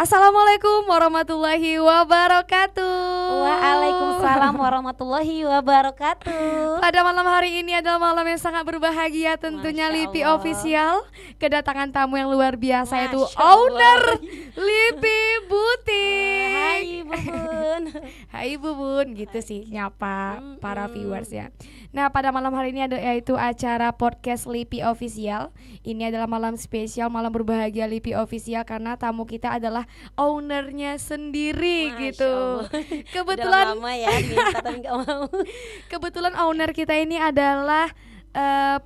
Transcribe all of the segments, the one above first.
Assalamualaikum warahmatullahi wabarakatuh. Waalaikumsalam warahmatullahi wabarakatuh. Pada malam hari ini adalah malam yang sangat berbahagia tentunya. Masya Lipi Allah. Official kedatangan tamu yang luar biasa, yaitu Masya owner Allah. Lipi Butik. Hai Bubun. Hai Bubun, gitu sih nyapa para viewers ya. Nah, pada malam hari ini ada yaitu acara podcast Lipi Official. Ini adalah malam spesial, malam berbahagia Lipi Official karena tamu kita adalah ownernya sendiri Masya gitu. Allah. Kebetulan Udah lama ya minta tapi gak mau. kebetulan owner kita ini adalah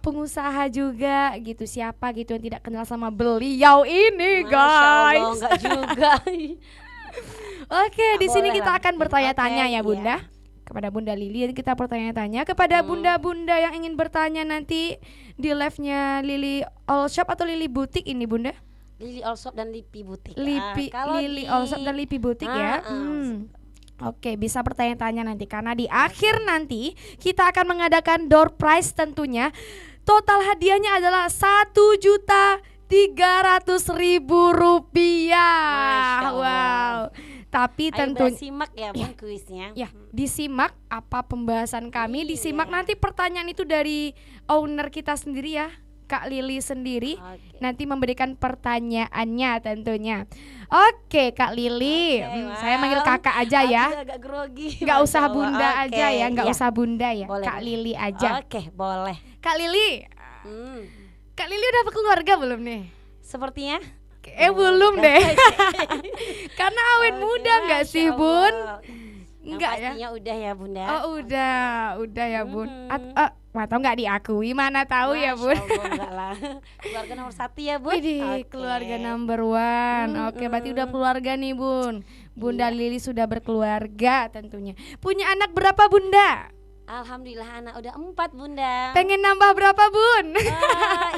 pengusaha juga gitu. Siapa gitu yang tidak kenal sama beliau ini, Masya guys. Allah, enggak juga. Oke, di sini Boleh kita lah. akan bertanya-tanya Oke, ya Bunda. Kepada Bunda Lili kita bertanya-tanya kepada bunda-bunda yang ingin bertanya nanti di live-nya Lili All Shop atau Lili Butik ini Bunda. Lili All Shop dan Lipi Butik. Lipi Kalau Lili di- All Shop dan Lipi Butik ya. Oke, bisa bertanya-tanya nanti karena di akhir nanti kita akan mengadakan door prize tentunya. Total hadiahnya adalah 1.300.000 rupiah. Masya Allah. Wow. Tapi Ayo tentunya simak ya Bun kuisnya. ya, disimak apa pembahasan kami, Iya. disimak nanti pertanyaan itu dari owner kita sendiri ya, Kak Lili sendiri. Oke. Nanti memberikan pertanyaannya tentunya. Oke, Kak Lili, Oke, saya manggil wow. kakak aja ya. Aku agak grogi. Nggak Masya usah Allah. bunda Oke, aja ya, nggak iya. usah bunda ya. Boleh, Kak boleh. Lili aja. Oke, boleh. Kak Lili, Hmm. Kak Lili udah berkeluarga belum nih? Sepertinya Belum deh. Karena awet Oke, muda nggak Masya sih, Bun? Allah. Yang Enggak ya? pastinya udah ya Bunda. Oh udah ya Bun. Mhm. Atau nggak diakui, mana tahu ya Masya Bun. Allah, enggak lah. Keluarga nomor 1 ya Bun. Widih, Oke. keluarga number one. Oke, berarti udah keluarga nih Bun. Bunda Iya. Lili sudah berkeluarga tentunya. Punya anak berapa Bunda? Alhamdulillah anak udah 4 Bunda. Pengen nambah berapa Bun?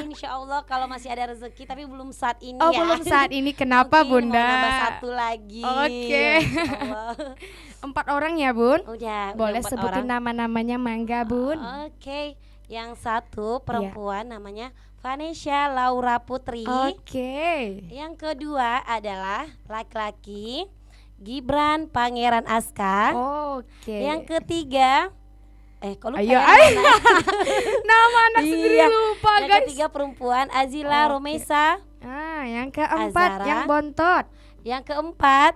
Insya Allah kalau masih ada rezeki tapi belum saat ini Oh ya. belum saat ini, kenapa Mungkin Bunda? Mau nambah 1 lagi. Oke. Masya Allah. 4 orang ya Bun? Udah Boleh 4 sebutin orang. nama-namanya mangga Bun? Oke. Yang satu perempuan namanya Vanesha Laura Putri. Oke. Yang kedua adalah laki-laki Gibran Pangeran Aska. Oke. Yang ketiga kok lupa Ayo, ya ayo. namanya? Nama anak sendiri Iya. lupa Yang guys. ketiga perempuan Azila Oke. Romesa. Yang keempat Azara. yang bontot. Yang keempat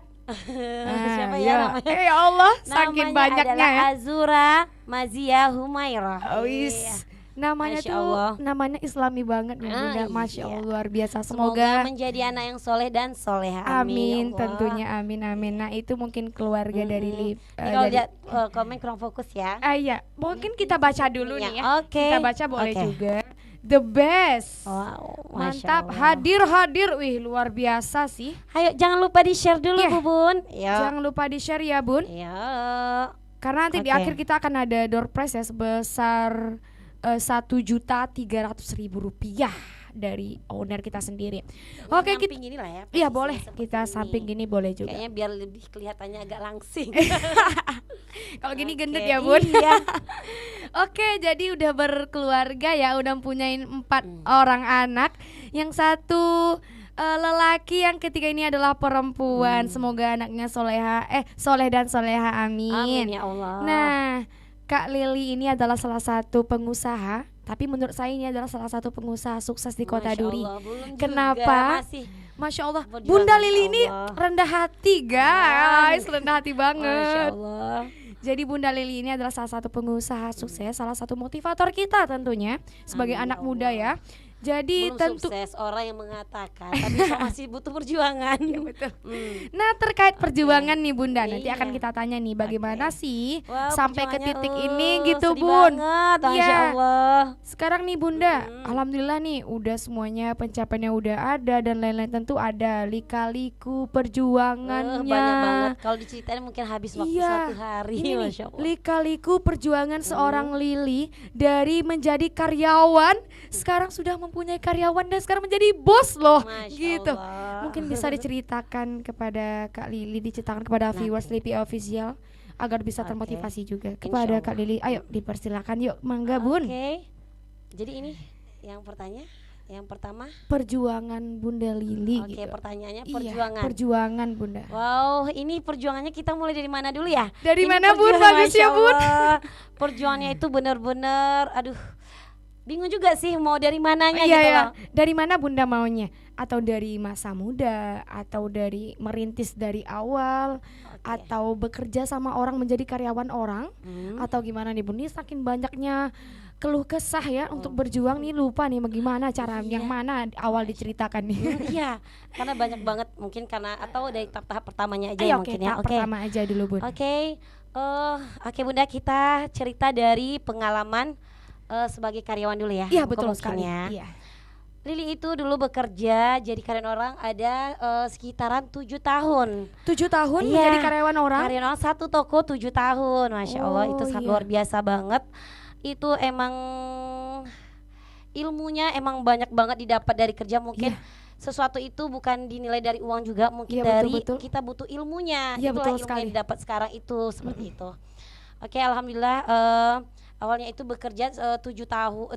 siapa ya ya. namanya? Ya Allah, saking Namanya banyaknya adalah ya. Azura Mazia Humairah. Wis. Iya. Namanya Masya tuh Allah. namanya Islami banget nih Bunda. Masya Iya. Allah, luar biasa. Semoga Semoga menjadi anak yang soleh dan soleha. amin Ya Allah. tentunya, amin. Nah, itu mungkin keluarga dari Ini kalau dari lihat komen kurang fokus ya. iya, mungkin kita baca dulu nih ya. Oke. Kita baca boleh Oke. juga. The best. Wow, Masya Mantap, Allah. hadir. Wih, luar biasa sih. Ayo jangan lupa di-share dulu Iya. Bubun. Yo. Jangan lupa di-share ya, Bun. Yo. Karena nanti di Oke. akhir kita akan ada door prize ya sebesar 1.300.000 rupiah dari owner kita sendiri. Oke, kita Samping inilah ya. iya posisinya boleh seperti kita ini. samping gini boleh juga. Kayaknya biar lebih kelihatannya agak langsing. Kalau gini Oke, gendut ya Bun. Iya. Oke, jadi udah berkeluarga ya, udah mempunyai 4 orang anak. Yang satu lelaki, yang ketiga ini adalah perempuan. Semoga anaknya soleh dan soleha, amin. Amin ya Allah. Nah, Kak Lili ini adalah salah satu pengusaha, tapi menurut saya ini adalah salah satu pengusaha sukses di Kota Masya Duri. Allah, belum juga, Kenapa? masih Masya Allah, Berjuang, Bunda Masya Lili ini Allah. rendah hati guys, rendah hati Masya banget. Allah. Jadi Bunda Lili ini adalah salah satu pengusaha sukses, salah satu motivator kita tentunya sebagai Amin, anak ya muda Allah. ya. Jadi Belum tentu sukses orang yang mengatakan, tapi masih butuh perjuangan. Ya, betul. Hmm. Nah, terkait perjuangan nih Bunda, nanti Iya. akan kita tanya nih bagaimana sih Wah, sampai ke perjuangannya, titik ini gitu sedih Bun. banget, Masya Iya. Allah. Sekarang nih Bunda, alhamdulillah nih udah semuanya pencapaiannya udah ada dan lain-lain, tentu ada lika-liku perjuangannya. Banyak banget. Kalau diceritain mungkin habis waktu Iya. 1 hari. Ini nih, Masya Allah. lika-liku perjuangan seorang Lili dari menjadi karyawan sekarang sudah mempunyai karyawan dan sekarang menjadi bos loh. Masya Gitu. Allah. Mungkin bisa diceritakan kepada Kak Lili, diceritakan kepada viewers Lipi Official agar bisa Oke. termotivasi juga kepada Insya Kak Lili. Ayo dipersilakan yuk, mangga Bun. Oke. Jadi ini yang pertanyaan. Yang pertama, perjuangan Bunda Lili oke, gitu. pertanyaannya Iya, perjuangan. perjuangan Bunda. Wow, ini perjuangannya kita mulai dari mana dulu ya? Dari Ini mana, Bun? perjuangan, Bagus ya, Masya Bun. Allah. Perjuangannya itu bener-bener, aduh, bingung juga sih mau dari mananya Iya gitu ya. loh. Dari mana Bunda maunya? Atau dari masa muda, atau dari merintis dari awal, Oke. atau bekerja sama orang menjadi karyawan orang, atau gimana nih Bun? Ini saking banyaknya keluh kesah ya untuk berjuang nih, lupa nih bagaimana cara yang mana awal diceritakan nih. Iya, karena banyak banget mungkin karena atau dari tahap pertamanya aja ya Ayo, oke, mungkin ya. tahap Oke. pertama aja dulu Bun. Oke Bunda, kita cerita dari pengalaman sebagai karyawan dulu ya. Iya, Bukan betul mungkin sekali. ya. Iya. Lili itu dulu bekerja jadi karyawan orang ada sekitaran 7 tahun. 7 tahun Iya, menjadi karyawan orang. Karyawan orang satu toko 7 tahun, Masya Allah itu Oh, sangat iya. luar biasa banget. Itu emang ilmunya emang banyak banget didapat dari kerja mungkin. Iya. Sesuatu itu bukan dinilai dari uang juga, mungkin Iya, dari betul-betul. kita butuh ilmunya. Iya, Itulah betul ilmu sekali. yang didapat sekarang itu seperti itu. Oke, alhamdulillah awalnya itu bekerja 7 tahun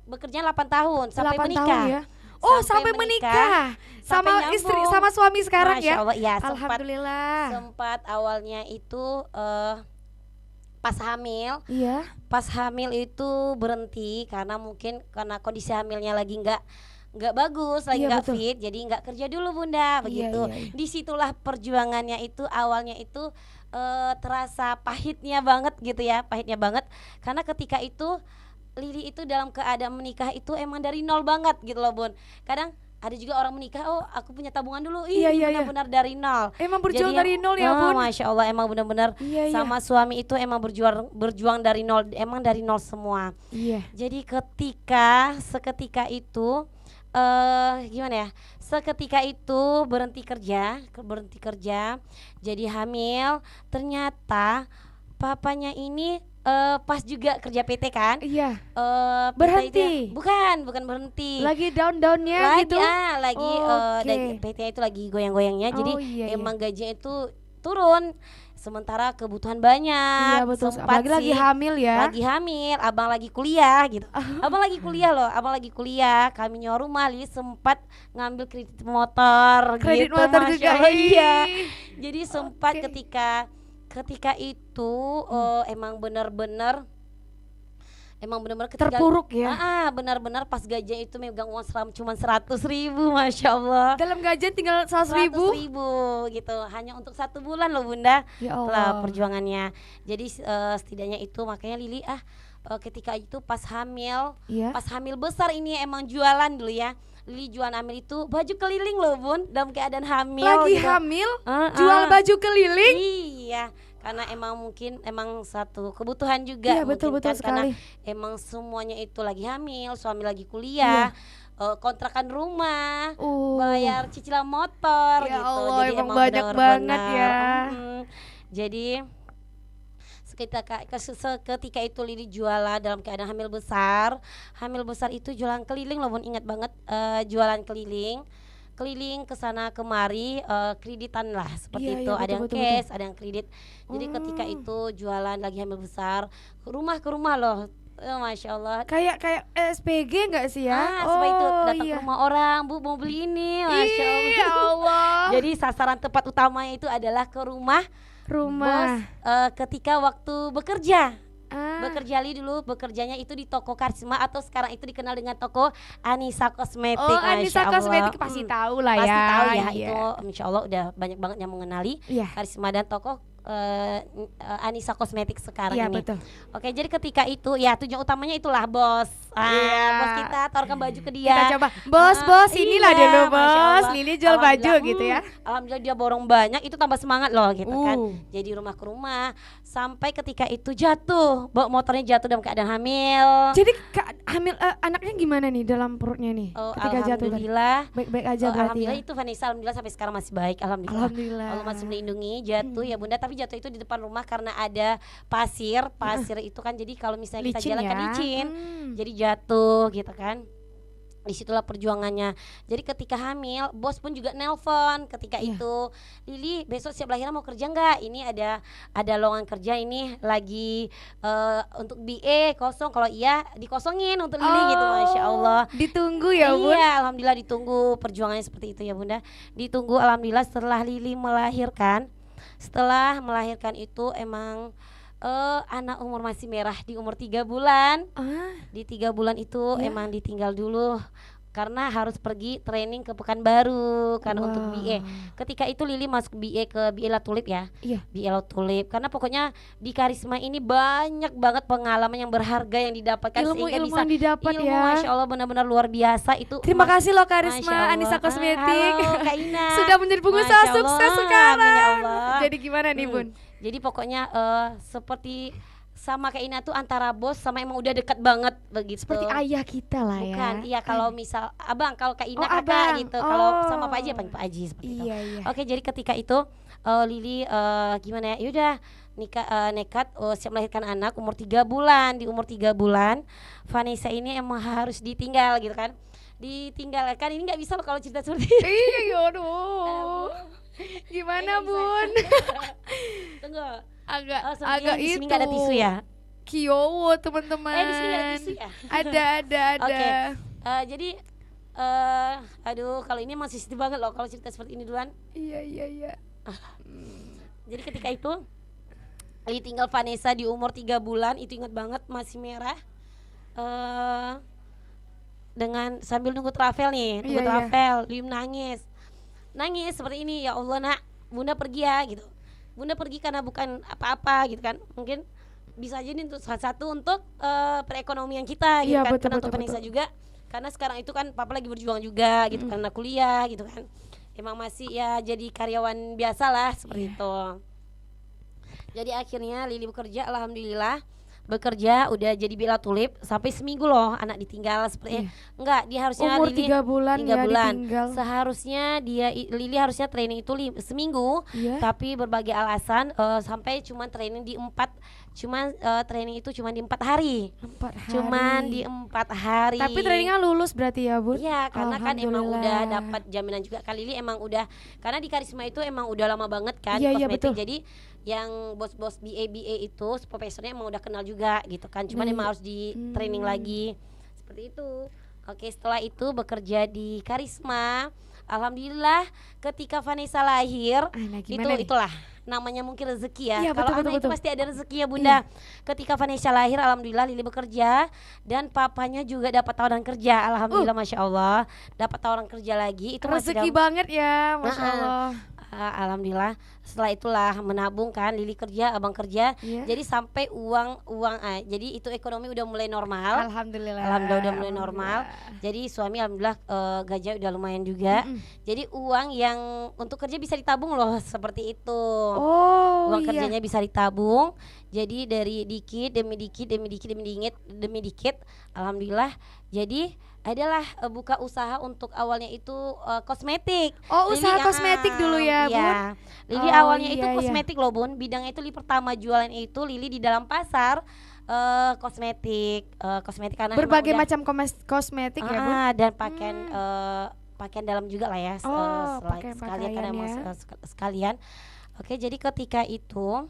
bekerja 8 tahun sampai 8 menikah. tahun ya. Oh, sampai menikah. sampai Sama istri, nyambung. sama suami sekarang Masya ya. Allah, ya Alhamdulillah. sempat awalnya itu pas hamil. Iya. Pas hamil itu berhenti karena mungkin karena kondisi hamilnya lagi nggak bagus, lagi Iya, nggak betul. fit, jadi nggak kerja dulu Bunda, begitu. iya. Disitulah perjuangannya itu awalnya itu terasa pahitnya banget gitu ya, pahitnya banget karena ketika itu Lili itu dalam keadaan menikah itu emang dari nol banget gitu loh Bun. Kadang ada juga orang menikah, oh aku punya tabungan dulu, Iya, iya, benar-benar dari nol. Emang berjuang Jadi dari nol ya Bun. Masya Allah emang benar-benar Iya, iya. sama suami itu emang berjuang dari nol, emang dari nol semua. Iya. Jadi seketika itu gimana ya? Seketika itu berhenti kerja, jadi hamil. Ternyata papanya ini pas juga kerja PT kan? Iya. PT Berhenti? itu bukan berhenti. Lagi down-downnya Lagi gitu. lagi Oke. PT-nya itu lagi goyang-goyangnya. Jadi Oh, iya, iya. emang gajinya itu turun. Sementara kebutuhan banyak. Iya, betul. Sempat Apalagi lagi sih, hamil ya. lagi hamil, abang lagi kuliah gitu. Abang lagi kuliah loh, abang lagi kuliah. Kami nyewa rumah, Li sempat ngambil kredit motor Kredit gitu. motor Masya juga. Allah, iya. Ih. Jadi sempat Oke. ketika itu emang benar-benar ketika Terpuruk ya. benar-benar pas gajian itu megang uang cuma 100.000, Masya Allah. Dalam gajian tinggal 100.000. 100.000 gitu, hanya untuk 1 bulan loh Bunda. Ya Lah Allah. perjuangannya. Jadi setidaknya itu makanya Lili ketika itu pas hamil Iya. besar ini emang jualan dulu ya. Lili jualan hamil itu baju keliling loh Bun, dalam keadaan hamil Lagi gitu. hamil, jual baju keliling. Iya, karena emang satu kebutuhan juga. Iya, mungkin betul-betul kan, karena sekali. emang semuanya itu lagi hamil, suami lagi kuliah, kontrakan rumah, bayar cicilan motor Ya gitu. Allah, Jadi emang banyak banget ya. Jadi seketika itu Lili jualan dalam keadaan hamil besar itu jualan keliling loh Bun, ingat banget jualan keliling ke sana kemari, kreditan lah seperti Iya, itu. iya, Ada yang betul, cash, ada yang kredit. Jadi ketika itu jualan lagi hamil besar, ke rumah loh. Masya Allah. Kayak SPG enggak sih ya? Setelah itu datang iya. ke rumah orang, Bu mau beli ini, Masya Allah. Ih, ya Allah. Jadi sasaran tepat utamanya itu adalah ke rumah bos ketika waktu bekerja. Bekerja Li dulu, bekerjanya itu di toko Karisma atau sekarang itu dikenal dengan toko Anissa Kosmetik. Oh, Anissa Masya Allah. Kosmetik pasti tahu lah ya. Pasti tahu ya, Iya. itu Insya Allah udah banyak banget yang mengenali Iya. Karisma dan toko Anissa Kosmetik sekarang Iya, ini. betul. Oke, jadi ketika itu ya tujuan utamanya itulah bos. Iya. Bos kita tawarkan baju ke dia. Kita coba, bos, inilah iya, dulu Masya bos. Allah. Lili jual baju Alhamdulillah, gitu ya. Alhamdulillah dia borong banyak, itu tambah semangat loh gitu kan. Uh. Jadi rumah ke rumah sampai ketika itu jatuh, bawa motornya jatuh dalam keadaan hamil. Jadi hamil anaknya gimana nih dalam perutnya nih ketika jatuh tadi? Alhamdulillah. Baik-baik aja berarti Alhamdulillah ya. itu Vanessa, alhamdulillah sampai sekarang masih baik, alhamdulillah. Alhamdulillah. Allah masih melindungi. Jatuh ya Bunda, tapi jatuh itu di depan rumah karena ada pasir itu kan, jadi kalau misalnya kita Licin jalan kan ya. licin. Jadi jatuh gitu kan. Disitulah perjuangannya. Jadi ketika hamil, bos pun juga nelpon ketika itu, Lili besok siap lahiran mau kerja nggak? Ini ada lowongan kerja ini lagi untuk BA kosong. Kalau iya dikosongin untuk Lili gitu, masya Allah. Ditunggu ya Bun. Iya, alhamdulillah ditunggu, perjuangannya seperti itu ya Bunda. Ditunggu, alhamdulillah setelah Lili melahirkan. Setelah melahirkan itu emang anak umur masih merah di umur 3 bulan. Di 3 bulan itu emang ditinggal dulu karena harus pergi training ke Pekanbaru kan untuk BA. Ketika itu Lili masuk BA ke BA Latulip ya. BA Latulip karena pokoknya di Karisma ini banyak banget pengalaman yang berharga yang didapatkan sehingga Ilmu bisa yang didapat ilmu, ya. Masya Allah benar-benar luar biasa itu. Terima kasih loh Karisma Masya Allah. Anissa Kosmetik. Halo Kak Ina. Sudah menjadi pengusaha Masya sukses Allah, sekarang. amin ya Allah. Jadi gimana nih Bun? Jadi pokoknya seperti sama Kak Ina tuh antara bos sama emang udah dekat banget begitu. Seperti ayah kita lah ya. Bukan, iya kalau misal abang, kalau Kak Ina Oh, kakak abang. gitu. Kalau sama Pak Haji panggil Pak Haji seperti itu. Iya. Oke, jadi ketika itu Lili gimana ya? Yaudah nikah nekat siap melahirkan anak umur 3 bulan. Di umur 3 bulan Vanessa ini emang harus ditinggal gitu kan. Ditinggalkan ini nggak bisa loh kalau cerita seperti ini. Iya, aduh. Gimana Bun? Tunggu. Agak di itu. sini nggak ada tisu ya? Kiowo teman-teman. Di sini nggak ada tisu ya? Ada. Oke. Jadi aduh kalau ini masih sensitif banget loh kalau cerita seperti ini duluan. Iya. Jadi ketika itu ditinggal Vanessa di umur 3 bulan, itu ingat banget masih merah. Dengan sambil nunggu travel nih, nunggu travel, Lim nangis seperti ini, ya Allah nak, Bunda pergi ya gitu. Bunda pergi karena bukan apa-apa gitu kan, mungkin bisa jadi untuk salah satu untuk perekonomian kita gitu kan, karena untuk Vanessa juga, karena sekarang itu kan Papa lagi berjuang juga gitu karena kuliah gitu kan, emang masih ya jadi karyawan biasa lah seperti itu. Jadi akhirnya Lili bekerja, alhamdulillah bekerja udah jadi Bella Tulip sampai seminggu loh anak ditinggal seperti enggak, dia harusnya umur Lili 3 bulan ditinggal. Seharusnya Lili harusnya training itu seminggu, tapi berbagai alasan sampai cuman training di 4 training itu cuma di 4 hari. Cuman di 4 hari. Tapi trainingnya lulus berarti ya Bun? Iya, karena kan emang udah dapat jaminan juga kan Lili, emang udah, karena di Karisma itu emang udah lama banget kan kosmetik. Jadi yang bos-bos BA itu profesornya emang udah kenal juga gitu kan, cuman emang harus di training lagi seperti itu. Oke, setelah itu bekerja di Karisma, alhamdulillah ketika Vanessa lahir itulah namanya mungkin rezeki ya. Kalau anak itu pasti ada rezeki ya Bunda. Ketika Vanessa lahir, alhamdulillah Lili bekerja dan papanya juga dapat tawaran kerja, alhamdulillah masya Allah dapat tawaran kerja lagi. Itu rezeki banget ya, masya Allah. Alhamdulillah setelah itulah menabung kan, Lili kerja, abang kerja, jadi sampai uang jadi itu ekonomi udah mulai normal, alhamdulillah udah mulai normal. Jadi suami alhamdulillah gajinya udah lumayan juga, jadi uang yang untuk kerja bisa ditabung loh seperti itu. Uang kerjanya bisa ditabung, jadi dari dikit demi dikit alhamdulillah jadi adalah buka usaha untuk awalnya itu kosmetik. Usaha kosmetik dulu ya Bun. Lili awalnya itu kosmetik loh Bun. Bidangnya itu Lili pertama jualan itu Lili di dalam pasar kosmetik karena berbagai macam kosmetik ya Bun. Dan pakaian dalam juga lah ya. Sekalian karena emang sekalian. Oke, jadi ketika itu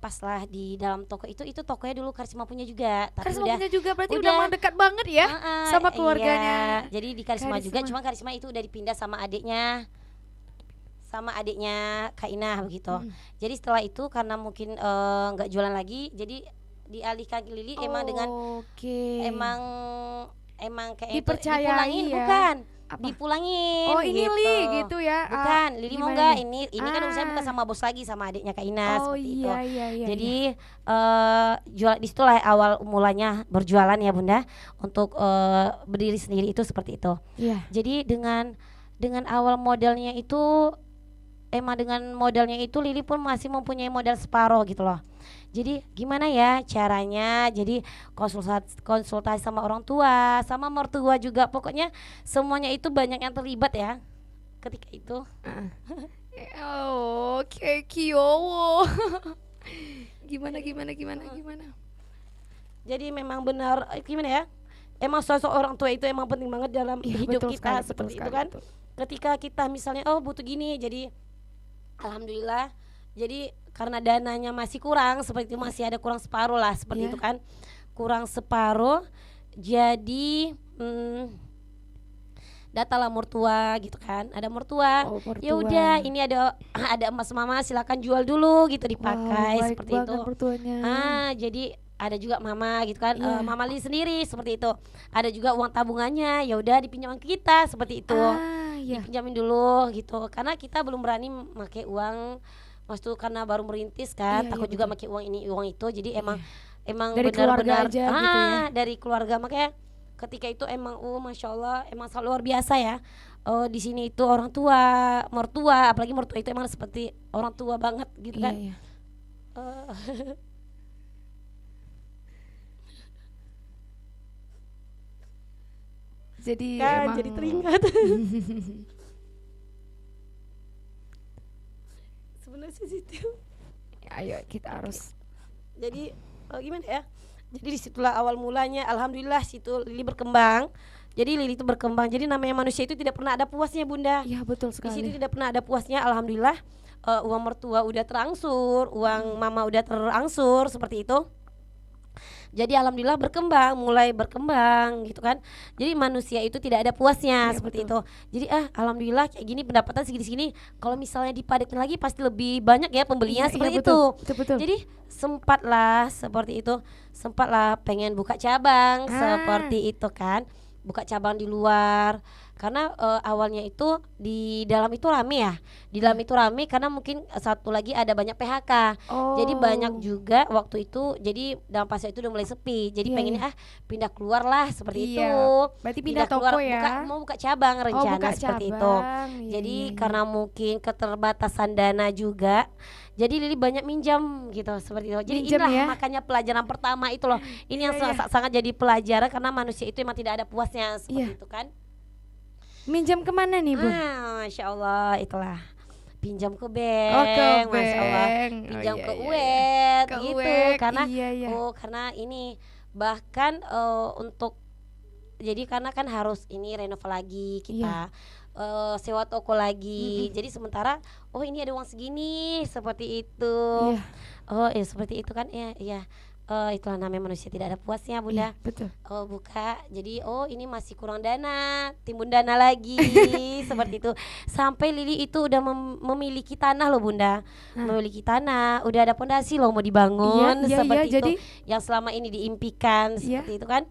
pas lah di dalam toko itu tokonya dulu Karisma punya juga, tapi Karisma punya juga berarti udah dekat banget ya sama keluarganya. Jadi di Karisma juga, cuma Karisma itu udah dipindah sama adiknya Kak Inah begitu. Jadi setelah itu karena mungkin nggak jualan lagi, jadi dialihkan ke Lili emang dengan emang kayak dipulangin ya? Bukan dipulangin ini gitu. Li gitu ya. Bukan, Lili mau nggak ini kan urusannya bukan sama bos lagi, sama adiknya Kak Ina seperti itu. Jadi jual di situlah awal mulanya berjualan ya Bunda, untuk berdiri sendiri itu seperti itu. Jadi dengan awal modalnya itu Lili pun masih mempunyai modal separuh gitu loh. Jadi gimana ya caranya, jadi konsultasi sama orang tua, sama mertua juga, pokoknya semuanya itu banyak yang terlibat ya ketika itu. Kyowo. Gimana? Jadi memang benar gimana ya? Emang sosok orang tua itu emang penting banget dalam Iya, hidup betul kita sekali, betul seperti itu sekali, kan. betul. Ketika kita misalnya oh butuh gini, jadi alhamdulillah. Jadi karena dananya masih kurang seperti itu, masih ada kurang separuh lah seperti itu Iya. kan. Kurang separuh. Jadi datalah mertua gitu kan, ada mertua, Oh, ya mertua. udah ini ada ada emas mama silakan jual dulu gitu Wow, dipakai baik seperti banget itu. mertuanya. Jadi ada juga mama gitu kan, Iya. mama Li sendiri seperti itu, ada juga uang tabungannya, ya udah dipinjamkan ke kita seperti itu, Iya. dipinjamin dulu gitu karena kita belum berani pakai uang. Maksud karena baru merintis kan, Iya, iya, takut juga betul. pakai uang ini uang itu, jadi emang emang Dari keluarga benar-benar aja gitu ya. dari keluarga. Makanya ketika itu emang masya Allah emang sangat luar biasa ya. Di sini itu orang tua, mertua, apalagi mertua itu emang seperti orang tua banget gitu Iya, kan. iya. Eh, Jadi kan emang jadi teringat. Sebenarnya sensitif. ayo kita harus Jadi gimana ya? Jadi disitulah awal mulanya. Alhamdulillah situ Lili berkembang. Jadi Lili itu berkembang. Jadi namanya manusia itu tidak pernah ada puasnya Bunda. ya betul Di sini sekali. tidak pernah ada puasnya. Alhamdulillah uang mertua udah terangsur, uang mama udah terangsur seperti itu. Jadi alhamdulillah berkembang, mulai berkembang gitu kan. Jadi manusia itu tidak ada puasnya Iya, seperti betul. itu. Jadi alhamdulillah kayak gini pendapatan segini-segini. Kalau misalnya dipadatin lagi pasti lebih banyak ya pembelinya Iya, seperti betul. itu. Betul, betul. Jadi sempatlah seperti itu. Sempatlah pengen buka cabang seperti itu kan. Buka cabang di luar. Karena awalnya itu di dalam itu rame ya. Di dalam itu rame karena mungkin satu lagi ada banyak PHK. Jadi banyak juga waktu itu, jadi dalam pasar itu udah mulai sepi. Jadi Iya, pengennya iya. pindah keluar lah seperti Iya. itu. Berarti pindah toko keluar, ya. mau buka cabang rencana buka seperti itu. cabang. Iya, Jadi iya, iya. karena mungkin keterbatasan dana juga. Jadi Lili banyak minjam gitu seperti itu. Jadi Minjem inilah ya. makanya pelajaran pertama itu loh. Ini yang Iya, iya. sangat jadi pelajaran karena manusia itu emang tidak ada puasnya seperti Iya. itu kan. Minjam kemana nih, Bu? Masya Allah itulah pinjam ke Oh, bank, ke Masya Allah, bank. pinjam Oh, iya, ke iya, iya. UED Ke gitu UED, karena iya, iya. karena ini bahkan untuk jadi karena kan harus ini renov lagi kita. Sewa toko lagi. Jadi sementara ini ada uang segini seperti itu. Iya. Seperti itu kan ya, iya. Itulah namanya manusia tidak ada puasnya Iya, Bunda. betul. Buka jadi ini masih kurang dana, timbun dana lagi seperti itu. Sampai Lili itu udah memiliki tanah loh Bunda. Memiliki tanah, udah ada pondasi loh mau dibangun Iya, seperti itu. jadi Yang selama ini diimpikan seperti itu kan.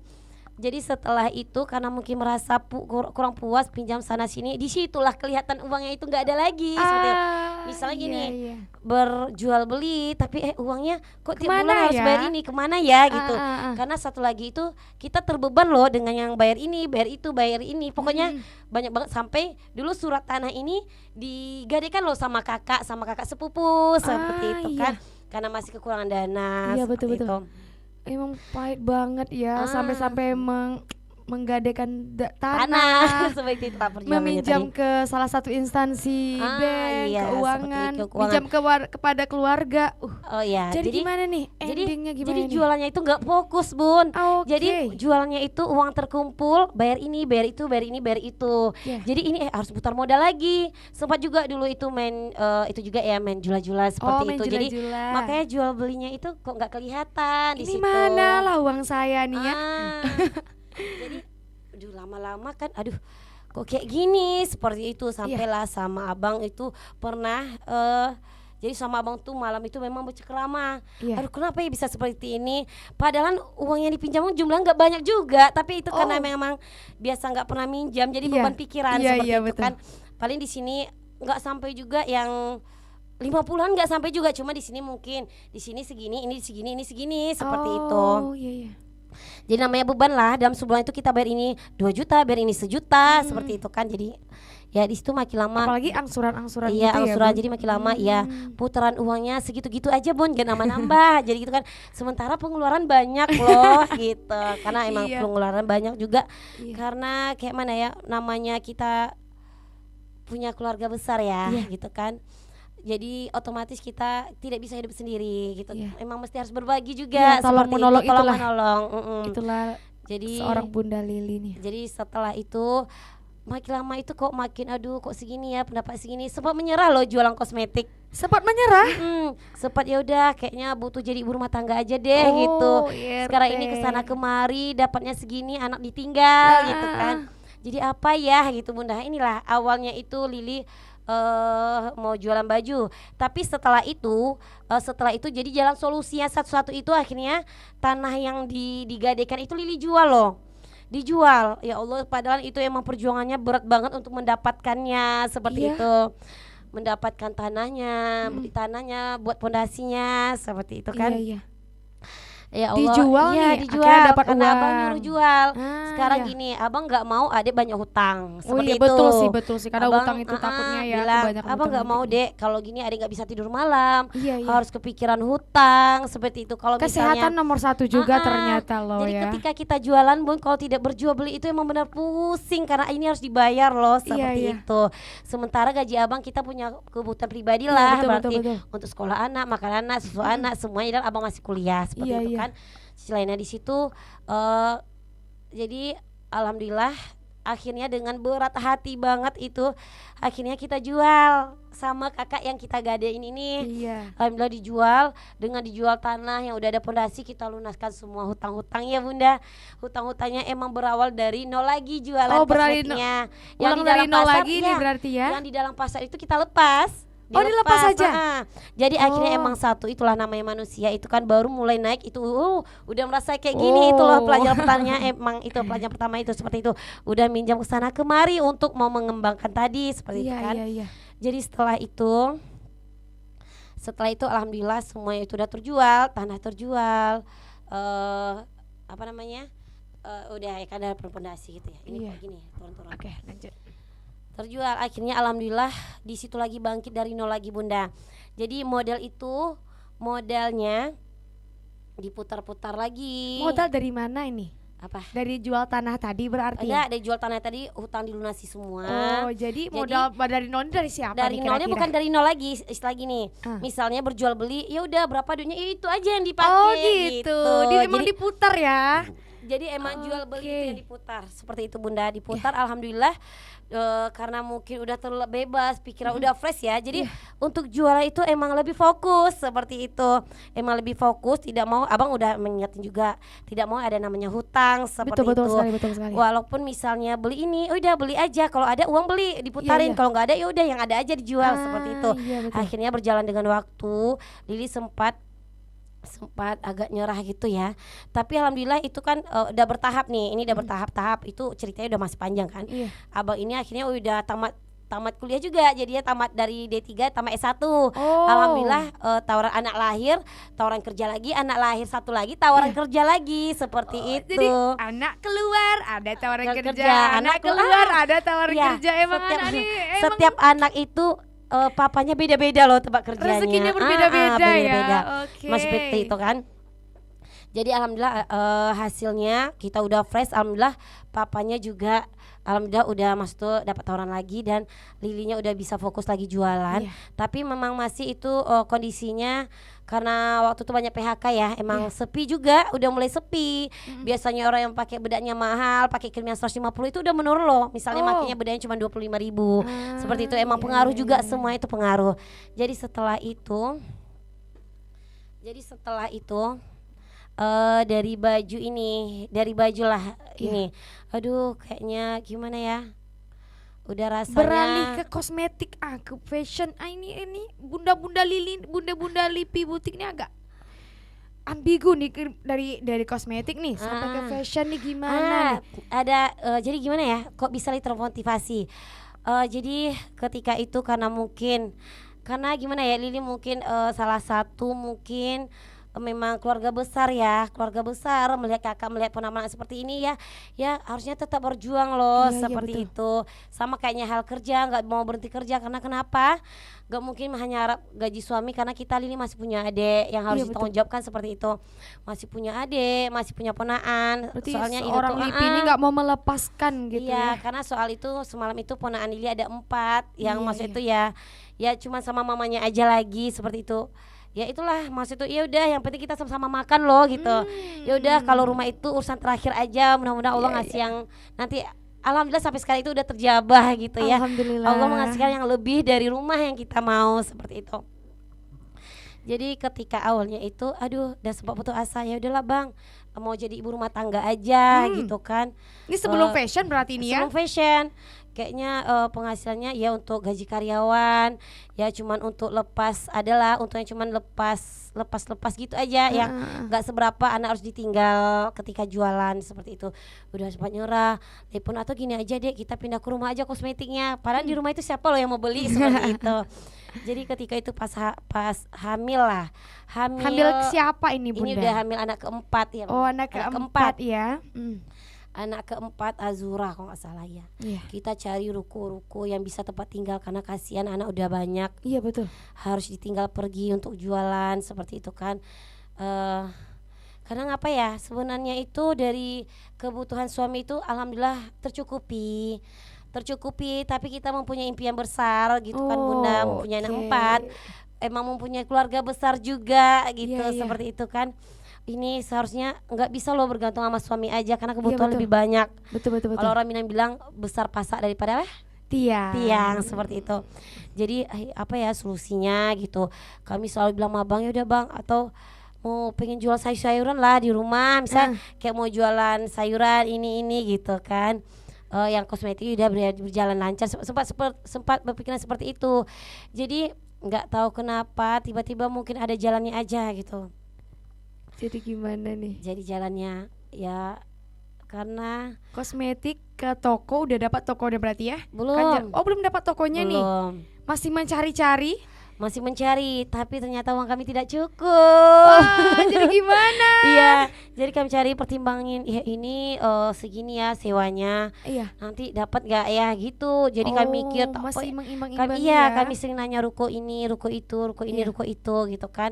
Jadi setelah itu karena mungkin merasa kurang puas pinjam sana sini, disitulah kelihatan uangnya itu nggak ada lagi. Seperti itu. Misalnya gini, iya. berjual beli tapi uangnya kok tiap Kemana bulan harus ya? bayar ini kemana ya gitu. Ah. Karena satu lagi itu kita terbeban loh dengan yang bayar ini, bayar itu, bayar ini. Pokoknya banyak banget sampai dulu surat tanah ini digadaikan loh sama kakak sepupu seperti itu iya. kan. Karena masih kekurangan dana. Iya, seperti betul. itu. Emang pahit banget ya sampai-sampai menggadaikan Tanah tanah, seperti itu lah perjuangannya meminjam tadi. ke salah satu instansi bank, Iya, keuangan, seperti keuangan. minjam kepada keluarga. Oh ya, Jadi gimana nih? Endingnya gimana jadi nih? jualannya itu nggak fokus Bun. Oke. Jadi jualannya itu uang terkumpul, bayar ini, bayar itu, bayar ini, bayar itu. Iya. Jadi ini harus putar modal lagi. Sempat juga dulu itu main itu juga ya main jual-jualan seperti main itu. Jadi jual-jualan. makanya jual belinya itu kok nggak kelihatan di Ini situ. mana lah uang saya nih ya? Jadi lama-lama kan kok kayak gini seperti itu sampailah sama abang itu pernah jadi sama abang tuh malam itu memang bercengkrama. Iya. Kenapa ya bisa seperti ini? Padahal uang yang dipinjam jumlahnya nggak banyak juga, tapi itu karena memang biasa nggak pernah minjam, jadi Iya. beban pikiran Iya, seperti iya, itu betul. kan. Paling di sini nggak sampai juga yang 50-an nggak sampai juga, cuma di sini mungkin di sini segini, ini segini, ini segini seperti itu. Oh iya, iya. Jadi namanya beban lah, dalam sebulan itu kita bayar ini 2 juta, bayar ini 1 juta seperti itu kan. Jadi ya di situ makin lama Apalagi angsuran-angsuran iya gitu angsuran ya, Bu? jadi makin lama ya putaran uangnya segitu-gitu aja Bun, gak nambah-nambah. Jadi gitu kan, sementara pengeluaran banyak loh gitu. Karena emang Iya. pengeluaran banyak juga. Iya. Karena kayak mana ya, namanya kita punya keluarga besar ya Iya. gitu kan. Jadi otomatis kita tidak bisa hidup sendiri gitu. Iya. Emang mesti harus berbagi juga, Tolong seperti menolong itu, tolong itulah. menolong. Itulah Jadi seorang Bunda Lili nih. jadi setelah itu makin lama itu kok makin aduh kok segini ya, pendapat segini, sempat menyerah loh jualan kosmetik. Sempat menyerah. Sempat ya udah kayaknya butuh jadi ibu rumah tangga aja deh Oh, gitu. IRT. Sekarang ini kesana kemari dapatnya segini, anak ditinggal gitu kan. Jadi apa ya gitu Bunda. Inilah awalnya itu Lili mau jualan baju. Tapi setelah itu jadi jalan solusinya satu-satu itu akhirnya tanah yang digadaikan itu Lili jual loh. Dijual. Ya Allah, padahal itu emang perjuangannya berat banget untuk mendapatkannya seperti Iya. itu. Mendapatkan tanahnya, beli tanahnya, buat pondasinya seperti itu kan. Iya. Ya Allah, Dijual iya nih, dijual akhirnya dapat karena uang. abang nyuruh jual. Sekarang Iya. gini, abang nggak mau adek banyak hutang Oh seperti iya, itu. betul sih karena Abang, utang itu takutnya ya bilang, kebanyakan abang nggak utang mau nanti. dek kalau gini adek nggak bisa tidur malam, Iya. harus kepikiran hutang seperti itu. Kalau Kesehatan misalnya nomor satu juga Ah, ternyata loh jadi ya. ketika kita jualan Bun, kalau tidak berjual beli itu emang benar pusing karena ini harus dibayar loh seperti Iya. itu. Sementara gaji abang kita punya kebutuhan pribadi Iya, lah, betul, berarti betul. untuk sekolah anak, makan anak, susu anak semuanya, dan abang masih kuliah seperti Iya, itu iya. kan. Selainnya di situ jadi alhamdulillah akhirnya dengan berat hati banget itu akhirnya kita jual sama kakak yang kita gadein ini. Iya. Alhamdulillah dijual. Dengan dijual tanah yang udah ada pondasi, kita lunaskan semua hutang-hutang ya Bunda. Hutang-hutangnya emang berawal dari nol lagi jualan kosmetiknya. Ulang dari nol lagi nih berarti ya. Yang di dalam pasar itu kita lepas. Dilepas aja. Jadi akhirnya emang satu itulah namanya manusia itu kan baru mulai naik itu udah merasa kayak gini itu loh pelajaran pertamanya emang itu pelajaran pertama itu seperti itu. Udah minjam ke sana kemari untuk mau mengembangkan tadi seperti itu kan. Iya. Jadi setelah itu alhamdulillah semuanya itu udah terjual, tanah terjual, udah ya kan ada pondasi gitu ya. Ini Iya. kayak gini turun-turun. Oke, lanjut. Terjual akhirnya alhamdulillah di situ lagi bangkit dari nol lagi Bunda. Jadi modelnya diputar-putar lagi. Modal dari mana ini? Apa? Dari jual tanah tadi berarti. Ada jual tanah tadi, hutang dilunasi semua. Oh, jadi modal dari nol dari siapa dari nih nolnya kira-kira? bukan dari nol lagi, istilah gini. Misalnya berjual beli, ya udah berapa duitnya itu aja yang dipakai. Oh gitu. Emang Jadi, diputar ya. jadi emang jual beli itu yang diputar. Seperti itu Bunda, diputar alhamdulillah. Karena mungkin udah terlalu bebas, pikiran udah fresh ya. Jadi untuk jualan itu emang lebih fokus seperti itu. Emang lebih fokus, tidak mau, abang udah mengingatin juga, tidak mau ada namanya hutang seperti Betul itu. sekali. Walaupun misalnya beli ini, udah beli aja. Kalau ada uang beli, diputarin. Iya. Kalau nggak ada ya udah yang ada aja dijual seperti itu. Iya, betul. Akhirnya berjalan dengan waktu, Lili sempat agak nyerah gitu ya. Tapi alhamdulillah itu kan udah bertahap nih. Ini udah bertahap-tahap. Itu ceritanya udah masih panjang kan. Iya. Abang ini akhirnya udah tamat kuliah juga. Jadinya tamat dari D3 tamat S1. Alhamdulillah tawaran anak lahir, tawaran kerja lagi, anak lahir satu lagi, tawaran kerja lagi seperti itu. Jadi anak keluar ada tawaran Kerja, kerja, anak keluar ada tawaran Iya, kerja. Emang setiap, anak nih emang setiap anak itu papanya beda-beda loh tempat kerjanya. rezekinya berbeda-beda ya. Beda-beda. Oke. Mas seperti itu kan. Jadi alhamdulillah hasilnya kita udah fresh, alhamdulillah papanya juga alhamdulillah udah masuk dapat tawaran lagi dan Lilinya udah bisa fokus lagi jualan. Iya. Tapi memang masih itu kondisinya karena waktu itu banyak PHK ya, emang sepi juga, udah mulai sepi. Biasanya orang yang pakai bedaknya mahal, pakai krim yang 150 itu udah menurun loh. Misalnya makanya bedanya cuma 25.000. Seperti itu emang pengaruh juga, semua itu pengaruh. Jadi setelah itu dari baju lah ini. Aduh, kayaknya gimana ya? Udah rasanya beralih ke kosmetik, ke fashion. Ini bunda-bunda Lili, bunda-bunda Lipi butik ini agak ambigu nih dari kosmetik nih sampai ke fashion nih gimana nih? Ada jadi gimana ya? Kok bisa termotivasi? Jadi ketika itu karena gimana ya, Lili mungkin salah satu mungkin memang keluarga besar ya, keluarga besar melihat kakak melihat penampilan seperti ini ya, ya harusnya tetap berjuang loh Iya, iya, seperti betul. itu. Sama kayaknya hal kerja, nggak mau berhenti kerja karena kenapa? Gak mungkin hanya harap gaji suami karena kita Lili masih punya adik yang harus Iya, betul. ditanggung jawabkan seperti itu. Masih punya adik, masih punya ponaan. Berarti Soalnya itu seorang tuh Lipi ini nggak mau melepaskan gitu iya, ya. karena soal itu semalam itu ponaan Lili ada 4 yang Iya, maksud iya. itu ya cuma sama mamanya aja lagi seperti itu. Ya itulah maksud itu, ya udah yang penting kita sama-sama makan loh gitu. Ya udah kalau rumah itu urusan terakhir aja, mudah-mudahan Allah Iya, ngasih iya. yang nanti alhamdulillah sampai sekarang itu udah terjabah gitu ya. Alhamdulillah. Allah mengasihkan yang lebih dari rumah yang kita mau seperti itu. Jadi ketika awalnya itu aduh udah sempat putus asa, ya udahlah Bang, mau jadi ibu rumah tangga aja gitu kan. Ini sebelum Eh, fashion berarti ini ya. Sebelum fashion kayaknya penghasilannya ya untuk gaji karyawan, ya cuman untuk lepas adalah untungnya cuman lepas gitu aja yang nggak seberapa, anak harus ditinggal ketika jualan seperti itu. Udah sempat nyerah, telepon atau gini aja deh kita pindah ke rumah aja kosmetiknya, padahal di rumah itu siapa loh yang mau beli seperti itu. Jadi ketika itu pas hamil lah, Hamil siapa ini ini Bunda? udah hamil anak keempat ya. Oh, anak keempat ya. Anak keempat Azura kalau nggak salah ya. Iya. Kita cari ruko-ruko yang bisa tempat tinggal karena kasihan anak udah banyak, Iya, betul. harus ditinggal pergi untuk jualan seperti itu kan. Karena ngapa ya, sebenarnya itu dari kebutuhan suami itu alhamdulillah tercukupi, tapi kita mempunyai impian besar gitu kan Bunda, Oh, mempunyai anak oke. 4, emang mempunyai keluarga besar juga gitu, Iya, iya. seperti itu kan. Ini seharusnya nggak bisa loh bergantung sama suami aja karena kebutuhan betul. lebih banyak. Betul. Kalau orang Minang bilang besar pasak daripada apa? Tiang seperti itu. Jadi apa ya solusinya gitu. Kami selalu bilang sama Bang, ya udah Bang, atau mau pengen jual sayuran lah di rumah, misal kayak mau jualan sayuran ini gitu kan. Yang kosmetik udah berjalan lancar, sempat berpikiran seperti itu. Jadi nggak tahu kenapa tiba-tiba mungkin ada jalannya aja gitu. Jadi gimana nih? Jadi jalannya ya karena Kosmetik ke toko udah dapat toko udah berarti ya? belum Belum dapat tokonya nih. belum Masih mencari-cari. masih mencari, tapi ternyata uang kami tidak cukup. Jadi gimana? Iya, jadi kami cari pertimbangin, ya ini segini ya sewanya, Iya. nanti dapat gak ya gitu. Jadi kami mikir masih kami mengimbang-imbangi iya ya. kami sering nanya ruko ini, ruko itu, ruko ini, Iya. ruko itu gitu kan.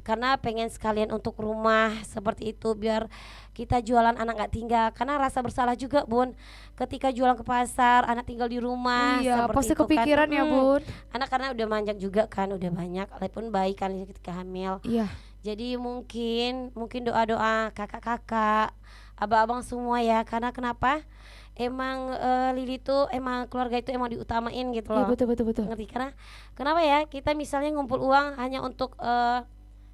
Karena pengen sekalian untuk rumah seperti itu biar kita jualan anak nggak tinggal, karena rasa bersalah juga Bun ketika jualan ke pasar anak tinggal di rumah. Iya, seperti pasti itu kepikiran kan. ya Bun. Anak karena udah manjang juga kan, udah banyak, walaupun bayi kan ketika hamil. Iya. Jadi mungkin doa-doa kakak-kakak, abang-abang semua ya, karena kenapa? Emang Lili tuh emang keluarga itu emang diutamain gitu Iya, loh. betul. Ngerti? Karena kenapa ya? Kita misalnya ngumpul uang hanya untuk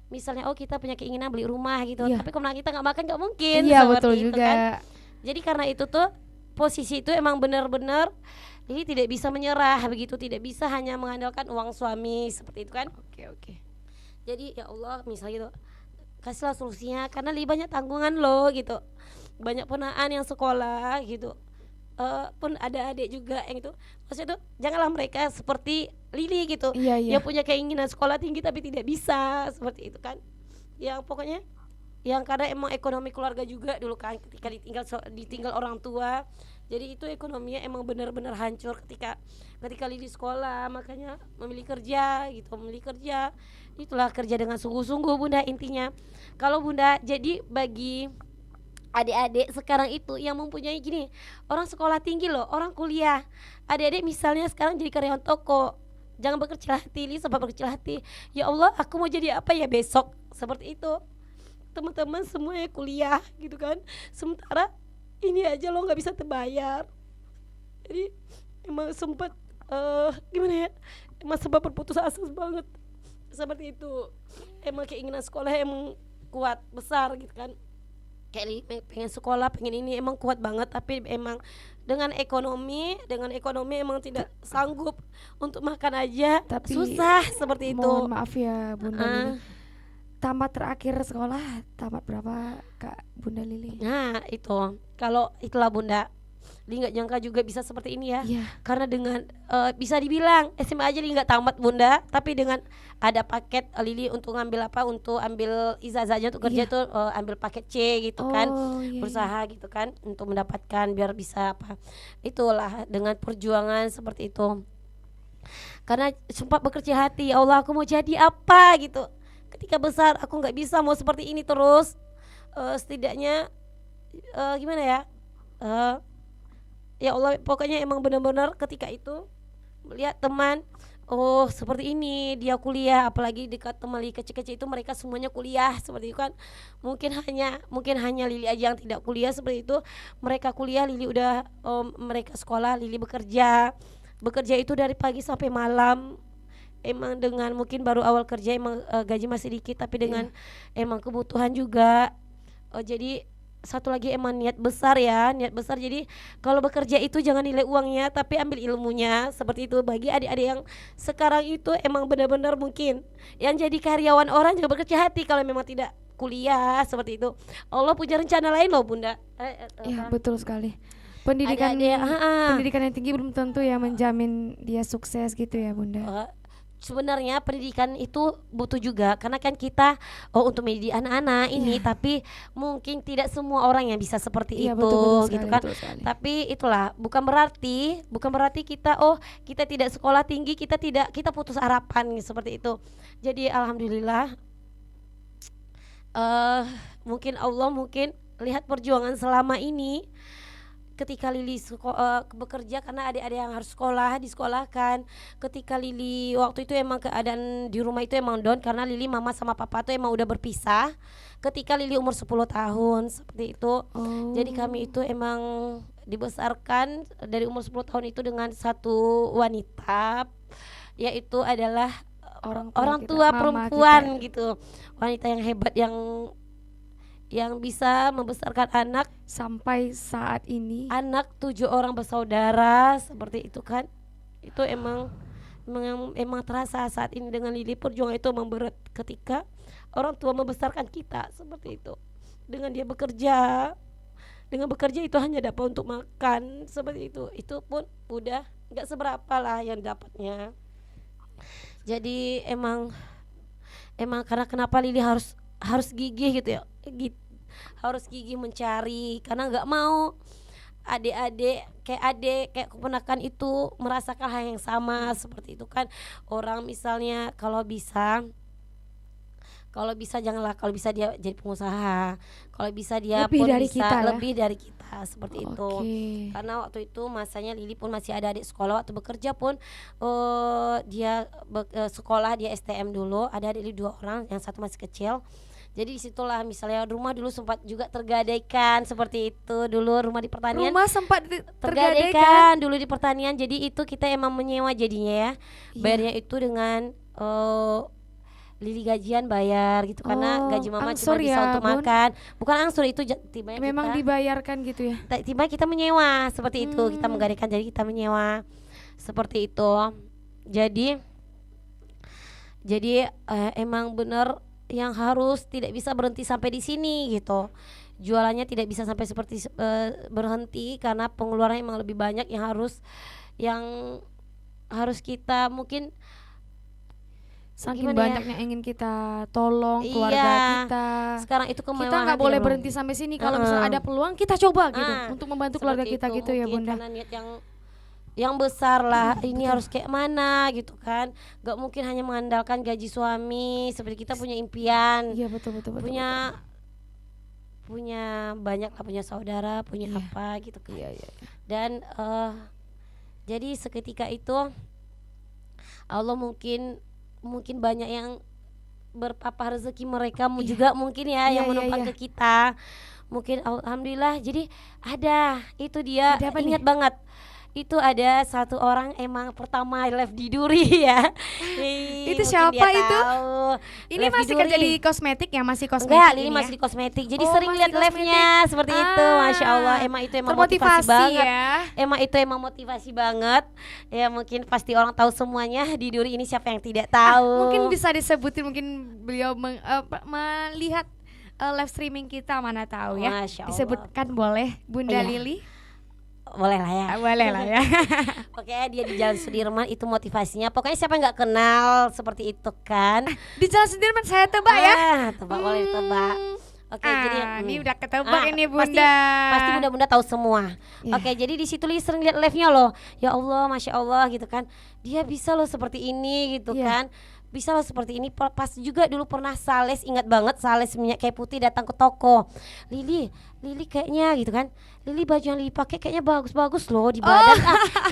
misalnya kita punya keinginan beli rumah gitu, Iya. tapi kalau kita nggak makan nggak mungkin. Iya, seperti betul itu juga. kan. Jadi karena itu tuh posisi itu emang benar-benar Lili tidak bisa menyerah begitu, tidak bisa hanya mengandalkan uang suami seperti itu kan. Oke. Jadi ya Allah misalnya gitu, kasihlah solusinya karena Lili banyak tanggungan loh gitu, banyak ponaan yang sekolah gitu. Pun ada adik juga yang itu, maksudnya tuh janganlah mereka seperti Lili gitu, Iya. yang punya keinginan sekolah tinggi tapi tidak bisa seperti itu kan. Yang pokoknya yang karena emang ekonomi keluarga juga dulu kan ketika ditinggal orang tua, jadi itu ekonominya emang benar-benar hancur ketika Lili sekolah, makanya memilih kerja. Itulah kerja dengan sungguh-sungguh Bunda intinya. Kalau Bunda jadi bagi adik-adik sekarang itu yang mempunyai gini, orang sekolah tinggi loh, orang kuliah, adik-adik misalnya sekarang jadi karyawan toko, jangan berkecil hati, Li sempat berkecil hati, ya Allah aku mau jadi apa ya besok, seperti itu. Teman-teman semuanya kuliah gitu kan, sementara ini aja lo nggak bisa terbayar. Jadi emang sempat gimana ya, emang sempat berputus asa banget seperti itu. Emang keinginan sekolah emang kuat besar gitu kan, kayak pengen sekolah, pengen ini emang kuat banget, tapi emang dengan ekonomi emang tidak sanggup untuk makan aja. Tapi susah seperti itu. Mohon maaf ya Bunda Lili. Tamat terakhir sekolah tamat berapa Kak Bunda Lili? Nah itu kalau itulah Bunda, Lili nggak nyangka juga bisa seperti ini ya. Iya. Karena dengan bisa dibilang SMA aja Lili nggak tamat Bunda, tapi dengan ada paket Lili untuk ngambil apa, untuk ambil ijazahnya untuk kerja Iya. tuh ambil paket C gitu kan, Iya, berusaha gitu kan untuk mendapatkan biar bisa apa. Itulah dengan perjuangan seperti itu. Karena sempat bekerja hati, ya Allah aku mau jadi apa gitu. Ketika besar aku nggak bisa mau seperti ini terus. Setidaknya gimana ya? Ya Allah, pokoknya emang benar-benar ketika itu melihat teman, oh seperti ini dia kuliah, apalagi dekat teman Lili kecil-kecil itu mereka semuanya kuliah seperti itu kan. Mungkin hanya Lili aja yang tidak kuliah seperti itu. Mereka kuliah, Lili udah mereka sekolah, Lili bekerja itu dari pagi sampai malam. Emang dengan mungkin baru awal kerja, emang gaji masih dikit, tapi dengan emang kebutuhan juga. Jadi satu lagi emang niat besar. Jadi kalau bekerja itu jangan nilai uangnya, tapi ambil ilmunya seperti itu. Bagi adik-adik yang sekarang itu emang benar-benar mungkin yang jadi karyawan orang juga bekerja hati kalau memang tidak kuliah seperti itu. Allah punya rencana lain loh Bunda. Iya, betul sekali. Pendidikan yang tinggi belum tentu ya menjamin dia sukses gitu ya Bunda. Sebenarnya pendidikan itu butuh juga, karena kan kita untuk mendidik anak-anak ini, tapi mungkin tidak semua orang yang bisa seperti itu betul gitu sekali, kan. betul sekali. Tapi itulah bukan berarti kita tidak sekolah tinggi, kita putus harapan seperti itu. Jadi alhamdulillah mungkin Allah lihat perjuangan selama ini. Ketika Lili bekerja, karena adik-adik yang harus sekolah disekolahkan. Ketika Lili waktu itu emang keadaan di rumah itu emang down, karena Lili mama sama papa tuh emang udah berpisah ketika Lili umur 10 tahun seperti itu. Jadi kami itu emang dibesarkan dari umur 10 tahun itu dengan satu wanita, yaitu adalah orang tua perempuan gitu. Wanita yang hebat, yang bisa membesarkan anak sampai saat ini. Anak 7 orang bersaudara seperti itu kan. Itu emang terasa saat ini dengan Lili. Perjuangan itu memang berat ketika orang tua membesarkan kita seperti itu. Dengan dia bekerja itu hanya dapat untuk makan seperti itu. Itu pun udah gak seberapa lah yang dapatnya. Jadi emang karena kenapa Lili harus gigih gitu ya, harus gigih mencari, karena nggak mau adik kayak keponakan itu merasakan hal yang sama seperti itu kan. Orang misalnya kalau bisa janganlah, kalau bisa dia jadi pengusaha, kalau bisa dia lebih pun dari bisa kita, lebih dari kita seperti itu. Karena waktu itu masanya Lili pun masih ada adik sekolah, waktu bekerja pun dia sekolah, dia STM dulu, ada adik Lili 2 orang, yang satu masih kecil. Jadi disitulah misalnya rumah dulu sempat juga tergadaikan seperti itu. Dulu rumah di pertanian rumah sempat tergadaikan dulu di pertanian. Jadi itu kita emang menyewa jadinya ya. Bayarnya itu dengan Lili gajian bayar gitu, karena gaji mama cuma bisa untuk makan. Bukan angsur, itu timanya memang kita dibayarkan gitu ya. Tiba kita menyewa seperti itu. Kita menggadaikan, jadi kita menyewa seperti itu. Jadi emang benar yang harus tidak bisa berhenti sampai di sini gitu. Jualannya tidak bisa sampai seperti berhenti, karena pengeluarannya emang lebih banyak yang harus kita mungkin saking banyaknya ingin kita tolong keluarga kita. Sekarang itu kemewahan kita nggak boleh berhenti sampai sini. Kalau misalnya ada peluang kita coba gitu untuk membantu keluarga kita gitu ya Bunda. Karena niat yang besar lah, ini harus kayak mana gitu kan. Gak mungkin hanya mengandalkan gaji suami, seperti kita punya impian. Iya betul. Punya banyak lah, punya saudara, punya apa gitu kan. Iya. Dan jadi seketika itu Allah mungkin banyak yang berpapah rezeki mereka juga mungkin ya, yang menumpang ke kita. Mungkin alhamdulillah. Jadi ada itu dia, ingat banget. Itu ada satu orang emang pertama live di Duri ya. Itu siapa itu? Tahu. Ini live masih kerja di kosmetik ya? Masih kosmetik? Enggak, ini masih di kosmetik. Jadi sering lihat live-nya seperti itu. Masya Allah, emang itu emang motivasi banget ya? Emang motivasi banget. Ya mungkin pasti orang tahu semuanya di Duri ini, siapa yang tidak tahu. Mungkin bisa disebutin, mungkin beliau melihat live streaming kita, mana tahu ya. Masya Allah. Disebutkan boleh Bunda Lili? boleh lah ya. Boleh lah ya. Oke, dia di Jalan Sudirman itu motivasinya. Pokoknya siapa yang nggak kenal seperti itu kan? Di Jalan Sudirman saya tebak ya. Tebak boleh ditebak. Oke, jadi ini udah ketebak ini Bunda. Pasti bunda-bunda tahu semua. Iya. Oke, jadi di situ Lili sering lihat live-nya loh. Ya Allah, Masya Allah gitu kan. Dia bisa loh seperti ini gitu Iya. kan. Bisa loh seperti ini. Pas juga dulu pernah Sales, ingat banget Sales minyak kayu putih datang ke toko. Lili kayaknya gitu kan. Lili baju yang Lili pakai kayaknya bagus-bagus loh di badan.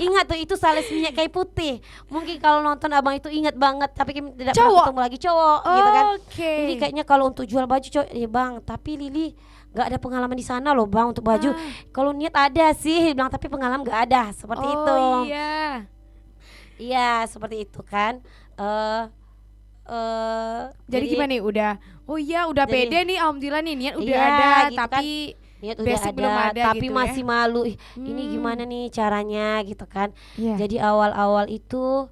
Ingat tuh itu Sales minyak kayu putih. Mungkin kalau nonton abang itu ingat banget, tapi kita tidak pernah ketemu lagi cowok gitu kan. Lili kayaknya kalau untuk jual baju cowok ya bang, tapi Lili nggak ada pengalaman di sana loh bang untuk baju. Kalau niat ada sih, bilang tapi pengalaman nggak ada seperti itu. Iya. Iya seperti itu kan. Jadi gimana nih udah pede nih, alhamdulillah nih niat udah iya, ada gitu tapi niat udah basic belum ada tapi gitu masih ya. malu. Ini gimana nih caranya gitu kan. Iya. Jadi awal-awal itu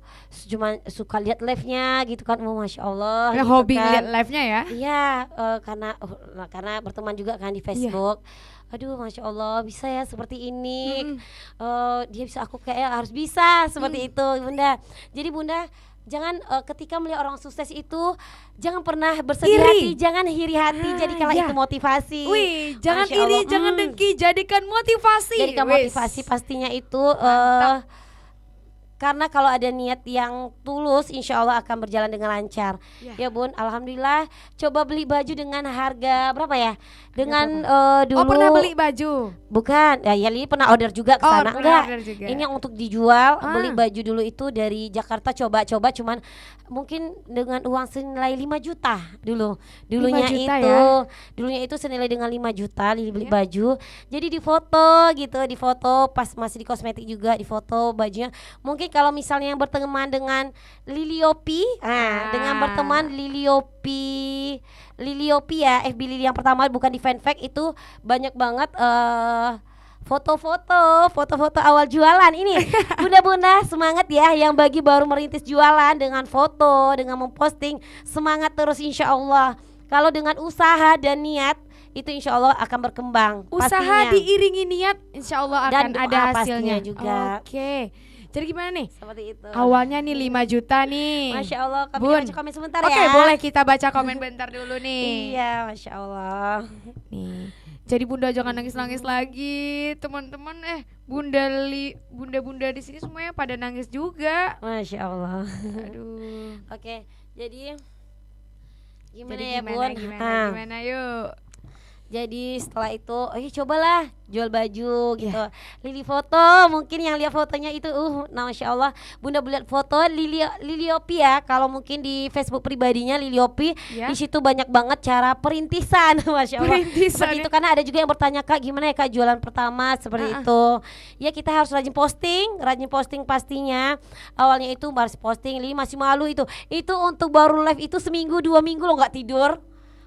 cuma suka lihat live-nya gitu kan. Masya Allah gitu Hobi kan. lihat live-nya ya. Iya, karena berteman juga kan di Facebook. Aduh, Masya Allah bisa ya seperti ini. Dia bisa, aku kayak harus bisa seperti itu Bunda. Jadi Bunda jangan ketika melihat orang sukses itu jangan pernah bersedih hati, jangan iri hati, jadikanlah itu motivasi. Wih, jangan Masya iri, Allah. jangan dengki, jadikan motivasi. Jadikan motivasi pastinya itu karena kalau ada niat yang tulus insya Allah akan berjalan dengan lancar. Ya Bun, alhamdulillah. Coba beli baju dengan harga berapa ya? Dengan dulu. Oh, pernah beli baju? Bukan, ya Lili pernah order juga ke sana. Enggak. Juga. Ini yang untuk dijual. Beli baju dulu itu dari Jakarta, coba cuman mungkin dengan uang senilai 5 juta dulu. Dulunya 5 juta itu, ya? dulunya itu senilai dengan 5 juta Lili beli baju. Jadi difoto gitu, difoto pas masih di kosmetik juga, difoto bajunya. Mungkin kalau misalnya yang berteman dengan Liliopi, dengan berteman Liliopi ya, FB Lili yang pertama bukan di fanfic itu banyak banget foto-foto awal jualan ini. Bunda-bunda semangat ya yang bagi baru merintis jualan dengan foto, dengan memposting, semangat terus insya Allah. Kalau dengan usaha dan niat itu insya Allah akan berkembang. Usaha pastinya. Diiringi niat insya Allah akan Dan ada pastinya hasilnya juga. Oke. Jadi gimana nih? Seperti itu. Awalnya nih 5 juta nih. Masya Allah, kami Bun. baca komen sebentar Oke, ya. boleh kita baca komen bentar dulu nih. Iya, Masya Allah. Nih. Jadi Bunda jangan nangis-nangis lagi, teman-teman. Bunda-bunda di sini semuanya pada nangis juga. Masya Allah. Aduh. Oke, jadi gimana Jadi ya Bun? Gimana yuk? Jadi setelah itu, cobalah jual baju gitu. Lili foto, mungkin yang lihat fotonya itu, Masya Allah. Bunda lihat foto Liliopi ya. Kalau mungkin di Facebook pribadinya Liliopi, di situ banyak banget cara perintisan, Masya Allah. Seperti itu karena ada juga yang bertanya Kak, gimana ya Kak jualan pertama seperti itu. Ya kita harus rajin posting pastinya. Awalnya itu harus posting, Lili masih malu itu. Itu untuk baru live itu seminggu 2 minggu lo nggak tidur.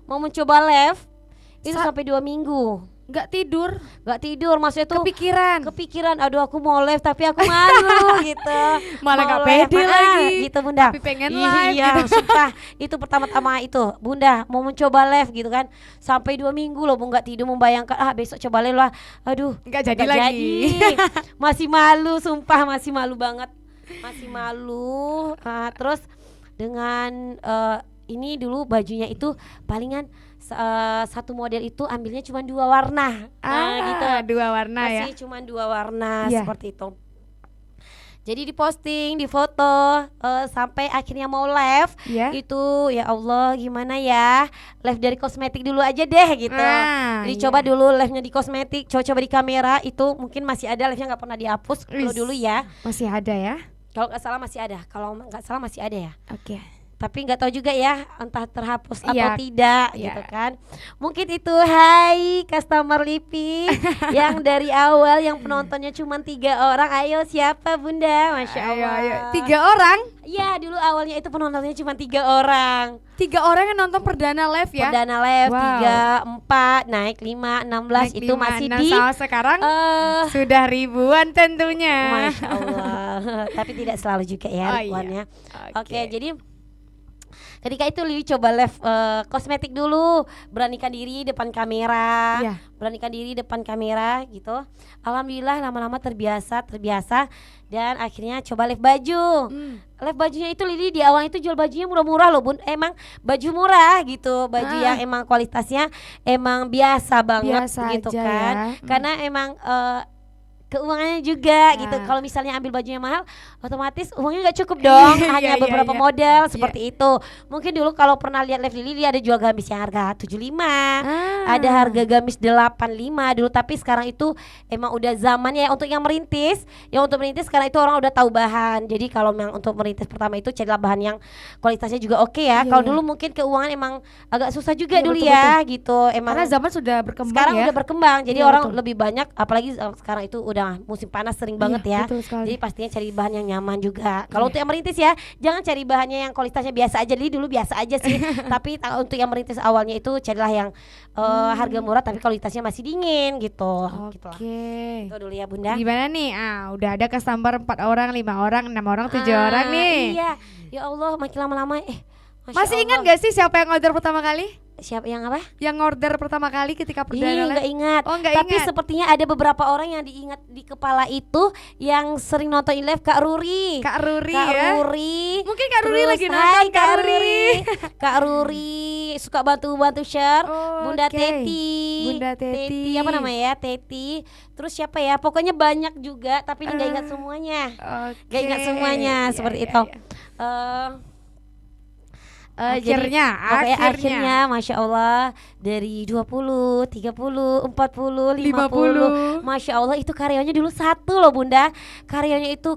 Mau mencoba live itu sampai 2 minggu nggak tidur maksudnya tuh kepikiran aduh aku mau live tapi aku malu gitu, malah nggak pede lagi gitu Bunda, tapi pengen live gitu. Sumpah itu pertama-tama itu Bunda mau mencoba live gitu kan sampai 2 minggu loh nggak tidur membayangkan besok coba live lah, aduh nggak jadi lagi. Masih malu, sumpah masih malu banget, terus dengan ini dulu bajunya itu palingan satu model itu ambilnya cuma 2 warna. Gitu. 2 warna ya. Masih cuma 2 warna seperti itu. Jadi diposting, difoto sampai akhirnya mau live. Itu ya Allah gimana ya? Live dari kosmetik dulu aja deh gitu. Dicoba dulu live-nya di kosmetik, coba di kamera itu mungkin masih ada live-nya nggak pernah dihapus kalau dulu ya. Masih ada ya? Kalau nggak salah masih ada. Kalau nggak salah masih ada ya. Oke. Tapi nggak tahu juga ya entah terhapus atau tidak gitu kan. Mungkin itu hai customer Lipi yang dari awal yang penontonnya cuma 3 orang. Ayo siapa Bunda? Masya Allah. Ayo. 3 orang? Iya dulu awalnya itu penontonnya cuma 3 orang. 3 orang yang nonton perdana live ya? Perdana live 3, 4, naik 5, 16 itu masih di sekarang sudah ribuan tentunya. Masya Allah. Tapi tidak selalu juga ya ribuannya. Oke, jadi Ketika itu Lili coba live kosmetik dulu, beranikan diri depan kamera, Iya. beranikan diri depan kamera gitu. Alhamdulillah lama-lama terbiasa dan akhirnya coba live baju. Live bajunya itu Lili di awal itu jual bajunya murah-murah loh Bun. Emang baju murah gitu, baju yang emang kualitasnya emang biasa banget Biasa gitu aja kan. ya. Karena emang keuangannya juga Ya. gitu. Kalau misalnya ambil bajunya mahal, otomatis uangnya nggak cukup dong. Hanya Iya, beberapa iya. model seperti itu. Mungkin dulu kalau pernah lihat live Lili ada jual gamis yang harga 75, ada harga gamis 85 dulu. Tapi sekarang itu emang udah zamannya ya untuk yang merintis. Yang untuk merintis sekarang itu orang udah tahu bahan. Jadi kalau memang untuk merintis pertama itu carilah bahan yang kualitasnya juga oke ya. Iya, Kalau iya. dulu mungkin keuangan emang agak susah juga Iya, dulu betul, ya gitu. Emang Karena zaman sudah berkembang sekarang ya. udah berkembang, jadi Iya, orang betul. lebih banyak, apalagi sekarang itu udah musim panas sering banget Iya, ya. betul sekali. Jadi pastinya cari bahan yang nyaman juga. Kalau Iya. untuk yang merintis ya, jangan cari bahannya yang kualitasnya biasa aja. Jadi dulu biasa aja sih. Tapi untuk yang merintis awalnya itu carilah yang harga murah tapi kualitasnya masih dingin gitu. Gitulah. Oke. Itu dulu ya Bunda. Gimana nih? Udah ada customer 4 orang, 5 orang, 6 orang, 7 orang nih. Iya. Ya Allah, makin lama-lama Masya Masih ingat Allah. gak sih siapa yang order pertama kali? Siapa yang apa? Yang order pertama kali ketika perdana Nggak live? ingat. Oh, nggak Tapi ingat. sepertinya ada beberapa orang yang diingat di kepala itu yang sering nonton live Kak Ruri. Kak Ruri Kak ya. Ruri. Mungkin Kak Ruri Terus, lagi hai, nonton, Kak Kak Ruri. Ruri. Kak Ruri suka bantu share. Oh, Bunda oke. Teti. Bunda Teti. Apa namanya ya? Teti. Terus siapa ya? Pokoknya banyak juga tapi nggak ingat semuanya. Oke. Nggak ingat semuanya Iya, seperti iya, itu. iya. Jadi, Akhirnya. akhirnya Masya Allah dari 20, 30, 40, 50 Masya Allah itu karyanya dulu satu loh Bunda. Karyanya itu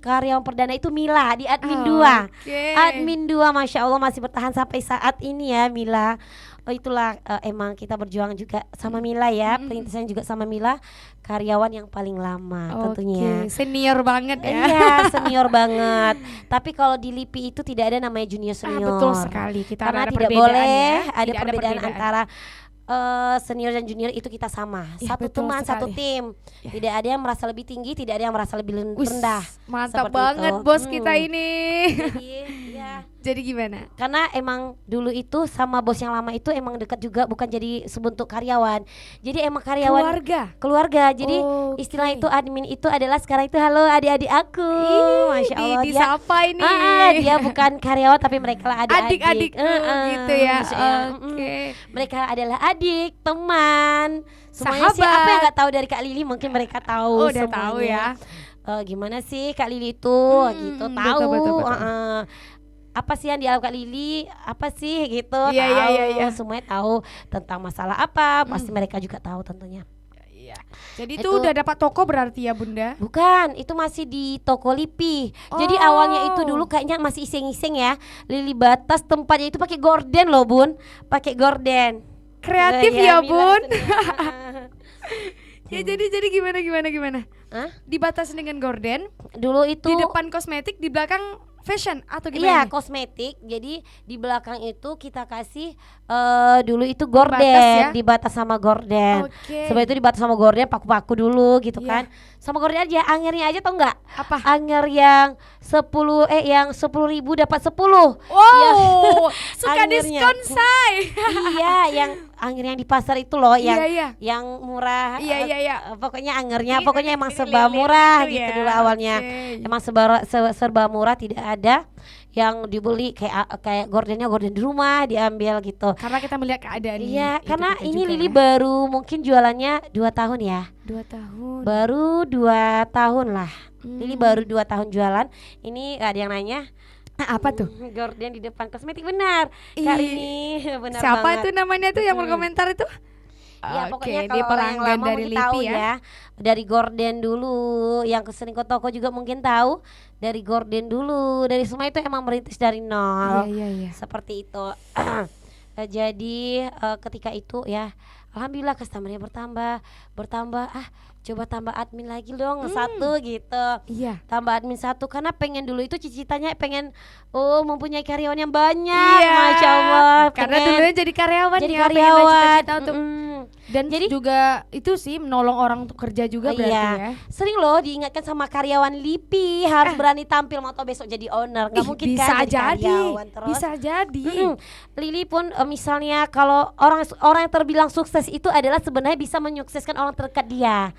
karyawan perdana itu Mila di admin 2. Oke. Admin 2 Masya Allah masih bertahan sampai saat ini ya Mila. Itulah emang kita berjuang juga sama Mila ya. Perintisan juga sama Mila. Karyawan yang paling lama tentunya. Oke, senior banget ya. Iya senior banget. Tapi kalau di LIPI itu tidak ada namanya junior senior. Betul sekali. Kita Karena ada tidak perbedaan boleh ya. ada Tidak perbedaan antara senior dan junior itu kita sama. Iya, Satu betul teman, satu sekali. tim. Ya. Tidak ada yang merasa lebih tinggi, tidak ada yang merasa lebih Wis, rendah. Mantap Seperti banget itu. bos kita ini. Jadi ya Jadi gimana? karena emang dulu itu sama bos yang lama itu emang dekat juga, bukan jadi sebentuk karyawan. Jadi emang karyawan keluarga. Jadi Oke. istilah itu admin itu adalah sekarang itu halo adik-adik aku. Masya Allah dia disapa ini. dia bukan karyawan tapi mereka lah adik-adik. Adik-adikku gitu ya. Masya Allah. Oke. Mereka adalah adik, teman, semuanya sih. Sahabat. Apa yang nggak tahu dari Kak Lili mungkin mereka tahu. Oh, udah tahu ya. Gimana sih Kak Lili itu gitu betul, tahu. betul. Apa sih yang di alam Kak Lili? Apa sih gitu? Iya, tahu. iya, iya. Semuanya tahu tentang masalah apa. Pasti mereka juga tahu tentunya. Iya. Jadi Itu- itu udah dapat toko berarti ya Bunda? Bukan, itu masih di toko Lipi. Jadi Oh. awalnya itu dulu kayaknya masih iseng-iseng ya. Lili Batas tempatnya itu pakai gorden loh Bun, pakai gorden. Kreatif Iya, ya Mila Bun. sendiri. Ya jadi gimana? Hah? Dibatasi dengan gorden, Dulu itu di depan kosmetik, di belakang fashion atau iya gimana? nih? kosmetik. Jadi di belakang itu kita kasih dulu itu gorden, Dibatas ya? dibatas sama gorden. Oke. Sebelum itu dibatas sama gorden, paku-paku dulu gitu Iya. kan. Sama gorden aja, angernya aja tau nggak? Apa? Anger yang 10.000 dapat 10. Wow, suka Angernya. diskon say. Iya, yang anger yang di pasar itu loh, yang Iya. yang murah. Iya. Pokoknya angernya, Iya, pokoknya emang ini serba lilin murah itu gitu ya, dulu awalnya. oke. Emang serba murah, tidak ada yang dibeli kayak gordennya gorden di rumah diambil gitu. Karena kita melihat keadaan Iya, itu karena kita ini juga Lili ya. baru mungkin jualannya 2 tahun ya. 2 tahun. Baru 2 tahun lah. Lili Hmm. baru 2 tahun jualan. Ini ada yang nanya, Apa tuh? gorden di depan kosmetik benar. Kak Ih, ini benar Siapa banget. tuh namanya tuh yang berkomentar itu? Ya Oke, pokoknya dia kalau orang yang pelanggan lama dari mungkin tahu Lipi ya. Dari gorden dulu, yang sering ke toko juga mungkin tahu. Dari gorden dulu, dari semua itu emang merintis dari nol. Iya. Seperti itu. Jadi ketika itu ya alhamdulillah customernya bertambah. Coba tambah admin lagi dong, 1 gitu. Iya. Tambah admin 1 karena pengen dulu itu cita-citanya pengen mempunyai karyawan yang banyak. Masya Allah. Karena pengen dulunya jadi karyawan jadi ya, pengen karyawan. cita-cita untuk Dan Jadi juga itu sih menolong orang untuk kerja juga berarti ya. Sering loh diingatkan sama karyawan LIPI harus berani tampil atau besok jadi owner. Gak mungkin bisa kan jadi karyawan terus. Bisa jadi. Lili pun misalnya kalau orang yang terbilang sukses itu adalah sebenarnya bisa menyukseskan orang terdekat dia.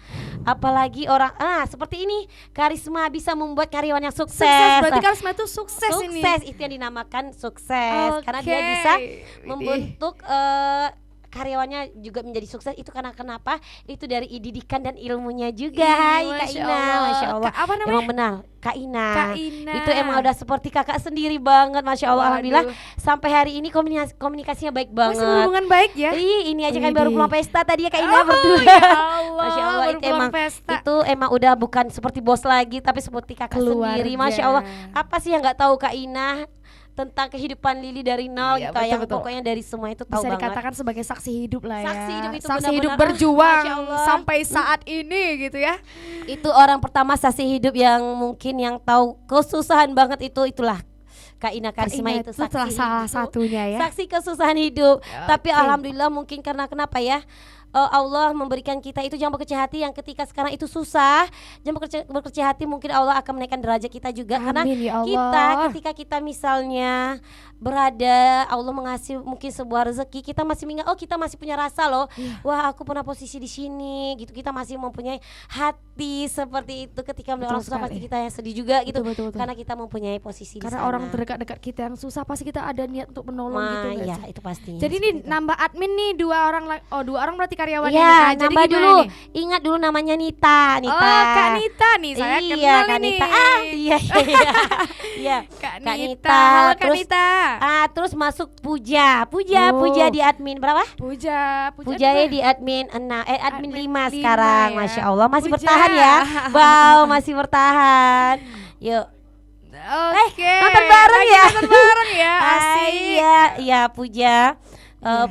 Apalagi orang seperti ini, Karisma bisa membuat karyawan yang sukses. Berarti Karisma itu sukses ini. Sukses itu yang dinamakan sukses karena dia bisa membentuk karyawannya juga menjadi sukses. Itu karena kenapa? Itu dari didikan dan ilmunya juga. Hai Kak Ina, Masya Allah. Apa namanya? Emang benar, Kak Ina. Kak Ina. Itu emang udah seperti kakak sendiri banget, Masya Allah. Alhamdulillah sampai hari ini komunikasinya baik banget. Masih hubungan baik ya? Ini aja kan baru pulang pesta tadi ya Kak Ina berdua. Ya Allah, Masya Allah itu emang udah bukan seperti bos lagi, tapi seperti kakak sendiri. Masya Allah. Apa sih yang nggak tahu Kak Ina tentang kehidupan Lili dari nol gitu ya, pokoknya dari semua itu tahu bisa banget. dikatakan sebagai saksi hidup lah ya. Saksi hidup itu saksi benar-benar, hidup berjuang Allah. sampai saat ini gitu ya. Itu orang pertama saksi hidup yang mungkin yang tahu kesusahan banget itulah Kak Ina Karisma itu saksi salah satunya ya. Saksi kesusahan hidup. Tapi Oke. alhamdulillah mungkin karena kenapa ya? Allah memberikan kita itu jangan berkecil hati yang ketika sekarang itu susah, jangan berkecil hati, mungkin Allah akan menaikkan derajat kita juga. Amin, karena ya Allah. kita ketika kita misalnya berada, Allah mengasih mungkin sebuah rezeki, kita masih mengingat kita masih punya rasa loh. Wah, aku pernah posisi di sini gitu. Kita masih mempunyai hati seperti itu ketika melihat orang susah, pasti kita yang sedih juga gitu. Betul. Karena kita mempunyai posisi karena di sana. orang terdekat-dekat kita yang susah pasti kita ada niat untuk menolong gitu nggak ya sih? itu pastinya. Jadi ini nambah admin nih dua orang berarti karyawannya ya, nih. Jadi nambah gimana dulu. nih? Ingat dulu namanya Nita. Oh, Kak Nita nih, saya iya, kenal Kak ini. Nita. Iya. Kak Kak Nita. Halo Kak terus, Nita. Terus masuk Puja di admin berapa? Puja di admin 6 admin 5 sekarang ya. Masya Allah masih Puja. bertahan ya. Wow, masih bertahan. Yuk. Oke. Nonton bareng ya. Nonton bareng ya. Asik. Iya, Puja.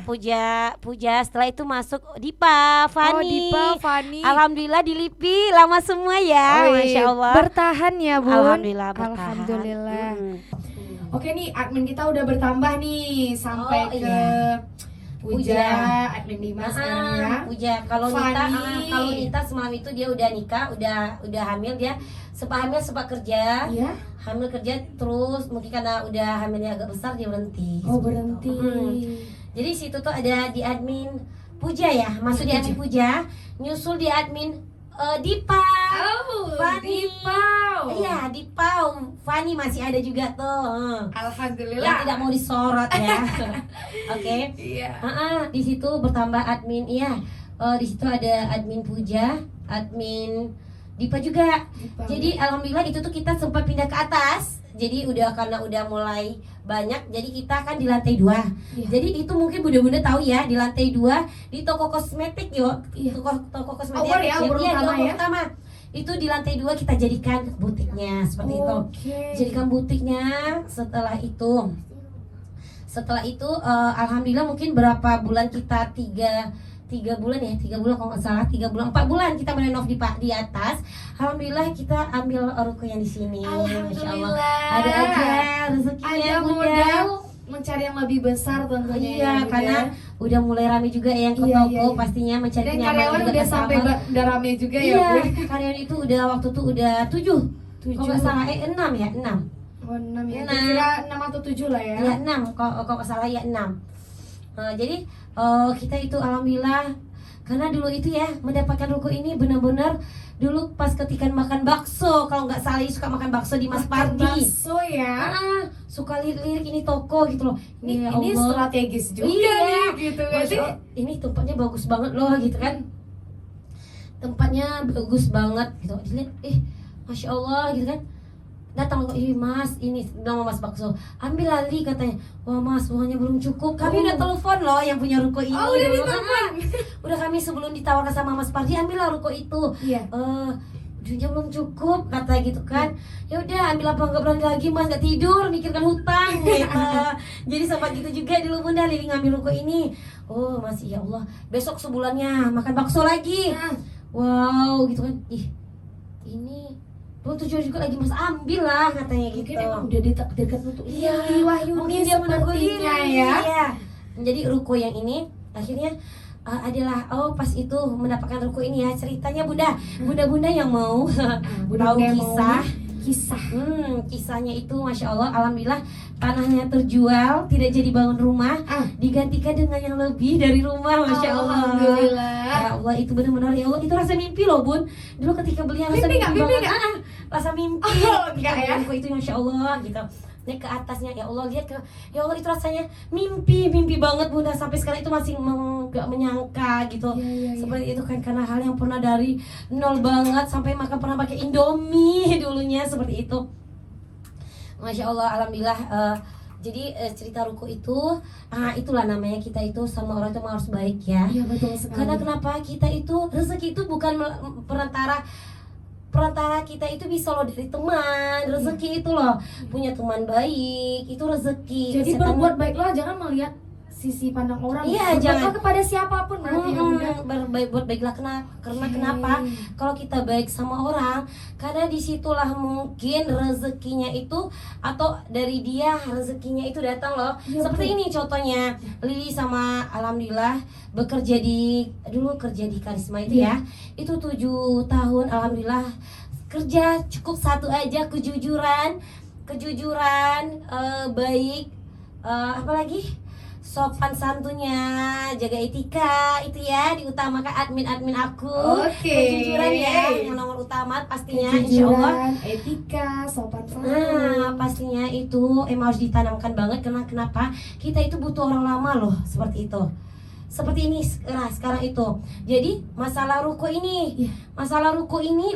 Puja setelah itu masuk Dipa, Fani. Dipa, Fani. Alhamdulillah di LIPI lama semua ya, Masya Allah. Bertahan ya Bun. Alhamdulillah bertahan. Alhamdulillah. Oke nih, admin kita udah bertambah nih sampai ke Puja, admin 5 sekarang ya. Puja, kalau Fani. Nita semalam itu dia udah nikah, udah hamil, dia sempat hamil sempat kerja. Iya. Hamil kerja terus mungkin karena udah hamilnya agak besar dia berhenti. Oh, berhenti. Jadi situ tuh ada di admin Puja ya, masuk di admin Puja, nyusul di admin Dipa. Oh, Fani. Dipa. Iya, Dipa. Fani masih ada juga tuh. Alhamdulillah. Yang tidak mau disorot ya. Oke. Iya. Di situ bertambah admin, iya. Di situ ada admin Puja, admin Dipa juga. Jadi alhamdulillah itu tuh kita sempat pindah ke atas. Jadi karena udah mulai banyak, jadi kita kan di lantai 2. Jadi itu mungkin bunda-bunda tahu ya, di lantai 2 di toko kosmetik yuk. Toko kosmetik utama. Itu di lantai 2 kita jadikan butiknya seperti itu. Jadikan butiknya. Setelah itu alhamdulillah mungkin berapa bulan kita 3 bulan kalau nggak salah 4 bulan kita merenov di atas. Alhamdulillah kita ambil ruko yang di sini. Masya Allah. Ada aja rezekinya Bunda. Mencari yang lebih besar tentunya. Iya, karena udah mulai rame juga yang ke toko pastinya mencari dan nyaman karyawan juga. udah sampai udah rame juga ya Iya, Bun. karyawan itu udah waktu itu udah 7. Kalau nggak salah 6 ya, 6. Oh, 6 ya. 6. Kira 6 atau 7 lah ya. Ya 6, kalau nggak salah ya 6. Jadi kita itu alhamdulillah karena dulu itu ya mendapatkan ruko ini benar-benar dulu pas ketika makan bakso, kalau nggak salah suka makan bakso di Mas Pardi. Bakso ya. Suka lirik ini toko gitu loh. Ini Ya Allah. strategis juga Iya, nih gitu kan. Masya Allah, ini tempatnya bagus banget loh gitu kan. Tempatnya bagus banget gitu. Dilihat, Masya Allah gitu kan. Datang Mas, ini nama Mas Bakso, ambil lali katanya. Wah Mas, uangnya belum cukup. Kami udah telepon loh yang punya ruko ini. Oh, udah ditelepon. Udah kami sebelum ditawarkan sama Mas Pardi, ambillah ruko itu. Iya. Duitnya belum cukup kata gitu kan. Ya udah ambil apa, nggak berani lagi Mas, nggak tidur mikirkan hutang gitu. Jadi sempat gitu juga dulu Bunda Lili ngambil ruko ini. Oh masih ya Allah, besok sebulannya makan bakso lagi. Wow gitu kan. Ini belum tujuan juga lagi Mas, ambil lah katanya gitu. Mungkin emang udah ditakdirkan untuk mungkin dia menunggu ya. Iya. Jadi ruko yang ini akhirnya adalah pas itu mendapatkan ruko ini ya, ceritanya bunda yang mau Bunda tahu yang mau kisah. Kisahnya itu masya Allah, alhamdulillah tanahnya terjual, tidak jadi bangun rumah, digantikan dengan yang lebih dari rumah, masya Allah. Alhamdulillah. Ya Allah, itu benar-benar ya Allah, itu rasa mimpi loh bun. Dulu ketika beli rasa mimpi banget. Rasa mimpi. Enggak ya? Itu masya Allah gitu. Naik ke atasnya, ya Allah lihat ya Allah itu rasanya mimpi banget bunda, sampai sekarang itu masih gak menyangka gitu. Seperti itu kan, karena hal yang pernah dari nol banget sampai makan pernah pakai Indomie dulunya seperti itu. Masya Allah, alhamdulillah. Jadi cerita ruko itu, itulah namanya kita itu sama orang itu harus baik ya. Iya betul sekali. Karena kenapa kita itu rezeki itu bukan perantara kita itu bisa loh dari teman, rezeki itu loh punya teman baik itu rezeki. Jadi berbuat baiklah, jangan melihat sisi pandang orang. Iya, jangan kepada siapapun berarti berbuat baiklah. Karena kenapa? Kalau kita baik sama orang, karena disitulah mungkin rezekinya itu, atau dari dia rezekinya itu datang loh. Seperti ini contohnya, Lili sama alhamdulillah bekerja dulu kerja di Karisma itu ya. Itu 7 tahun alhamdulillah kerja cukup satu aja, kejujuran, baik, apalagi sopan santunnya, jaga etika itu ya, diutamakan admin aku. Kejujuran ya yang nomor utama pastinya, insya Allah. Etika, sopan santun. Pastinya itu emang harus ditanamkan banget. Karena kenapa? Kita itu butuh orang lama loh, seperti itu. Seperti ini sekarang itu. Jadi masalah ruko ini,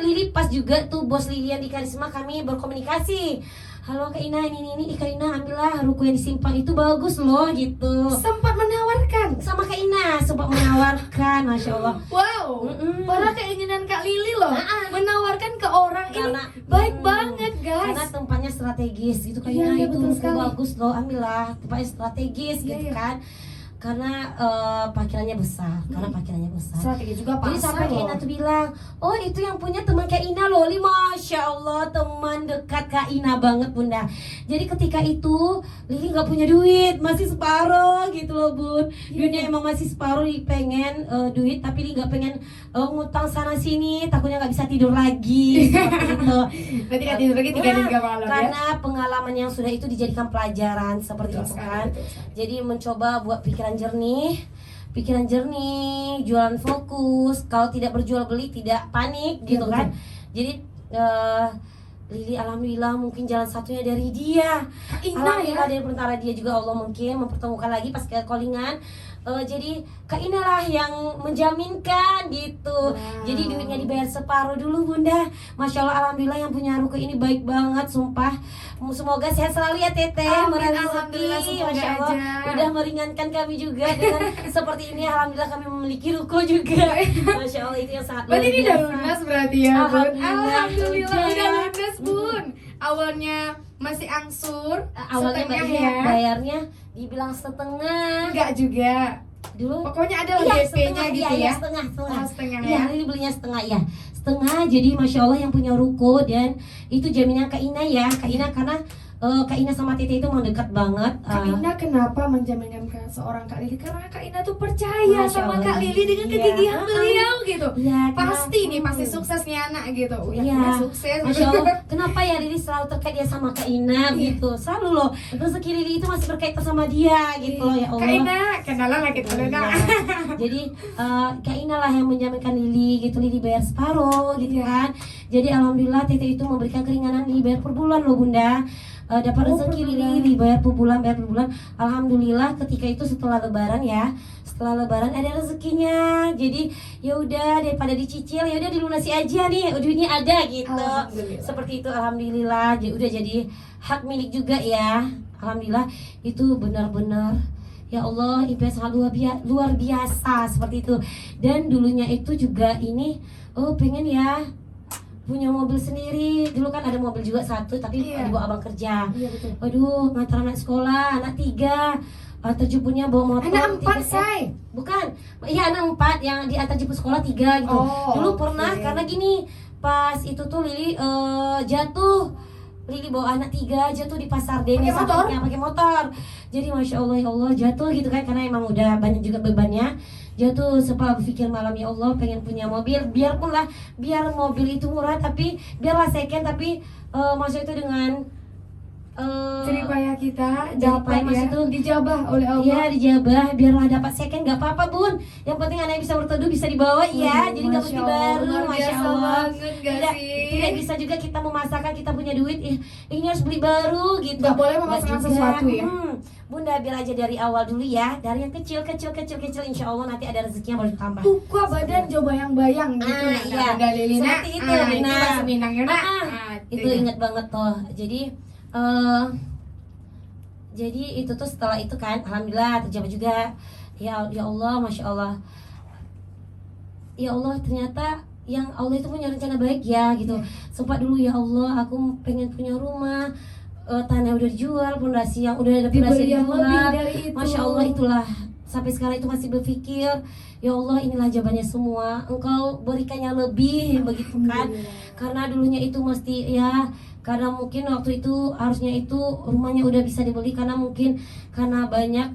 Lili pas juga tuh bos Lilian di Karisma, kami berkomunikasi. Halo Kak Ina, ini Kak Ina ambillah ruko yang disimpan itu bagus loh gitu. Sempat menawarkan sama Kak Ina, masya Allah. Wow, para keinginan Kak Lili loh, menawarkan ke orang karena, ini baik banget guys. Karena tempatnya strategis itu Kak Ina, itu bagus loh, ambillah tempatnya strategis gitu kan. Karena parkirannya besar, Strategi juga pasar. Jadi sampai Kak Ina tuh bilang, oh itu yang punya teman Kak Ina loh, masya Allah teman dekat Kak Ina banget bunda. Jadi ketika itu Lili nggak punya duit, masih separuh gitu loh bun. Duitnya emang masih separuh, pengen duit tapi Lili nggak pengen ngutang sana sini, takutnya nggak bisa tidur lagi seperti itu. Berarti nggak tidur lagi 3 malam ya? Karena pengalaman yang sudah itu dijadikan pelajaran seperti itu kan. Jadi mencoba buat pikiran jernih, jualan fokus. Kalau tidak berjual beli tidak panik gitu kan. Jadi Lili alhamdulillah mungkin jalan satunya dari dia. Alhamdulillah dari perantara dia juga Allah mungkin mempertemukan lagi pas ke callingan. Jadi Kak Ina lah yang menjaminkan gitu. Jadi duitnya dibayar separuh dulu bunda. Masya Allah alhamdulillah yang punya ruko ini baik banget sumpah. Semoga sehat selalu ya Teteh, alhamdulillah, Masya Allah aja. Udah meringankan kami juga dengan seperti ini. Alhamdulillah kami memiliki ruko juga. Masya Allah itu yang sangat berarti ini udah lunas berarti ya bun. Alhamdulillah udah lunas bun. Awalnya masih angsur, awalnya bayarnya dibilang setengah. Enggak juga. Dulu pokoknya ada DP-nya gitu ya. Setengah. Iya, ini belinya setengah ya. Jadi masya Allah yang punya ruko, dan itu jaminan Kak Ina ya. Kak Ina karena Kak Ina sama Tete itu mendekat banget. Kak Ina kenapa menjaminkan seorang Kak Lili? Karena Kak Ina tuh percaya sama Kak Lili dengan kegigihan beliau gitu. Pasti sukses nih anak gitu. Sukses. Masya Allah. Kenapa ya Lili selalu terkait dia sama Kak Ina gitu. Selalu loh rezeki Lili itu masih berkaitan sama dia gitu loh ya Allah. Kak Ina kenalan lagi dulu Jadi Kak Ina lah yang menjaminkan Lili gitu. Lili bayar separuh gitu kan. Jadi alhamdulillah Tete itu memberikan keringanan, Lili bayar per bulan loh bunda. Dapat rezeki Lili dibayar per bulan. Alhamdulillah ketika itu setelah lebaran ada rezekinya. Jadi ya udah daripada dicicil ya udah dilunasi aja nih, duitnya ada gitu. Seperti itu alhamdulillah. Udah jadi hak milik juga ya. Alhamdulillah itu benar-benar ya Allah impian sangat luar biasa seperti itu. Dan dulunya itu juga ini pengen ya punya mobil sendiri. Dulu kan ada mobil juga satu tapi dibawa abang kerja. Waduh, ngantar anak sekolah, anak 3 terjemputnya bawa motor. Anak 4 say? Bukan, iya anak 4 yang diantar jemput sekolah 3 gitu. Dulu pernah karena gini, pas itu tuh Lili jatuh. Lili bawa anak 3 jatuh di pasar Dene pakai motor. Jadi masya Allah ya Allah jatuh gitu kan, karena emang udah banyak juga bebannya. Dia tuh sempat berpikir malam, ya Allah pengen punya mobil, biar mobil itu murah tapi biarlah second, tapi maksud itu dengan Jerih payah kita jerih dapat payah, maksud ya, itu dijabah oleh Allah. Iya dijabah, biarlah dapat second gak apa-apa bun. Yang penting anak bisa berteduh, bisa dibawa ya. Jadi gak mesti baru, Masya Allah. Tidak bisa juga kita memasakkan, kita punya duit, ini harus beli baru gitu. Gak boleh memaksakan sesuatu ya. Bunda biar aja dari awal dulu ya, dari yang kecil, insya Allah nanti ada rezekinya baru tambah. Buka badan coba yang bayang gitu. Iya. Bunda Lilina. Seperti itu. Itu bahasa Minangnya. Itu ingat banget tuh. Jadi itu tuh setelah itu kan, alhamdulillah terjawab juga. Ya Allah, Masya Allah. Ya Allah, ternyata yang Allah itu punya rencana baik ya gitu. Sempat dulu, ya Allah aku pengen punya rumah, tanah udah dijual, pondasi yang udah ada pondasi dijual. Masya Allah, itulah sampai sekarang itu masih berpikir, ya Allah inilah jawabannya semua, Engkau berikannya lebih begitu kan. Karena dulunya itu mesti ya, karena mungkin waktu itu harusnya itu rumahnya udah bisa dibeli, karena mungkin karena banyak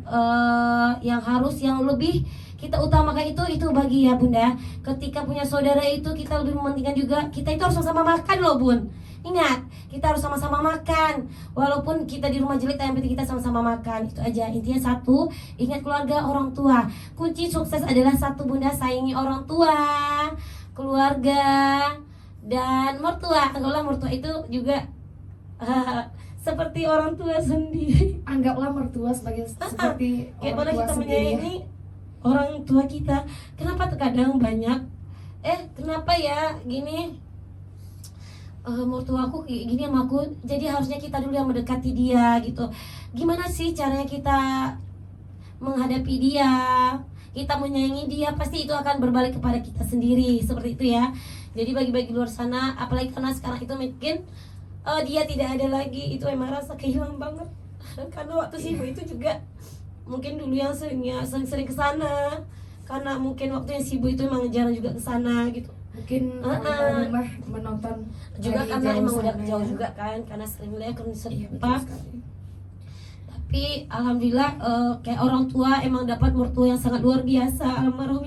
yang harus yang lebih kita utamakan itu bagi ya bunda. Ketika punya saudara itu kita lebih mementingkan juga, kita itu harus sama-sama makan loh bun. Ingat, kita harus sama-sama makan. Walaupun kita di rumah jelek, yang penting kita sama-sama makan. Itu aja, intinya satu, ingat keluarga, orang tua. Kunci sukses adalah satu bunda, sayangi orang tua, keluarga, dan mertua. Anggaplah mertua itu juga seperti orang tua sendiri. Anggaplah mertua sebagai seperti orang tua kita sendiri. Menyayangi orang tua kita. Kenapa terkadang banyak kenapa ya gini, mertua aku gini sama aku, jadi harusnya kita dulu yang mendekati dia gitu. Gimana sih caranya kita menghadapi dia, kita menyayangi dia, pasti itu akan berbalik kepada kita sendiri, seperti itu ya. Jadi bagi-bagi luar sana, apalagi karena sekarang itu mungkin dia tidak ada lagi, itu emang rasa kehilangan banget. Karena waktu sibuk itu juga mungkin dulu yang sering ke sana, karena mungkin waktu yang sibuk itu emang jarang juga ke sana gitu. Mungkin rumah menonton juga karena emang udah jauh ya. juga kan, karena sering lihat kan Iya, tapi alhamdulillah kayak orang tua emang dapat mertua yang sangat luar biasa. Almarhum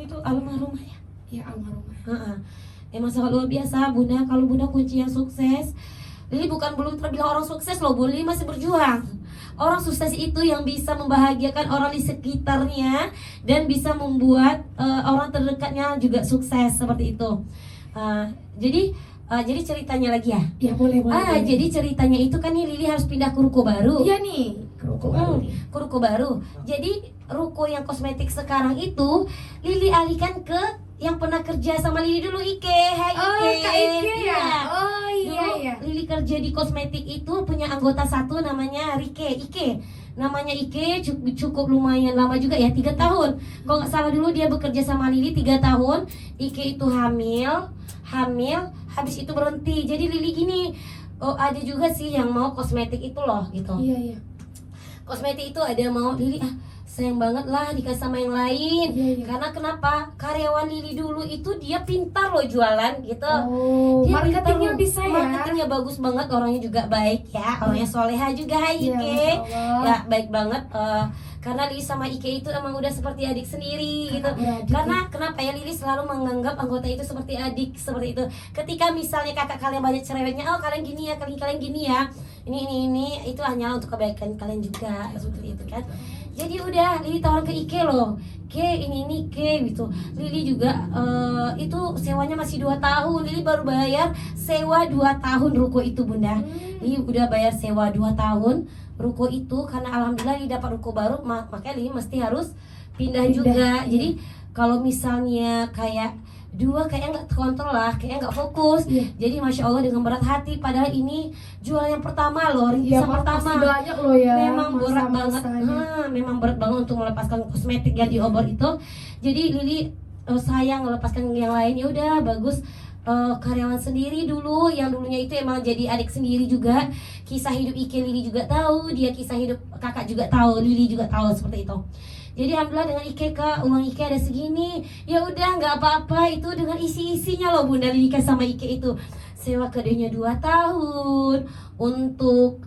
ya. Iya, almarhumah. Emang sangat luar biasa bunda. Kalau bunda kunci yang sukses, Lili belum terbilang orang sukses loh bunda, Lili masih berjuang. Orang sukses itu yang bisa membahagiakan orang di sekitarnya dan bisa membuat orang terdekatnya juga sukses, seperti itu. Jadi ceritanya lagi ya? Ya boleh. Jadi ceritanya itu kan nih Lili harus pindah ke ruko baru. Iya nih, ke ruko baru. Ke ruko baru. Jadi ruko yang kosmetik sekarang itu Lili alihkan ke yang pernah kerja sama Lili dulu, Ike. Hai Ike. Oh, Kak Ike ya? Oh Dulu iya. Lili kerja di kosmetik itu punya anggota satu namanya Ike. Namanya Ike cukup lumayan lama juga ya, 3 tahun. Kalau nggak salah dulu dia bekerja sama Lili 3 tahun. Ike itu hamil, habis itu berhenti. Jadi Lili gini, ada juga sih yang mau kosmetik itu loh gitu. Iya. Kosmetik itu ada mau, Lili sayang banget lah dikasih sama yang lain. Iya. Karena kenapa? Karyawan Lili dulu itu dia pintar loh jualan gitu. Dia Marketingnya pintar, bisa ya. Marketingnya bagus banget, orangnya juga baik ya. Orangnya soleha juga, hai Iya, Ike. Masya Allah. Ya baik banget. Karena Lili sama Ike itu emang udah seperti adik sendiri gitu. Beradik, Karena kenapa ya, Lili selalu menganggap anggota itu seperti adik, seperti itu. Ketika misalnya kakak kalian banyak cerewetnya, kalian gini ya, kalian gini ya, ini itu hanya untuk kebaikan kalian juga, seperti itu kan. Jadi udah Lili tawarin ke Ike loh, ini Ke gitu. Lili juga itu sewanya masih 2 tahun. Lili baru bayar sewa 2 tahun ruko itu bunda. Lili udah bayar sewa 2 tahun ruko itu, karena alhamdulillah Lili dapat ruko baru, makanya Lili mesti harus pindah juga. Jadi kalau misalnya kayak kayaknya nggak terkontrol lah, kayaknya nggak fokus. Jadi masya Allah dengan berat hati, padahal ini jual yang pertama loh, rintisan pertama. Banyak loh ya. Memang berat banget, memang berat banget untuk melepaskan kosmetik yang di obor itu. Jadi Lili sayang melepaskan yang lain. Ya udah bagus, karyawan sendiri dulu, yang dulunya itu emang jadi adik sendiri juga. Kisah hidup Ike Lili juga tahu, dia kisah hidup kakak juga tahu, Lili juga tahu, seperti itu. Jadi alhamdulillah dengan Ike, Kak, uang Ike ada segini. Ya udah nggak apa-apa, itu dengan isi-isinya loh bunda. Lili sama Ike itu sewa kedenya 2 tahun untuk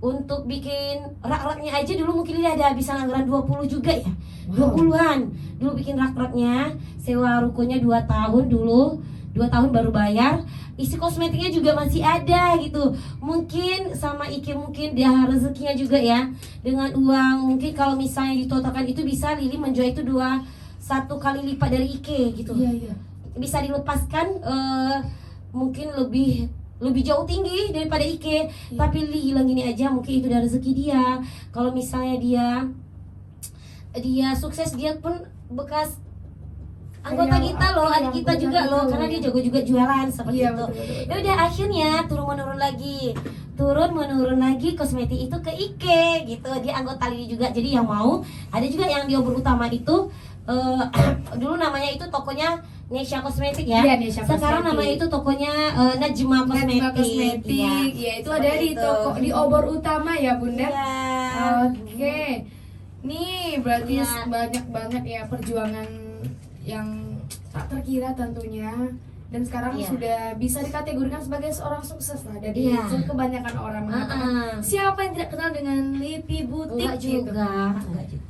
Untuk bikin rak-raknya aja dulu mungkin Lili ada habisan anggaran 20 juga ya. 20-an. Dulu bikin rak-raknya, sewa rukonya 2 tahun dulu. 2 tahun baru bayar. Isi kosmetiknya juga masih ada gitu. Mungkin sama Ike mungkin dia rezekinya juga ya. Dengan uang mungkin kalau misalnya ditotalkan itu bisa Lili menjual itu 1 kali lipat dari Ike gitu. Iya. Bisa dilepaskan mungkin lebih jauh tinggi daripada Ike. Tapi Lili bilang gini aja, mungkin itu dari rezeki dia. Kalau misalnya dia sukses, dia pun bekas anggota kita loh, adik kita juga loh, karena dia jago juga jualan seperti itu. Ya udah akhirnya turun menurun lagi kosmetik itu ke Ike gitu. Dia anggota Lili juga. Jadi yang mau ada juga yang di Obor Utama itu dulu namanya itu tokonya Nesha Kosmetik ya. Iya, Nesha Sekarang Kosmetik. namanya itu tokonya Najma Kosmetik. Iya, itu ada di toko di Obor Utama ya, Bunda. Iya. Oke. Nih, berarti Iya. banyak banget ya perjuangan yang tak terkira tentunya. Dan sekarang Iya. sudah bisa dikategorikan sebagai seorang sukses lah. Dari Iya. kebanyakan orang mengatakan siapa yang tidak kenal dengan Lipi Butik Enggak gitu. juga.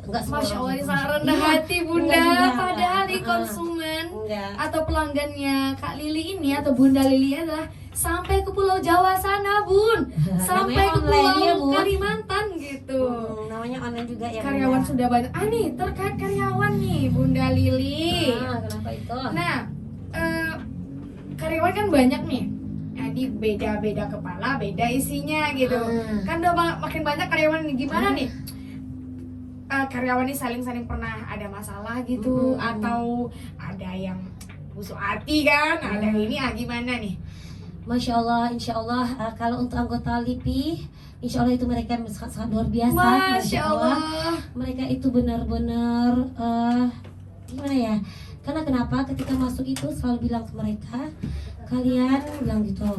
Enggak semua Masya orang Allah, ini juga. sangat rendah Iya, hati Bunda. enggak juga. Padahal di Enggak. konsumen Enggak. atau pelanggannya Kak Lili ini atau Bunda Lili adalah sampai ke Pulau Jawa sana, Bun. Sampai ke online ya, Pulau Bun. Kalimantan gitu. Namanya online juga ya. Karyawan Bunda. sudah banyak. Nih terkait karyawan nih Bunda Lili. Kenapa itu? Nah, karyawan kan banyak nih. Jadi beda-beda kepala, beda isinya gitu. Kan udah makin banyak karyawan nih. Gimana nih? Karyawan ini saling pernah ada masalah gitu, atau ada yang busuk hati kan, ada ini gimana nih? Masya Allah, Insya Allah kalau untuk anggota LIPI, Insya Allah itu mereka sangat luar biasa. Masya Allah. Mereka itu benar-benar gimana ya? Karena kenapa? Ketika masuk itu selalu bilang ke mereka, kalian bilang gitu,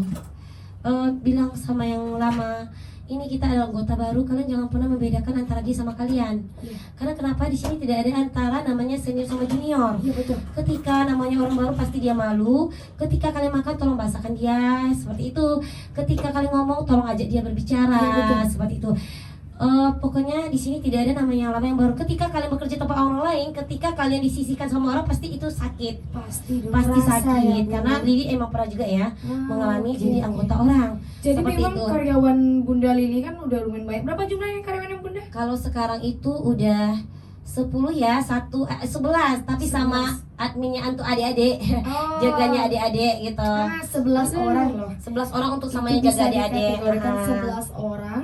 bilang sama yang lama, ini kita adalah anggota baru, kalian jangan pernah membedakan antara dia sama kalian. Karena kenapa di sini tidak ada antara namanya senior sama junior. Iya betul. Ketika namanya orang baru pasti dia malu. Ketika kalian makan tolong basahkan dia, seperti itu. Ketika kalian ngomong tolong ajak dia berbicara, Iya, betul. seperti itu. Pokoknya di sini tidak ada namanya yang lama yang baru. Ketika kalian bekerja tempat orang lain, ketika kalian disisihkan sama orang pasti itu sakit. Pasti dong. Pasti Rasa sakit ya, Bunda. karena Lili emang pernah juga ya mengalami oke, jadi oke. anggota orang. Jadi seperti memang itu. karyawan Bunda Lili kan udah lumayan banyak. Berapa jumlahnya karyawan yang Bunda? Kalau sekarang itu udah 10 ya, 11 tapi sama adminnya untuk adik-adik. Oh. Jaganya adik-adik gitu. 11 orang loh. 11 orang untuk sama Itu yang jaga bisa adik-adik. dikategorikan Ah. 11 orang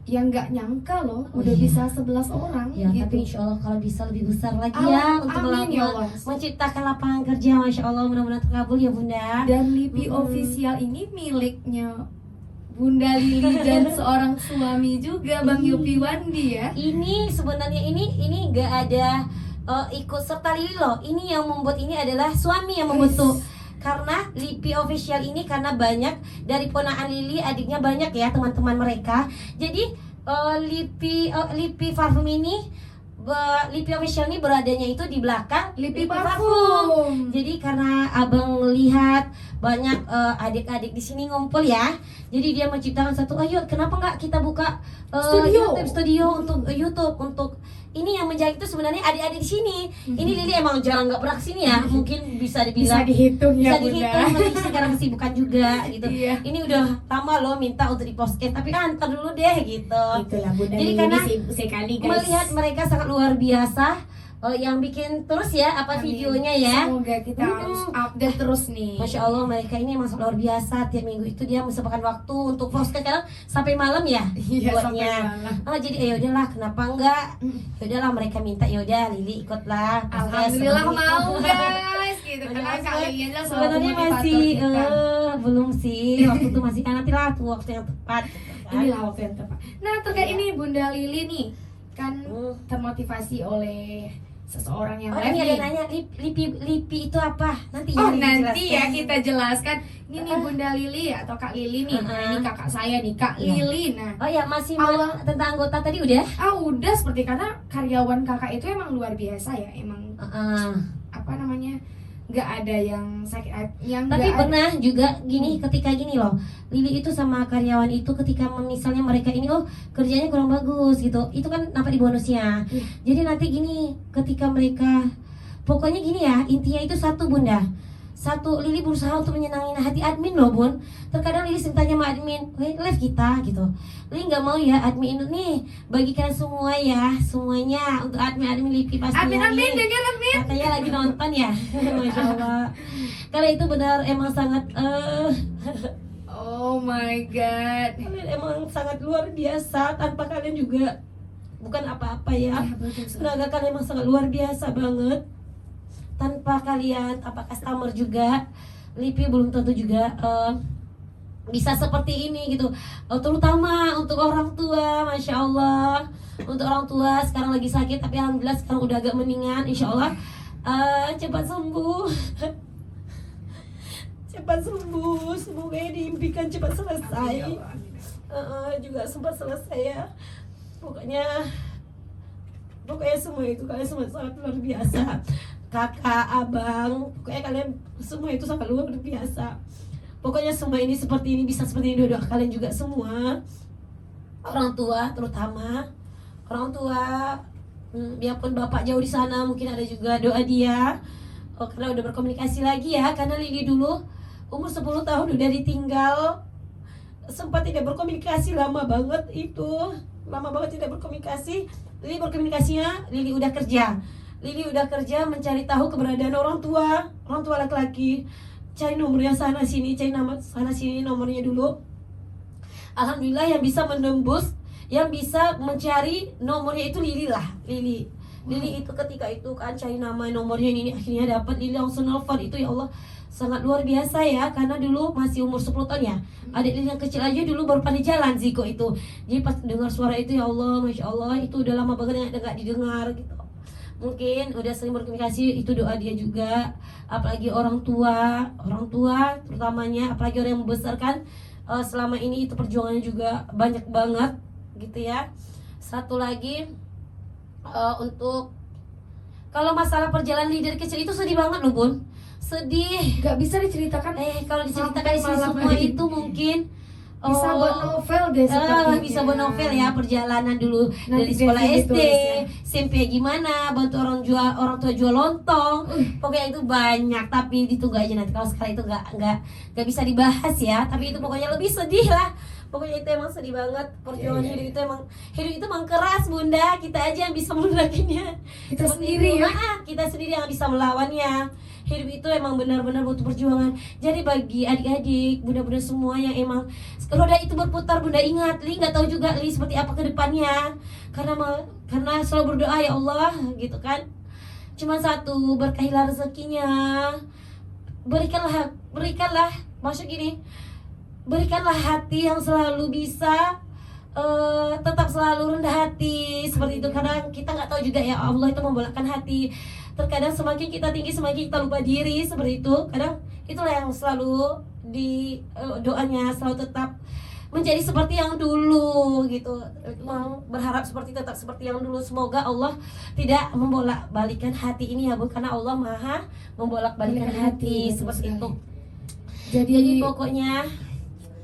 yang nggak nyangka loh udah iya. bisa 11 orang Ya, gitu. tapi insya Allah kalau bisa lebih besar lagi Amin, ya untuk amin ya Allah. menciptakan lapangan kerja, Masya Allah, mudah-mudahan terkabul ya Bunda. Dan Lipi Official ini miliknya Bunda Lili dan seorang suami juga, Bang Yopi Wandi ya. Ini sebenarnya ini nggak ada ikut serta Lili loh. Ini yang membuat ini adalah suami yang membentuk. Karena Lipi Official ini karena banyak dari ponakan Lili, adiknya banyak ya teman-teman mereka. Jadi Lipi Parfum ini Lipi Official ini beradanya itu di belakang Lipi Parfum. Jadi karena abang melihat banyak adik-adik di sini ngumpul ya, jadi dia menciptakan satu, ayo kenapa nggak kita buka studio untuk YouTube untuk ini yang menjaga itu sebenarnya adik-adik di sini. Ini Lili emang jarang nggak pernah kesini ya, mungkin bisa dibilang Bisa dihitung ya, bisa dihitung, Bunda. tapi sekarang kesibukan juga gitu. Iya. Ini udah lama loh minta untuk di podcast, tapi ntar dulu deh gitu. Itulah Bunda Jadi Lili karena sibuk sekali guys. Melihat mereka sangat luar biasa, yang bikin terus ya apa Amin. videonya ya. Semoga kita harus update terus nih. Masya Allah mereka ini emang luar biasa. Tiap minggu itu dia menyempatkan waktu untuk podcast, kadang sampai malam ya Iya, buatnya. sampai malam. Jadi ya udahlah, kenapa enggak? Ya udahlah mereka minta, ya udah Lili ikutlah. podcast Alhamdulillah seperti itu. mau guys gitu. Karena Masya Kak Allah, Lili aja selalu sebenarnya motivator masih kita. belum sih, waktu itu masih kan, nanti lah tuh waktu yang tepat gitu kan. Inilah waktu yang tepat. Nah terkait Iya. ini Bunda Lili nih kan termotivasi oleh seseorang yang Oh live ini ada nih. yang nanya, Lipi itu apa? Nanti Oh Lili nanti ya jelaskan. kita jelaskan. Ini nih Bunda Lili atau Kak Lili nih. Nah, ini kakak saya nih Kak Iya. Lili. Nah Oh ya masih Awal- tentang anggota tadi udah? udah seperti karena karyawan kakak itu emang luar biasa ya. Emang apa namanya nggak ada yang sakit hati, yang Tapi nggak pernah juga gini, ketika gini loh, Lili itu sama karyawan itu ketika misalnya mereka ini kerjanya kurang bagus gitu, itu kan nampak di bonusnya. Iya. Jadi nanti gini, ketika mereka, pokoknya gini ya, intinya itu satu Bunda. Satu, Lili berusaha untuk menyenangin hati admin loh Bun. Terkadang Lili sering tanya sama admin, live kita gitu, Lili nggak mau ya admin itu nih bagikan semua ya, semuanya untuk admin Lipi pasti. admin dengar admin. Katanya lagi nonton ya. Masya Allah. Karena itu benar emang sangat Oh my god. kalian emang sangat luar biasa. Tanpa kalian juga bukan apa-apa ya. Tenaga kalian emang sangat luar biasa banget. Tanpa kalian, tanpa customer juga, Lipi belum tentu juga bisa seperti ini gitu. Terutama untuk orang tua, Masya Allah. Untuk orang tua sekarang lagi sakit, tapi alhamdulillah sekarang udah agak mendingan, Insya Allah. Cepat sembuh. Cepat sembuh, semoga yang diimpikan cepat selesai. Juga sempat selesai ya. Pokoknya semua itu kalian semua sangat luar biasa. Kakak, abang, pokoknya kalian semua itu sangat luar biasa. Pokoknya semua ini seperti ini, bisa seperti ini, doa kalian juga semua. Orang tua terutama, orang tua, biarpun bapak jauh di sana, mungkin ada juga doa dia. Karena udah berkomunikasi lagi ya, karena Lili dulu umur 10 tahun udah ditinggal. Sempat tidak berkomunikasi lama banget itu. Lama banget tidak berkomunikasi. Lili berkomunikasinya, Lili udah kerja. Lili udah kerja mencari tahu keberadaan orang tua laki-laki. Cari nomornya sana sini, cari nama sana sini nomornya dulu. Alhamdulillah yang bisa menembus, yang bisa mencari nomornya itu Lili lah, Lili itu ketika itu kan cari nama nomornya ini akhirnya dapat. Lili langsung nelfon, itu ya Allah sangat luar biasa ya, karena dulu masih umur 10 tahun ya. Adik Lili yang kecil aja dulu baru pandai jalan Ziko itu. Jadi pas dengar suara itu ya Allah, Masya Allah, itu udah lama banget nggak didengar gitu. Mungkin udah sering berkomunikasi, itu doa dia juga. Apalagi orang tua terutamanya, apalagi orang yang membesarkan selama ini, itu perjuangannya juga banyak banget gitu ya. Satu lagi untuk kalau masalah perjalanan dari kecil itu sedih banget loh Bun, sedih. Gak bisa diceritakan. Kalau diceritakan Sampai malam semua hari. Itu mungkin Bisa buat novel deh sepertinya. bisa buat novel ya, perjalanan dulu Nanti dari sekolah Devi SD, ditulis SMP gimana, bantu orang tua jual lontong. Pokoknya itu banyak, tapi ditunggu aja nanti. Kalau sekarang itu nggak bisa dibahas ya, tapi itu pokoknya lebih sedih lah. Pokoknya itu emang sedih banget. Perjuangan hidup itu emang keras Bunda. Kita aja yang bisa meneranginya. Kita Seperti sendiri itu. ya. Kita sendiri yang bisa melawannya. Hidup itu emang benar-benar butuh perjuangan. Jadi bagi adik-adik, bunda-bunda semua yang emang roda itu berputar, Bunda ingat, Li nggak tahu juga Li seperti apa ke depannya. Karena selalu berdoa ya Allah gitu kan. Cuma satu, berkahilah rezekinya. Berikanlah maksud gini. Berikanlah hati yang selalu bisa tetap selalu rendah hati seperti itu, karena kita nggak tahu juga ya Allah itu membolakkan hati. Terkadang semakin kita tinggi semakin kita lupa diri seperti itu. Kadang itulah yang selalu di doanya selalu tetap menjadi seperti yang dulu gitu. Berharap tetap seperti yang dulu. Semoga Allah tidak membolak-balikan hati ini ya Bu, karena Allah Maha membolak-balikan hati seperti itu. Jadi pokoknya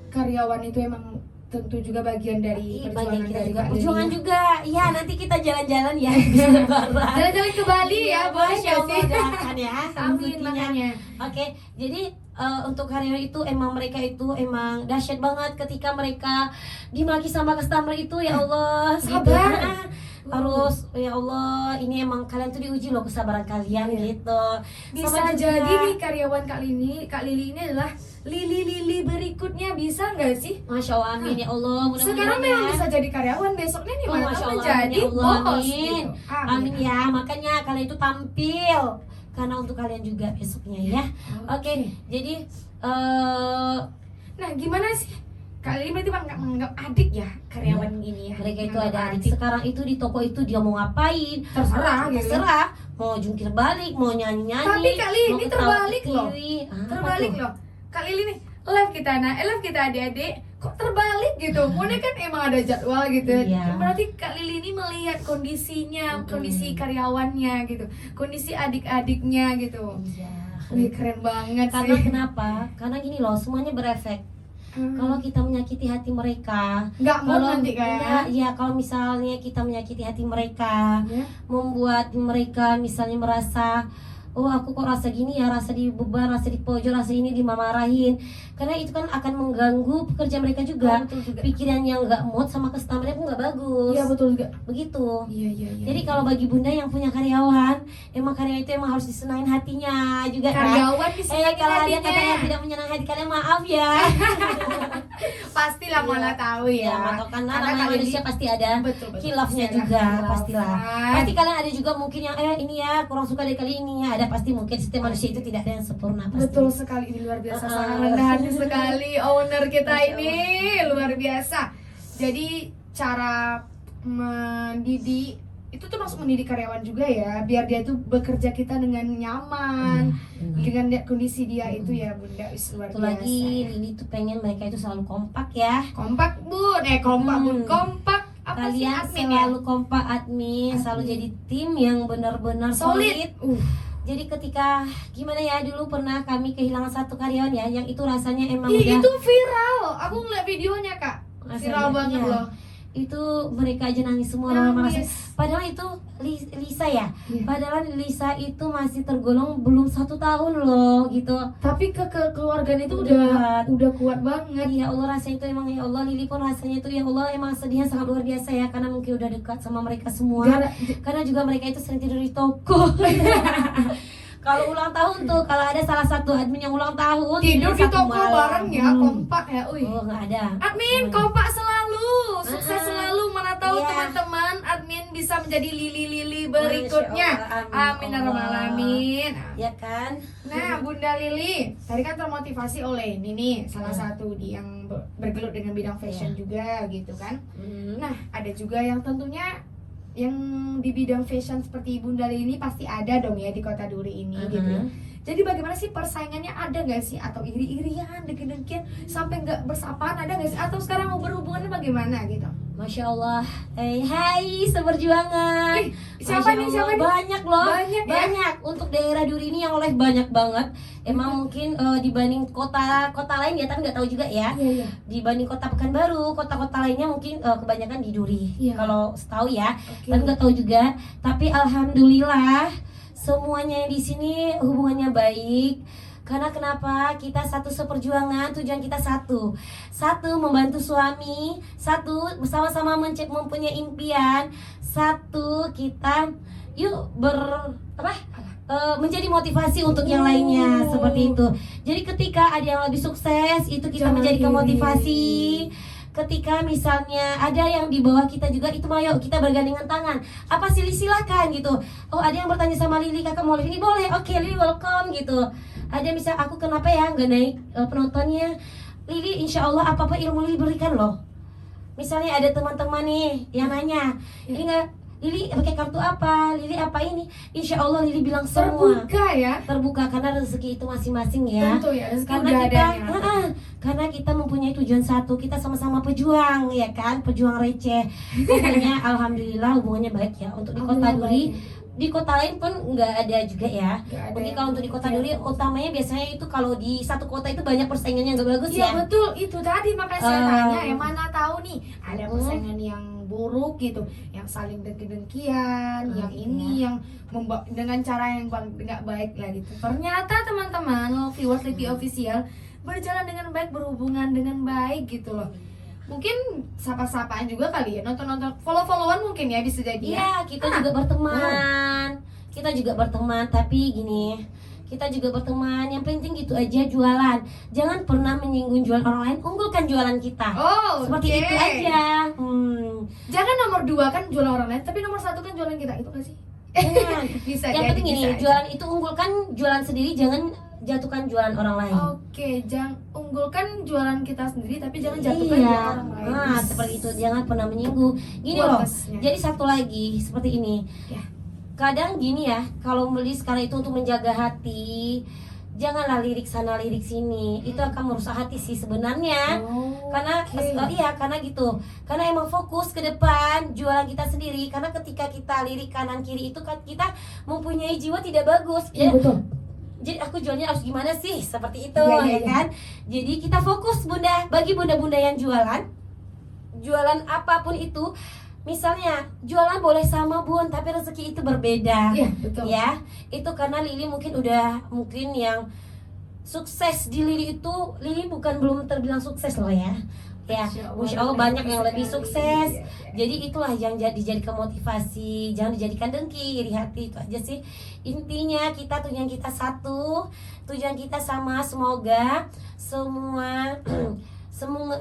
karyawan itu emang tentu juga bagian dari perjuangan dari Kak perjuangan Lili. juga. Ya, nanti kita jalan-jalan ya. Jalan-jalan ke Bali ya, boleh Masya nggak Allah, sih? doakan ya. Amin rezekinya. makanya. Oke, jadi untuk karyawan itu emang mereka itu emang dahsyat banget ketika mereka dimaki sama customer itu ya Allah. Sabar. Gitu. Harus ya Allah, ini emang kalian tuh diuji loh kesabaran kalian gitu. Bisa Sama juga- jadi nih karyawan Kak Lili ini adalah Lili berikutnya, bisa nggak sih? Masya Allah, amin ya Allah. Mudah-mudahan Sekarang ya. memang bisa jadi karyawan, besoknya nih mana Masya tahu Allah, menjadi amin ya Allah, bos amin. gitu. Amin ya, makanya kalian itu tampil karena untuk kalian juga besoknya ya. Oke, jadi Nah, gimana sih? Kak Lili berarti menganggap adik ya karyawan gini ya. mereka itu Menganggap ada adik. Sekarang itu di toko itu dia mau ngapain? Terserah gitu. Terserah. Mau jungkir balik, mau nyanyi-nyanyi. Tapi Kak Lili mau ini ketawa terbalik ke loh. kiri. Apa Terbalik tuh? loh. Kak Lili nih live kita adik-adik kok terbalik gitu. Mune kan emang ada jadwal gitu. Iya. Berarti Kak Lili ini melihat kondisinya, kondisi karyawannya gitu, kondisi adik-adiknya gitu. Iya. Wih, keren banget Karena sih. kenapa? Karena gini loh, semuanya berefek. Kalau kita menyakiti hati mereka, Nggak mood kalau nanti kayaknya. ya kalau misalnya kita menyakiti hati mereka, Ya. membuat mereka misalnya merasa, oh aku kok rasa gini ya, rasa dibeban, rasa dipojok, rasa ini dimarahin. Karena itu kan akan mengganggu pekerja mereka juga. Betul juga. Pikiran yang nggak mood sama customer pun nggak bagus. Iya betul juga. Begitu. Iya. Jadi kalau bagi bunda yang punya karyawan, emang karyawan itu emang harus disenangin hatinya juga kan. Karyawan disenangin Kalau ada hatinya. kata yang tidak menyenangkan hati kalian, maaf ya. Pastilah mana tahu ya. Karena Karena namanya kalian manusia pasti ada betul. khilafnya Pasti ada juga, khilaf. pastilah. Pasti kalian ada juga mungkin yang ini ya kurang suka dari kali ini ya. Ada pasti mungkin setiap manusia itu tidak ada yang sempurna pasti. Betul sekali, ini luar biasa, sangat rendah hati sekali owner kita ini, luar biasa. Jadi cara mendidik itu tuh masuk mendidik karyawan juga ya, biar dia tuh bekerja kita dengan nyaman, dengan kondisi dia itu ya bunda, luar Satu biasa. lagi Lili tuh pengen mereka itu selalu kompak ya. Kompak bun, kompak apa sih Kalian admin ya? selalu kompak admin, selalu Admin. jadi tim yang benar-benar solid. Solid. Jadi ketika gimana ya, dulu pernah kami kehilangan satu karyawan ya, yang itu rasanya emang Ih, udah itu viral. Aku ngeliat videonya kak. Viral Rasanya, banget iya. loh. Itu mereka aja nangis semua Nangis. padahal itu Lisa ya. Iya. Padahal Lisa itu masih tergolong belum 1 tahun loh gitu. Tapi kekeluargaan itu Udah udah kuat banget. Ya Allah, rasanya itu emang ya Allah, Lili pun rasanya itu ya Allah emang sedihnya sangat luar biasa ya, karena mungkin udah dekat sama mereka semua. Karena juga mereka itu sering tidur di toko. Kalau ulang tahun tuh, kalau ada salah satu admin yang ulang tahun Tidur di satu toko malam. bareng ya, kompak ya. Oh, nggak ada. Admin kompak selalu, sukses selalu. Mana tahu Iya. teman-teman admin bisa menjadi lili-lili berikutnya. Masya Allah, Amin ya rabbal alamin. Ya kan? Nah, Bunda Lili, tadi kan termotivasi oleh ini nih, salah satu di yang bergelut dengan bidang fashion juga gitu kan. Nah, ada juga yang tentunya yang di bidang fashion seperti Bunda Lili ini pasti ada dong ya di Kota Duri ini gitu ya. Jadi bagaimana sih persaingannya, ada nggak sih, atau iri-irian, dengki-dengkian sampai nggak bersapaan, ada nggak sih, atau sekarang mau berhubungannya bagaimana gitu? Masya Allah. Hai seperjuangan. Ih, siapa nih, siapa nih? Banyak loh. Banyak ya? Untuk daerah Duri ini yang oleh banyak banget. Emang mungkin dibanding kota-kota lain ya, tapi nggak tahu juga ya. Iya. Dibanding kota Pekanbaru, kota-kota lainnya mungkin kebanyakan di Duri. Iya. Kalau setahu ya, Oke. tapi nggak tahu juga. Tapi alhamdulillah semuanya yang di sini hubungannya baik. Karena kenapa? Kita satu seperjuangan, tujuan kita satu. Satu, membantu suami. Satu, bersama-sama mempunyai impian. Satu, kita yuk menjadi motivasi untuk yang lainnya, seperti itu. Jadi ketika ada yang lebih sukses, itu kita Jangan menjadikan iri. motivasi. Ketika misalnya ada yang di bawah kita juga, itu ayo kita bergandengan tangan. Apa sih, silahkan gitu. Oh, ada yang bertanya sama Lili, kakak mau live ini, boleh. Oke, Lili welcome gitu. Ada misal aku kenapa ya nggak naik penontonnya, Lili insya Allah apa ilmu Lili berikan loh. Misalnya ada teman-teman nih yang nanya, ini nggak Lili pakai kartu apa, Lili apa ini, insya Allah Lili bilang semua. Terbuka karena rezeki itu masing-masing ya. Tentu ya, rezeki Karena udah kita adanya. karena kita mempunyai tujuan satu, kita sama-sama pejuang ya kan, pejuang receh. Pokoknya alhamdulillah hubungannya baik ya. Untuk di Kota Duri, di kota lain pun nggak ada juga ya. Mungkin kalau untuk di Kota Duri utamanya biasanya itu kalau di satu kota itu banyak persaingannya nggak bagus Iya ya. betul, itu tadi makanya saya tanya, yang mana tahu nih ada persaingan yang buruk gitu, yang saling dengki-dengkian, yang ini yang dengan cara yang nggak baik lah gitu. Ternyata teman-teman viewers Lipi Official berjalan dengan baik, berhubungan dengan baik gitu loh. Mungkin sapa-sapaan juga kali ya, nonton-nonton, follow-followan mungkin ya bisa jadi ya. Iya, kita juga berteman. Kita juga berteman, tapi gini, kita juga berteman. Yang penting gitu aja, jualan. Jangan pernah menyinggung jualan orang lain, unggulkan jualan kita. Oh, Seperti itu aja. Jangan nomor 2 kan jualan orang lain, tapi nomor 1 kan jualan kita, itu gak sih? Jangan. Bisa Yang jadi, penting gini, bisa aja. jualan itu unggulkan jualan sendiri, jangan jatuhkan jualan orang lain. Oke, jangan unggulkan jualan kita sendiri, tapi jangan jatuhkan Iya, jualan orang lain. nah seperti itu, jangan pernah menyinggung. Gini Buat loh, mesnya. jadi satu lagi seperti ini. Ya. Kadang gini ya, kalau beli sekarang itu untuk menjaga hati, janganlah lirik sana lirik sini, itu akan merusak hati sih sebenarnya. Karena karena gitu, karena emang fokus ke depan jualan kita sendiri. Karena ketika kita lirik kanan kiri itu kan kita mempunyai jiwa tidak bagus. Iya, betul. jadi aku jualnya harus gimana sih, seperti itu Iya. ya kan. Jadi kita fokus bunda, bagi bunda-bunda yang jualan apapun itu. Misalnya jualan boleh sama bun, tapi rezeki itu berbeda. Iya, betul. Ya, itu karena Lili mungkin yang sukses di Lili itu, Lili belum terbilang sukses loh ya. Ya, Masya Allah banyak yang lebih sukses. Jadi itulah yang dijadikan motivasi, jangan dijadikan dengki, iri hati, itu aja sih. Intinya tujuan kita satu, tujuan kita sama. Semoga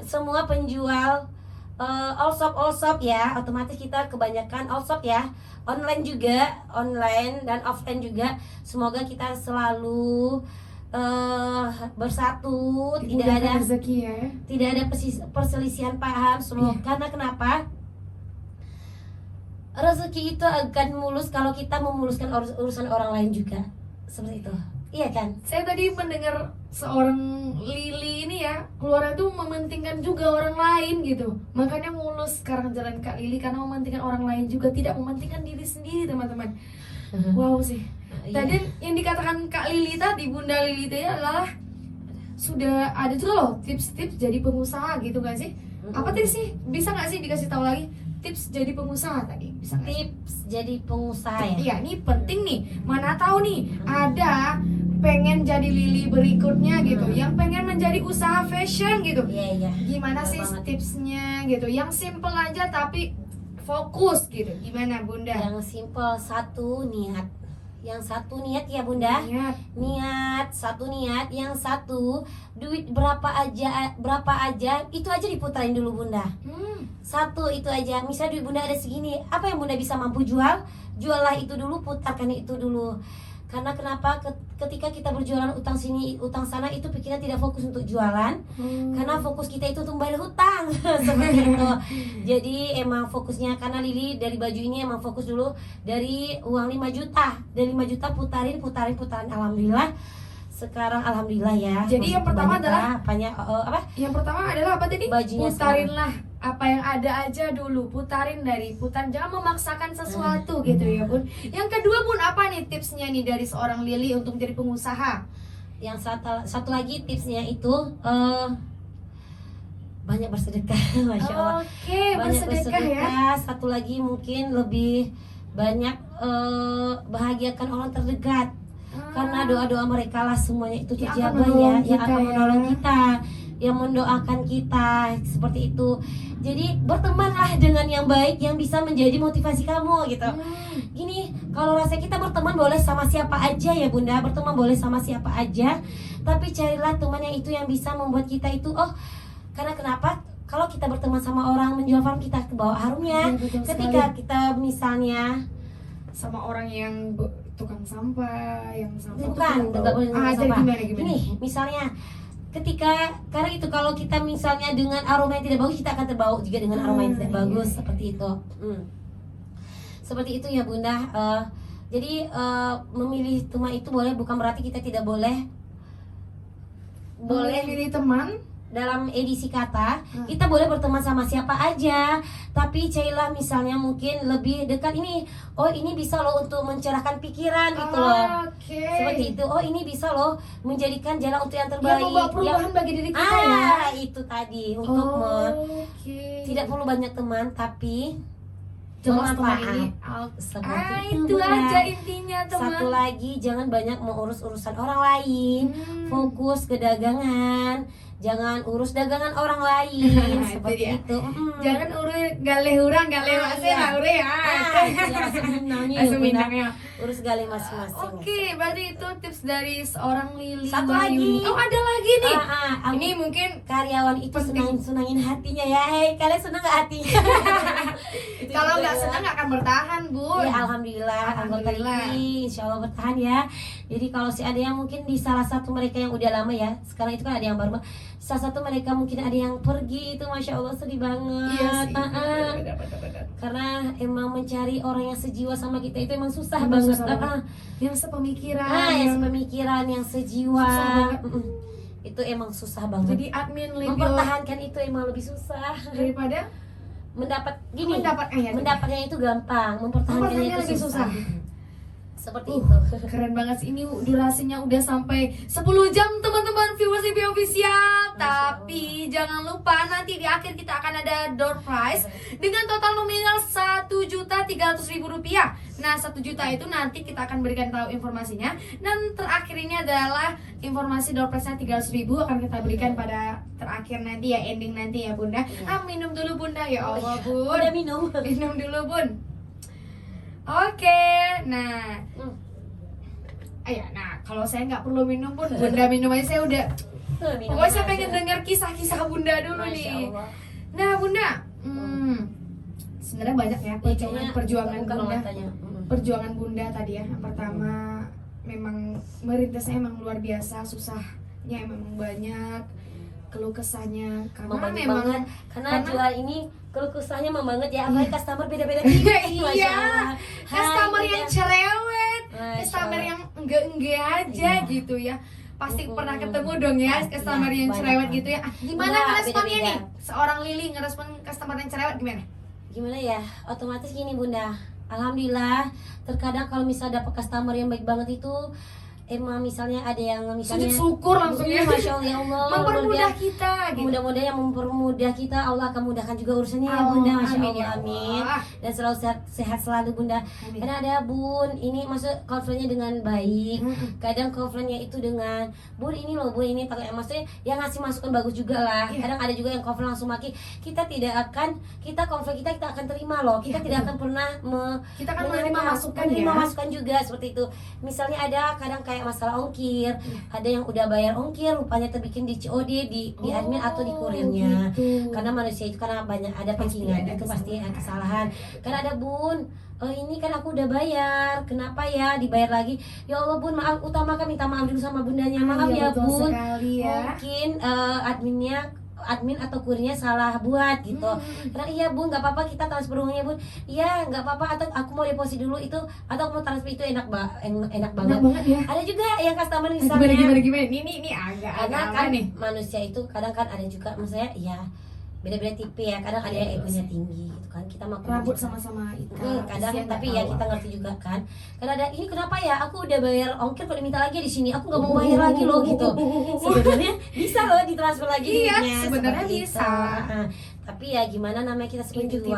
semua penjual all shop ya, otomatis kita kebanyakan all shop ya, online dan offline juga. Semoga kita selalu bersatu, tidak ada rezeki ya. Tidak ada perselisihan paham semua. Karena kenapa? Rezeki itu akan mulus kalau kita memuluskan urusan orang lain juga. Seperti itu. Iya kan? Saya tadi mendengar seorang Lili ini ya, keluar itu mementingkan juga orang lain gitu. Makanya mulus sekarang jalan Kak Lili, karena mementingkan orang lain juga, tidak mementingkan diri sendiri, teman-teman. Wow sih. Tadi yang dikatakan Kak Lili tadi, Bunda Lili tadi adalah sudah ada juga loh tips-tips jadi pengusaha gitu gak sih? Apa tadi sih? Bisa gak sih dikasih tahu lagi tips jadi pengusaha tadi? Bisa gak? Tips jadi pengusaha ya? Iya, ini penting nih. Mana tahu nih ada pengen jadi Lili berikutnya gitu, yang pengen menjadi usaha fashion gitu. Iya. Gimana Betul sih banget. tipsnya gitu? Yang simple aja tapi fokus gitu. Gimana Bunda? Yang simple, satu niat. Yang satu niat ya bunda. Niat, satu niat. Yang satu duit berapa aja itu aja diputarin dulu bunda. Satu itu aja. Misal duit bunda ada segini, apa yang bunda bisa mampu juallah itu dulu, putarkan itu dulu. Karena kenapa? Ketika kita berjualan utang sini utang sana, itu kita tidak fokus untuk jualan. Karena fokus kita itu untuk bayar hutang. Seperti itu. Jadi emang fokusnya, karena Lili dari baju ini emang fokus dulu dari uang 5 juta. Dari 5 juta putarin. Alhamdulillah. Sekarang alhamdulillah ya. Jadi yang pertama adalah Yang pertama adalah apa tadi? Bajunya Putarinlah apa yang ada aja dulu, putarin, jangan memaksakan sesuatu gitu ya Bun. Yang kedua Bun, apa nih tipsnya nih dari seorang Lili untuk jadi pengusaha? Yang satu lagi tipsnya itu banyak bersedekah. Masya Allah. Oke, Banyak bersedekah ya. Satu lagi mungkin lebih banyak bahagiakan orang terdekat. Karena doa-doa mereka lah semuanya itu Yang akan terjaga ya, yang akan ya. menolong kita, yang mendoakan kita, seperti itu. Jadi bertemanlah dengan yang baik, yang bisa menjadi motivasi kamu gitu. Gini, kalau rasa kita berteman boleh sama siapa aja ya bunda, berteman boleh sama siapa aja, tapi carilah teman yang itu yang bisa membuat kita itu karena kenapa? Kalau kita berteman sama orang menjual farm, kita ke bawah harumnya. Ketika kita misalnya sama orang yang tukang sampah, yang sampah bukan, nggak boleh gimana? Ini misalnya karena itu kalau kita misalnya dengan aroma yang tidak bagus, kita akan terbawa juga dengan aroma yang tidak bagus. Seperti itu. Seperti itu ya bunda. Jadi memilih teman itu boleh, bukan berarti kita tidak boleh milih teman. Dalam edisi kata, kita boleh berteman sama siapa aja, tapi cailah misalnya mungkin lebih dekat ini. Oh ini bisa loh untuk mencerahkan pikiran gitu loh. Seperti itu. Oh ini bisa loh menjadikan jalan untuk yang terbaik. Yang membawa perubahan bagi diri kita ya. Itu tadi untuk tidak perlu banyak teman, tapi jelas teman ini. Itu aja intinya teman. Satu lagi, jangan banyak mengurus urusan orang lain. Fokus ke dagangan. Jangan urus dagangan orang lain. Seperti itu. Jangan urus gale masing-masing ure ya. Seminangnya. Urus gale masing-masing. Oke, berarti itu tips dari seorang Lili. Satu lagi. Oh, ada lagi nih. Ini mungkin karyawan itu senangin hatinya ya. Hei, kalian senang gak hatinya? Kalau nggak senang nggak akan bertahan, Bu. Ya, alhamdulillah. Anggota ini insya Allah bertahan ya. Jadi kalau ada yang mungkin di salah satu mereka yang udah lama ya, sekarang itu kan ada yang baru. Salah satu mereka mungkin ada yang pergi, itu masya Allah sedih banget. Iya sih. Karena emang mencari orang yang sejiwa sama kita itu emang susah banget. Yang sepemikiran. Yang sepemikiran, yang sejiwa. Itu emang susah banget. Jadi admin mempertahankan itu emang lebih susah daripada mendapatnya itu gampang, mempertahankannya mempertahankannya itu lebih susah. Seperti itu. Keren banget sih, ini durasinya udah sampai 10 jam teman-teman viewers LIPI Official. Tapi jangan lupa nanti di akhir kita akan ada door prize dengan total nominal Rp1.300.000. Nah 1 juta itu nanti kita akan berikan tahu informasinya. Dan terakhir ini adalah informasi door prize-nya 300.000 akan kita berikan pada terakhir nanti ya, ending nanti ya Bunda. Minum dulu Bunda, ya Allah Bun. Udah minum. Minum dulu Bun. Oke, nah, nah kalau saya nggak perlu minum pun Bunda minum aja, saya udah. Pokoknya saya pengen dengar kisah-kisah Bunda dulu nih. Nah Bunda, sebenarnya banyak ya perjuangan Bunda. Perjuangan Bunda tadi ya, yang pertama memang merintisnya emang luar biasa, susahnya emang banyak, keluh kesahnya karena memang banget. Karena jual ini keluh kesahnya banget ya, apalagi customer beda-beda tipis. Iya, customer yang cerewet, customer yang enggak aja gitu ya. Pasti pernah ketemu dong ya customer yang cerewet gitu ya. Gimana responnya nih? Seorang Lili ngerespon customer yang cerewet gimana? Gimana ya? Otomatis gini Bunda. Alhamdulillah, terkadang kalau misalnya dapat customer yang baik banget itu emang misalnya ada yang misalnya sujud syukur langsung ya, Masya Allah, mempermudah kita gitu. Mudah-mudahan yang mempermudah kita, Allah akan mudahkan juga urusannya ya Bunda. Masya Allah, amin. Dan selalu sehat selalu Bunda. Amin. Karena ada Bun, ini maksud konfirmnya dengan baik. Kadang konfirmnya itu dengan Bun ini loh Bun, ini maksudnya yang ngasih masukan bagus juga lah. Kadang ada juga yang konfirm langsung maki. Kita tidak akan, kita konfirm kita akan terima loh. Kita tidak akan pernah kita akan menerima masukan juga seperti itu. Misalnya ada kadang kayak masalah ongkir, ada yang udah bayar ongkir rupanya terbikin di COD di admin atau di kurirnya gitu. Karena manusia itu karena banyak ada packingan, itu pasti ada kesalahan. Karena ada Bun, ini kan aku udah bayar, kenapa ya dibayar lagi? Ya Allah Bun, maaf, utamakan minta maaf dulu sama bundanya. Maaf ya Bun, mungkin admin atau kurirnya salah buat gitu. Karena iya Bun, nggak apa-apa kita transfer uangnya Bun. Iya nggak apa-apa, atau aku mau deposit dulu itu, atau aku mau transfer itu enak banget ya. Ada juga yang customer misalnya gimana ini agak kan nih manusia itu kadang kan ada juga maksudnya ya beda-beda tipe ya, kadang ada yang egonya tinggi gitu kan, kita mau rambut sama-sama kadang tapi ya kita ngerti juga kan. Karena ada ini kenapa ya aku udah bayar ongkir kok diminta lagi di sini, aku nggak mau bayar lagi loh gitu. Sebenarnya bisa loh ditransfer lagi duitnya, sebenarnya bisa. Tapi ya gimana, namanya kita sepenjual,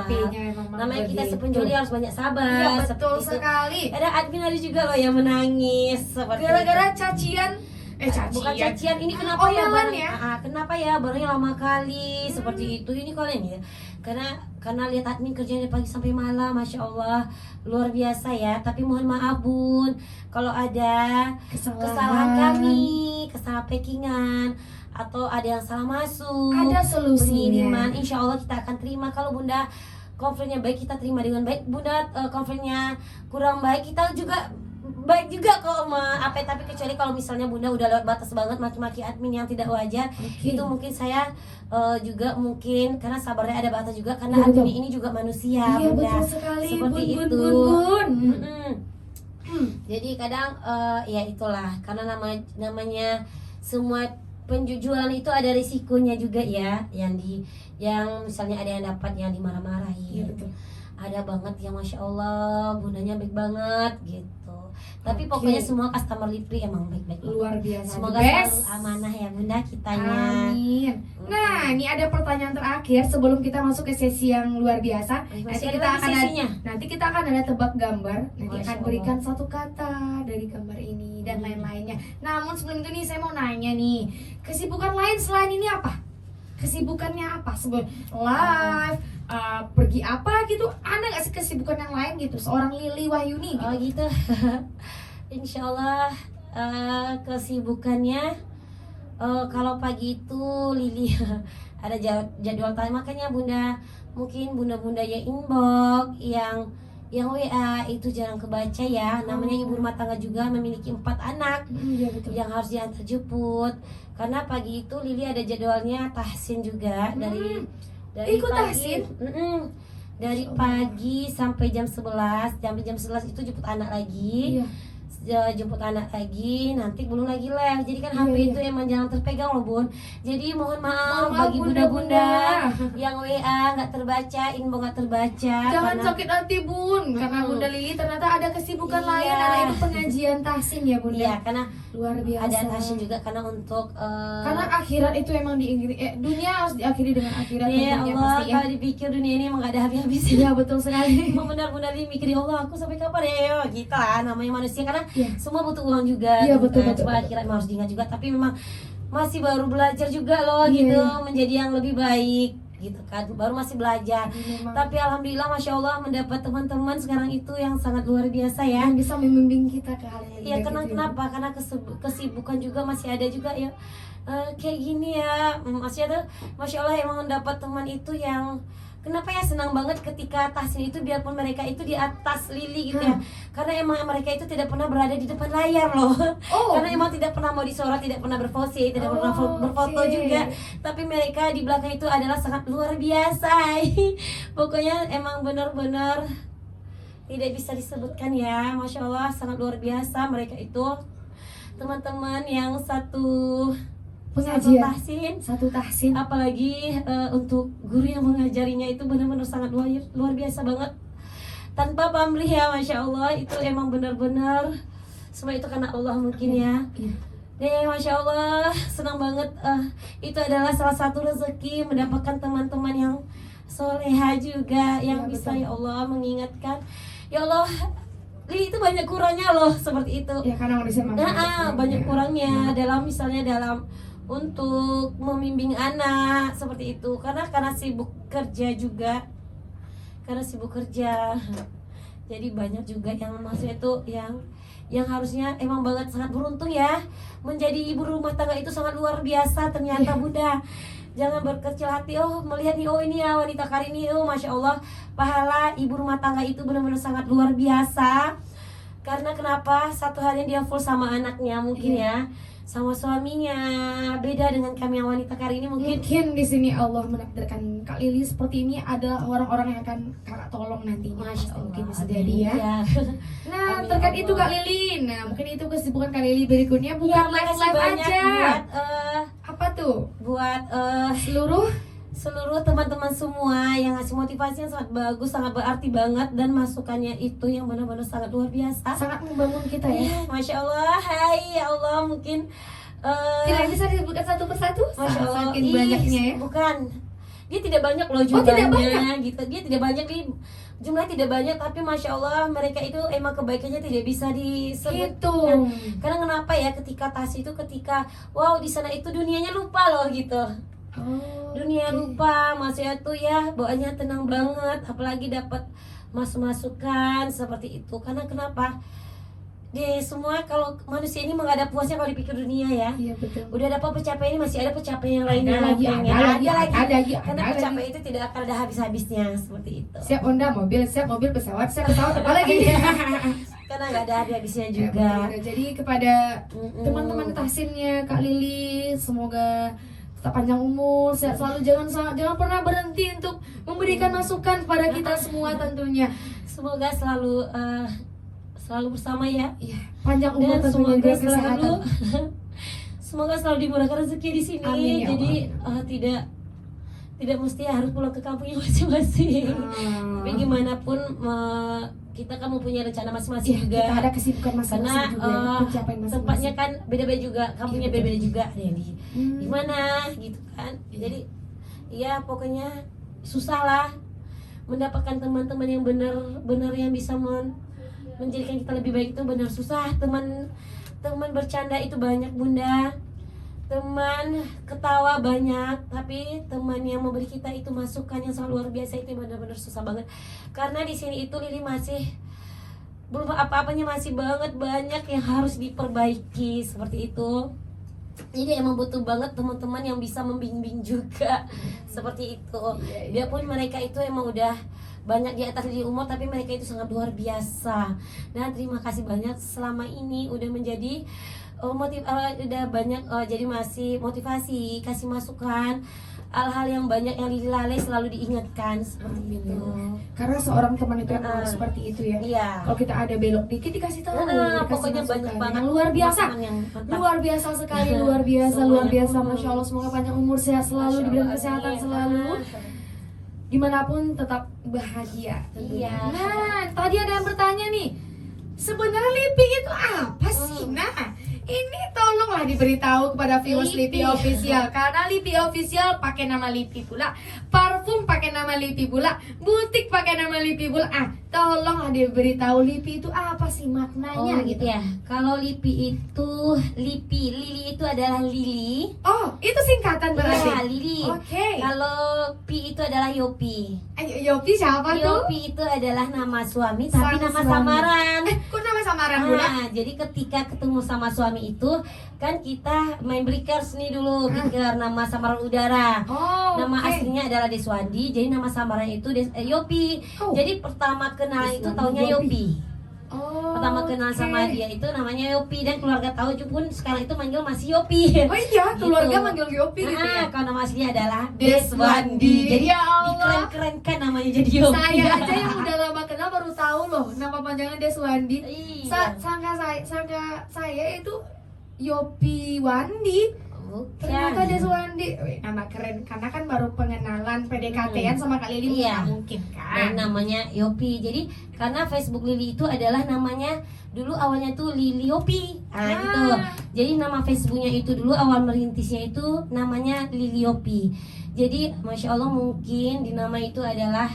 namanya kita sepenjual harus banyak sabar. Iya betul sekali. Ada admin ada juga loh yang menangis seperti gara-gara cacian. Bukan cacian, ini kenapa ya barang kenapa ya barangnya lama kali seperti itu, ini kalian ya. Karena lihat admin kerjanya dari pagi sampai malam, Masya Allah luar biasa ya. Tapi mohon maaf Bun, kalau ada kesalahan kami, kesalahan packingan, atau ada yang salah masuk, ada solusinya, pengiriman, insya Allah kita akan terima. Kalau Bunda konfirmnya baik, kita terima dengan baik. Bunda konfirmnya kurang baik, kita juga baik juga kok tapi kecuali kalau misalnya Bunda udah lewat batas banget maki-maki admin yang tidak wajar, itu mungkin saya juga mungkin karena sabarnya ada batas juga, karena admin ini juga manusia Bunda. Betul sekali, seperti bun, itu bun. Jadi kadang ya itulah, karena namanya semua penjualan itu ada risikonya juga ya, yang misalnya ada yang dapat yang dimarah-marahin. Ada banget yang Masya Allah bundanya baik banget gitu. Tapi pokoknya semua customer LIPI emang baik-baik, luar biasa. Semoga selalu amanah ya Bunda kitanya. Amin. Nah ini ada pertanyaan terakhir sebelum kita masuk ke sesi yang luar biasa. Nanti kita akan ada tebak gambar. Nanti akan berikan satu kata dari gambar ini dan lain-lainnya. Namun sebelum itu nih saya mau nanya nih, kesibukan lain selain ini apa? Kesibukannya apa? Sebelum live, pergi apa gitu, ada nggak sih kesibukan yang lain gitu, seorang Lili Wahyuni gitu? Oh gitu. Insya Allah kesibukannya kalau pagi itu Lili ada jadwal time, makanya Bunda mungkin bunda-bunda yang inbox, yang WA itu jarang kebaca ya. Namanya ibu rumah tangga juga, memiliki 4 anak yang harus diantar jemput. Karena pagi itu Lili ada jadwalnya tahsin juga dari ikut pagi, tahsin? Dari pagi sampai jam 11. Sampai jam 11 itu jemput anak lagi. jemput anak lagi, nanti belum lagi live. Jadi kan HP itu emang jangan terpegang loh Bun. Jadi mohon maaf bagi bunda-bunda yang WA nggak terbaca, inbox nggak terbaca. Jangan sakit hati Bun, karena Bunda Lili ternyata ada kesibukan lain, karena itu pengajian tahsin ya Bunda. Iya, karena luar biasa. ada tahsin juga karena untuk karena akhirat itu emang dunia harus diakhiri dengan akhirat. ya tentunya Allah, pasti ya. kalau dipikir dunia ini emang gak ada habis-habisnya. Iya betul sekali. Emang benar-benar mikir ya Allah, aku sampai kapan ya gitu lah namanya manusia, karena Iya. semua butuh uang juga. Iya, gitu betul, kan. betul, Cuma betul. akhirat memang harus diingat juga, tapi memang masih baru belajar juga loh Iya, gitu, iya. menjadi yang lebih baik gitu kan, baru masih belajar. Memang. Tapi alhamdulillah masya Allah mendapat teman-teman sekarang itu yang sangat luar biasa ya. Yang bisa membimbing kita ke hal yang Iya, baik karena itu. kenapa? Karena kesibukan juga masih ada juga ya. Kayak gini ya, masih ada, masya Allah emang mendapat teman itu yang kenapa ya senang banget ketika tahsin itu, biarpun mereka itu di atas Lili gitu ya, karena emang mereka itu tidak pernah berada di depan layar loh. Karena emang tidak pernah mau disorot, tidak pernah berpose, tidak pernah berfoto oke. juga, tapi mereka di belakang itu adalah sangat luar biasa. Pokoknya emang benar-benar tidak bisa disebutkan ya, masya Allah sangat luar biasa mereka itu, teman-teman yang satu pengajian tahsin. satu tahsin. Apalagi untuk guru yang mengajarinya itu benar-benar sangat luar biasa banget, tanpa pamrih ya, masya Allah. Itu emang benar-benar semua itu karena Allah mungkin ya. Masya Allah senang banget. Itu adalah salah satu rezeki mendapatkan teman-teman yang soleha juga, yang Ya, bisa betul. ya Allah mengingatkan. Ya Allah, Li itu banyak kurangnya loh seperti itu. Ya karena manusia Banyak kurangnya dalam misalnya dalam untuk membimbing anak seperti itu, karena sibuk kerja juga, jadi banyak juga yang maksudnya itu yang harusnya emang banget sangat beruntung ya menjadi ibu rumah tangga, itu sangat luar biasa ternyata Bunda. Jangan berkecil hati, melihat nih, ini ya wanita Kartini, masya Allah pahala ibu rumah tangga itu benar-benar sangat luar biasa. Karena kenapa? Satu harian dia full sama anaknya mungkin ya, sama suaminya. Beda dengan kami yang wanita Kartini mungkin di sini Allah menakdirkan Kak Lili seperti ini, ada orang-orang yang akan Kakak tolong nantinya. masya Allah, Mungkin bisa jadi ya. Iya. Nah, Amin, terkait Allah. itu Kak Lili, nah mungkin itu kesibukan Kak Lili berikutnya, bukan Iya, makasih live banyak aja. Apa tuh? buat seluruh teman-teman semua yang ngasih motivasi yang sangat bagus, sangat berarti banget, dan masukannya itu yang benar-benar sangat luar biasa. Sangat membangun kita ya. Iya, masya Allah, hai ya Allah, mungkin Tidak bisa disebutkan satu persatu, masya Allah, saking banyaknya ya. bukan, dia tidak banyak loh tidak jumlahnya, banyak? gitu. Dia tidak banyak nih, jumlahnya tidak banyak, tapi masya Allah mereka itu emang kebaikannya tidak bisa disebutkan. Gitu. Karena kenapa ya, ketika ketika wow di sana itu dunianya lupa loh gitu. Dunia lupa, maksudnya tuh ya bawaannya tenang banget, apalagi dapat masukan seperti itu. Karena kenapa? Di semua, kalau manusia ini nggak ada puasnya kalau dipikir dunia ya. Iya betul. Udah dapat pencapaian ini, masih ada pencapaian yang lainnya Ada lagi, pengen. ada lagi. Karena Ada pencapaian lagi. itu tidak akan ada habis-habisnya seperti itu. Siap Honda mobil, siap mobil pesawat, siap pesawat apa lagi? Karena nggak ada habis-habisnya Ya, juga. benar. Jadi kepada Mm-mm. teman-teman tahsinnya Kak Lili, semoga tetap panjang umur, sehat selalu, jangan pernah berhenti untuk memberikan masukan kepada kita semua tentunya. Semoga selalu bersama ya. Iya, panjang umur Dan tentunya semoga juga selalu kesehatan. semoga selalu dimurahkan rezeki di sini. Amin, ya Jadi tidak mesti harus pulang ke kampungnya masing-masing. Tapi gimana pun kita kan mempunyai rencana masing-masing Iya, juga. kita ada kesibukan Karena masing-masing juga, pencapaian masing-masing. tempatnya kan beda-beda juga, kampungnya Iya, beda-beda juga. Ada yang di Hmm. gimana gitu kan. Iya. Jadi Ya pokoknya susah lah mendapatkan teman-teman yang benar-benar yang bisa menjadikan kita lebih baik, itu benar susah. Teman bercanda itu banyak Bunda, teman ketawa banyak, tapi teman yang memberi kita itu masukan yang sangat luar biasa, itu benar-benar susah banget. Karena di sini itu Lili masih belum apa-apanya, masih banget banyak yang harus diperbaiki seperti itu. Jadi emang butuh banget teman-teman yang bisa membimbing juga seperti itu. Biarpun mereka itu emang udah banyak di atas di umur, tapi mereka itu sangat luar biasa. Dan terima kasih banyak selama ini udah menjadi udah banyak jadi masih motivasi, kasih masukan hal-hal yang banyak yang Lili lalai selalu diingatkan seperti itu. Karena seorang teman itu emang harus seperti itu ya. Iya. Kalau kita ada belok dikit dikasih tahu, dikasih Pokoknya masukan. banyak banget Yang luar biasa. teman yang mantap. Luar biasa sekali, luar biasa, luar biasa. Masya Allah, semoga panjang umur, sehat selalu, diberikan kesehatan selalu. Dimanapun tetap bahagia tentunya. Iya. Nah, tadi ada yang bertanya nih, sebenarnya LIPI itu apa sih? Nah, ini tolonglah diberitahu kepada viewers LIPI Official, karena LIPI Official pakai nama LIPI pula, parfum pakai nama LIPI pula, butik pakai nama LIPI pula. Tolonglah diberitahu LIPI itu apa sih maknanya gitu ya. Kalau LIPI itu Lili itu adalah lili. Oh, itu singkatan berarti. Ya, lili. Oke. Kalau Pi itu adalah Yopi. Yopi siapa tuh? Yopi itu adalah nama suami tapi nama suami. samaran. Kok nama samaran pula? Jadi ketika ketemu sama suami itu kan kita main breakers nih dulu, breaker nama samaran udara. Nama aslinya adalah Deswandi, jadi nama samaran itu Yopi. Jadi pertama kenal itu taunya Yopi. Pertama kenal sama dia itu namanya Yopi, dan keluarga tahu pun sekarang itu manggil masih Yopi. Oh iya, keluarga Gitu. manggil Yopi gitu ya. Kalau nama aslinya adalah Deswandi. Jadi Ya Allah. dikeren-kerenkan namanya jadi Yopi. Saya aja yang udah lama kenal baru tahu loh nama panjangan Deswandi. Iya. Sangka saya itu Yopi Wandi. Ternyata Deswandi. Nama keren, karena kan baru pengenalan PDKT-an sama Kak Lili. Iya. Mungkin Dan kan. namanya Yopi. Jadi karena Facebook Lili itu adalah namanya dulu awalnya tuh Lili Yopi. Gitu. Jadi nama Facebooknya itu dulu awal merintisnya itu namanya Lili Yopi. Jadi Masya Allah mungkin di nama itu adalah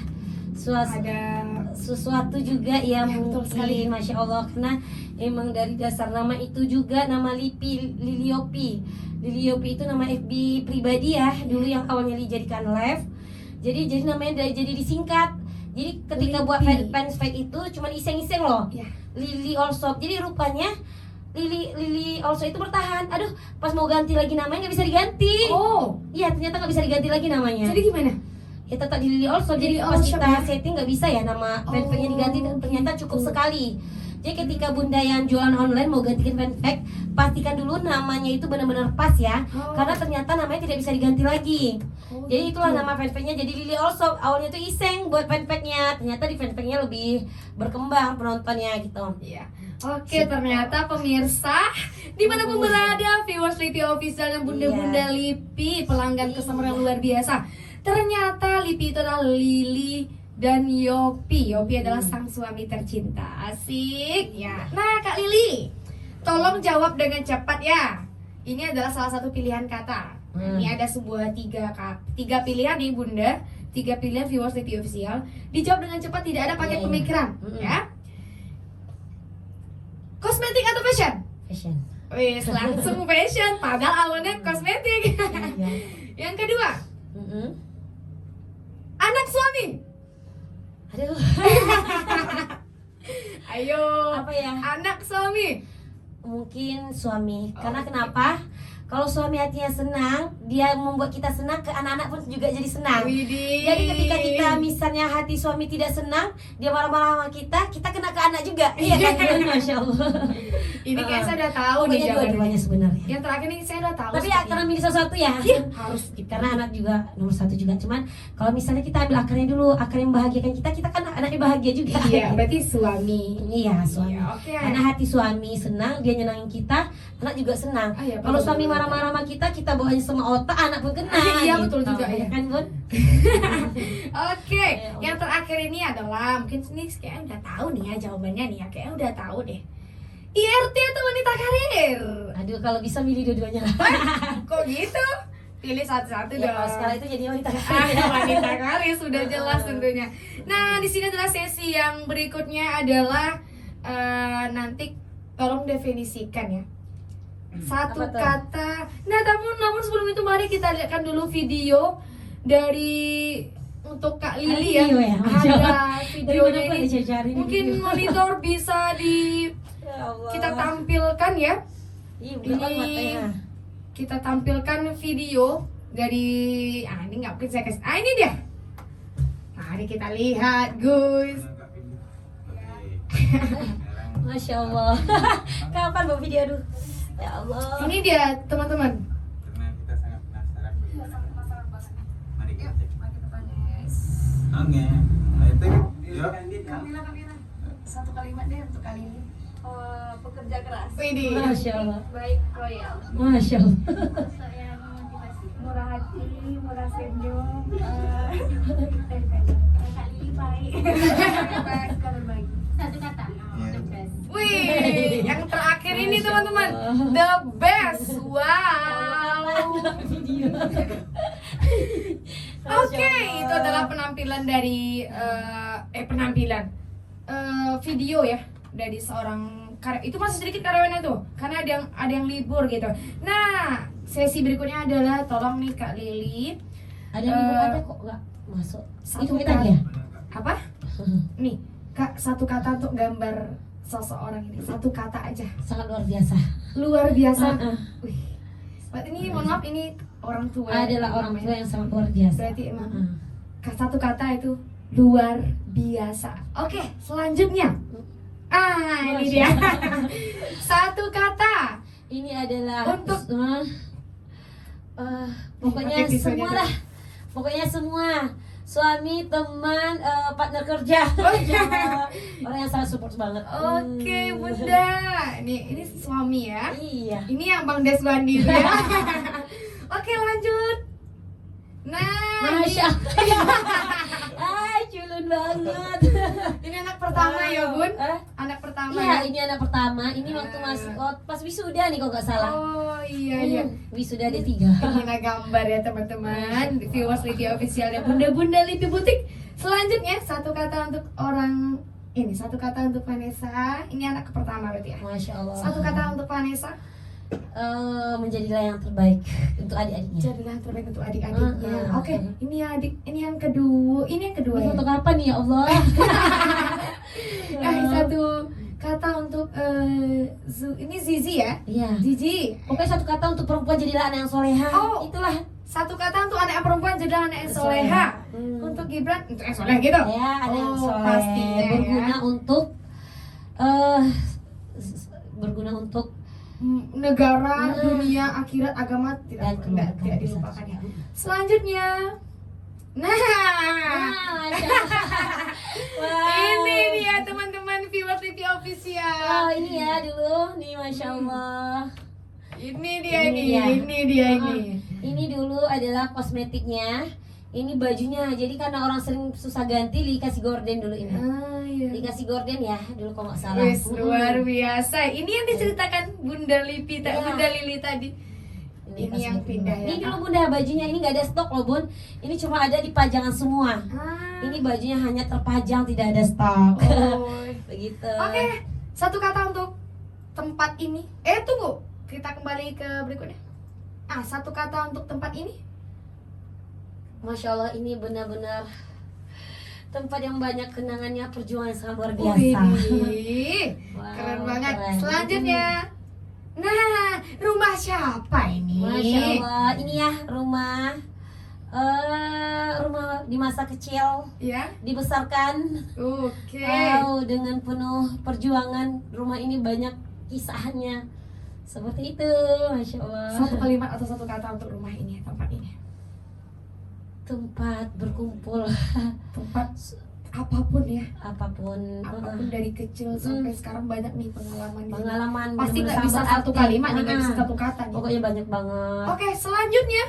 Ada sesuatu juga ya, betul sekali. mungkin Masya Allah, karena emang dari dasar nama itu juga nama Lili Yopi. Lili Yopi itu nama FB pribadi ya, dulu yang awalnya dijadikan live. Jadi namanya jadi disingkat. Jadi ketika buat fanspage itu cuma iseng-iseng loh. Ya. Lili Allshop. Jadi rupanya Lili Allshop itu bertahan. Aduh, pas mau ganti lagi namanya nggak bisa diganti. Iya, ternyata nggak bisa diganti lagi namanya. Jadi gimana? Ya tetap di Lili Allshop. Jadi Lili pas Allshop kita ya? setting nggak bisa ya nama fanpage-nya diganti, ternyata cukup sekali. Jadi ketika bunda yang jualan online mau gantikan fanpage, pastikan dulu namanya itu benar-benar pas ya, karena ternyata namanya tidak bisa diganti lagi. Jadi itulah nama fanpage-nya jadi Lili Allshop. Awalnya tuh iseng buat fanpage-nya, ternyata di fanpage-nya lebih berkembang penontonnya gitu. Iya. Oke, ternyata pemirsa dimanapun berada, viewers LIPI Official dan bunda-bunda LIPI, pelanggan customer yang luar biasa. Ternyata LIPI itu adalah Lili dan Yopi. Yopi adalah sang suami tercinta. Asik ya. Nah, Kak Lili, tolong jawab dengan cepat ya. Ini adalah salah satu pilihan kata. Ini ada sebuah tiga pilihan nih bunda, 3 pilihan viewers LIPI Official. Dijawab dengan cepat, tidak ada pakai pemikiran, ya. Kosmetik atau fashion? Fashion. Wis, langsung fashion. Padahal awalnya kosmetik. Iya. Yang kedua, anak suami. Aduh. Ayo. Apa ya? Anak suami. Mungkin suami. Karena kenapa? Kalau suami hatinya senang, dia membuat kita senang, ke anak-anak pun juga jadi senang. Widih. Jadi ketika kita misalnya hati suami tidak senang, dia marah-marah sama kita kena ke anak juga. Iya kan? Masya Allah. Ini kayak saya udah tahu nih Pokoknya jawabannya. dua-duanya sebenarnya. Yang terakhir ini saya udah tahu. Tapi sepertinya. akan milih sesuatu ya. Harus gitu. Karena anak juga nomor 1 juga. Cuman kalau misalnya kita ambil akarnya dulu, akar yang membahagiakan kita kan anaknya bahagia juga. Iya, berarti suami. Iya, suami. Iya, oke. Karena hati suami senang, dia nyenangin kita, anak juga senang. Iya, Kalau betul, suami betul. marah-marah sama kita bawain sama otak, anak pun kena. Iya, betul juga, ya. Kan, Bun? Oke, yang terakhir ini adalah mungkin ini kayaknya udah tahu nih ya jawabannya nih ya, kayaknya udah tahu deh. IRT atau wanita karir? Aduh, kalau bisa milih dua-duanya lah. Kok gitu? Pilih satu-satu Ya, dong. kalau sekarang itu jadi wanita Wanita karir sudah jelas tentunya. Nah, di sini adalah sesi yang berikutnya adalah nanti tolong definisikan ya. Satu Apa tuh? kata. Nah, namun sebelum itu mari kita lihatkan dulu video dari untuk Kak Lili ya. Video ya? Ada videonya Dari mana, Pak, ini. dicari nih Mungkin video? monitor bisa Ya Allah. kita tampilkan ya. Ih, udah Ini matanya. kita tampilkan video dari ini nggak mungkin saya kasih. Ini dia. Mari kita lihat, guys. Masya Allah. Kapan buat video aduh? Ya Allah. Ini dia, teman-teman. Karena kita sangat penasaran bagaimana kalimat deh untuk kali ini. Pekerja keras. Widih. Masya Allah. Baik royal. Masya Allah. Sosok yang memotivasi. Murah hati, murah senyum. Kak Lili baik. Baik suka berbagi. Satu kata. The best. Wih, yang terakhir ini teman-teman, the best. Wow. Oke, itu adalah penampilan dari video ya dari seorang itu masih sedikit karyawannya tuh, karena ada yang libur gitu. Nah, sesi berikutnya adalah tolong nih Kak Lili. Ada libur ada kok nggak masuk. Satu Itu kita kata. ya. Apa? Nih, Kak, satu kata untuk gambar seseorang ini. Satu kata aja. Sangat luar biasa. Luar biasa. Uh-uh. Wih. Berarti ini mohon maaf ini orang tua. Adalah orang tua yang sangat luar biasa. Berarti emang Uh-uh. satu kata itu luar biasa. Oke, selanjutnya. Ini dia. Satu kata. Ini adalah Untuk pokoknya pakai pisaunya semua dulu. lah. Pokoknya semua. Suami, teman, partner kerja. Orang yang sangat support banget. Oke, Bunda. Ini suami ya. Iya. Ini yang Bang Deswandi itu ya. Oke, lanjut. Nah, Masya Allah. Culun banget. ini anak pertama ya, Bun. Eh? Anak pertama Iya, ya. ini anak pertama. Ini waktu pas wisuda nih kalau nggak salah. Oh, iya. Wisuda D3. Pengguna gambar ya teman-teman, viewers Lipi Official dan bunda-bunda Lipi Butik. Selanjutnya satu kata untuk orang ini, satu kata untuk Vanessa. Ini anak pertama berarti ya. Masya Allah. Satu kata untuk Vanessa. Menjadilah yang terbaik untuk adik-adiknya. Jadilah yang terbaik untuk adik-adiknya. Uh-uh. Oke, ini yang kedua. Ini yang kedua. Ini Ya. untuk kapan nih ya Allah? Satu kata untuk ini Zizi ya. Iya. Zizi. Pokoknya satu kata untuk perempuan jadilah anak yang soleha. Oh. Itulah. Satu kata untuk anak perempuan jadi anak yang soleha. Untuk Gibran untuk yang soleh gitu. Ya, anak yang Oh, soleh. pastinya ya. Berguna untuk berguna untuk Negara, dunia, akhirat, agama tidak keluarga. tidak dilupakan ya. Selanjutnya, nah, Masya Allah. Wow. ini dia teman-teman viewers TV official. Oh, ini ya dulu nih, Masya Allah. Ini dia Ini ini, dia. ini dia Oh, ini. Ini dulu adalah kosmetiknya. Ini bajunya. Jadi karena orang sering susah ganti, dikasih gorden dulu ini. Ah, iya. Dikasih gorden ya dulu kalau nggak salah. Wis, luar biasa. Ini yang diceritakan Bunda Lipi Iya. Bunda Lili tadi. Ini yang kosmetik pindah ya. Ini dulu Bunda bajunya ini nggak ada stok loh Bun. Ini cuma ada di pajangan semua. Ah. Ini bajunya hanya terpajang tidak ada stok. Oh. Begitu. Oke, satu kata untuk tempat ini. Tunggu, kita kembali ke berikutnya. Satu kata untuk tempat ini. Masya Allah ini benar-benar tempat yang banyak kenangannya, perjuangan yang sangat luar biasa. Wih, Wow, keren banget. keren. Selanjutnya, nah, rumah siapa ini? Masya Allah, ini ya rumah rumah di masa kecil Ya, dibesarkan. oke. Wow, dengan penuh perjuangan. Rumah ini banyak kisahnya. Seperti itu, Masya Allah. Satu kalimat atau satu kata untuk rumah ini, tempat ini. Tempat berkumpul Tempat apapun ya, apapun. apapun dari kecil sampai sekarang banyak nih pengalaman. di sini. Pengalaman Pasti nggak bener-bener bisa sampai satu arti. kalimat nih, nggak bisa satu kata nih. Pokoknya banyak banget. Oke, selanjutnya.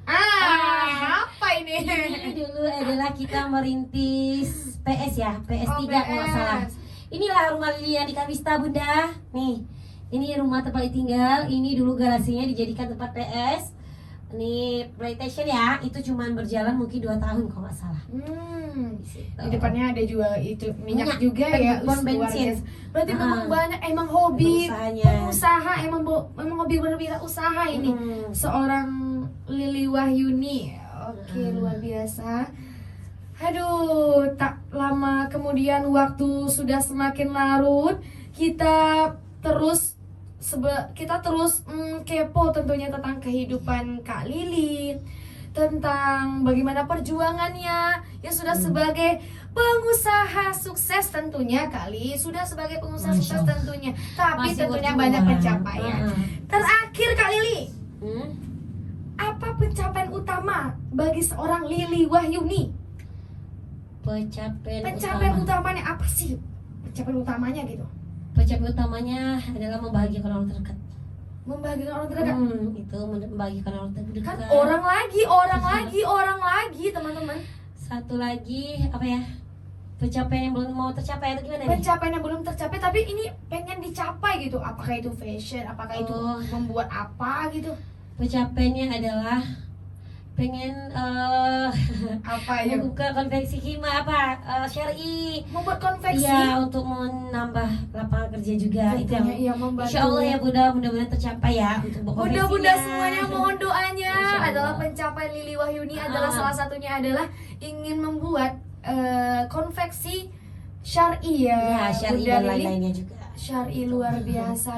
Apa ini? Ini dulu adalah kita merintis PS ya, PS3 Oh, kalau nggak salah. PS. Inilah rumah Lili yang di Kalista Bunda. Nih, ini rumah tempat tinggal. Ini dulu garasinya dijadikan tempat PS. Ini PlayStation ya, itu cuman berjalan mungkin 2 tahun kalau nggak salah. Di Di depannya ada juga itu minyak Minyak, juga ya, pom luar bensin. biasa. Berarti Ah. memang banyak, emang hobi Usahanya. pengusaha, emang hobi berwirausaha ini. Seorang Lili Wahyuni. Oke, luar biasa. Aduh, tak lama kemudian waktu sudah semakin larut, kita terus kepo tentunya tentang kehidupan Kak Lili, tentang bagaimana perjuangannya yang sudah sebagai pengusaha sukses tentunya. Kak Lili sudah sebagai pengusaha Masya sukses Allah. tentunya, tapi Masih tentunya berjuang. banyak pencapaian. Terakhir Kak Lili, Hmm? apa pencapaian utama bagi seorang Lili Wahyuni? Pencapaian Pencapaian utama. utamanya apa sih? pencapaian utamanya gitu? Pencapaian utamanya adalah membahagiakan orang terdekat. Membahagiakan orang terdekat. Itu membahagiakan orang terdekat. Kan orang lagi teman-teman. Satu lagi apa ya? Pencapaian yang belum mau tercapai atau gimana nih? Pencapaian yang belum tercapai tapi ini pengen dicapai gitu. Apakah itu fashion, apakah itu membuat apa gitu? Pencapaiannya adalah pengen Apa ya? membuka konveksi hima syar'i. Membuat konveksi. Iya, untuk menambah lapangan kerja juga. Itu yang Iya, membantu. Insya Allah ya Bunda, mudah-mudahan tercapai ya untuk konveksinya. Bunda-bunda semuanya mohon doanya Insya Allah. adalah pencapaian Lili Wahyuni adalah salah satunya adalah ingin membuat konveksi syar'i ya. Ya, syar'i Bunda dan Lili. lain-lainnya juga. Syar'i luar biasa.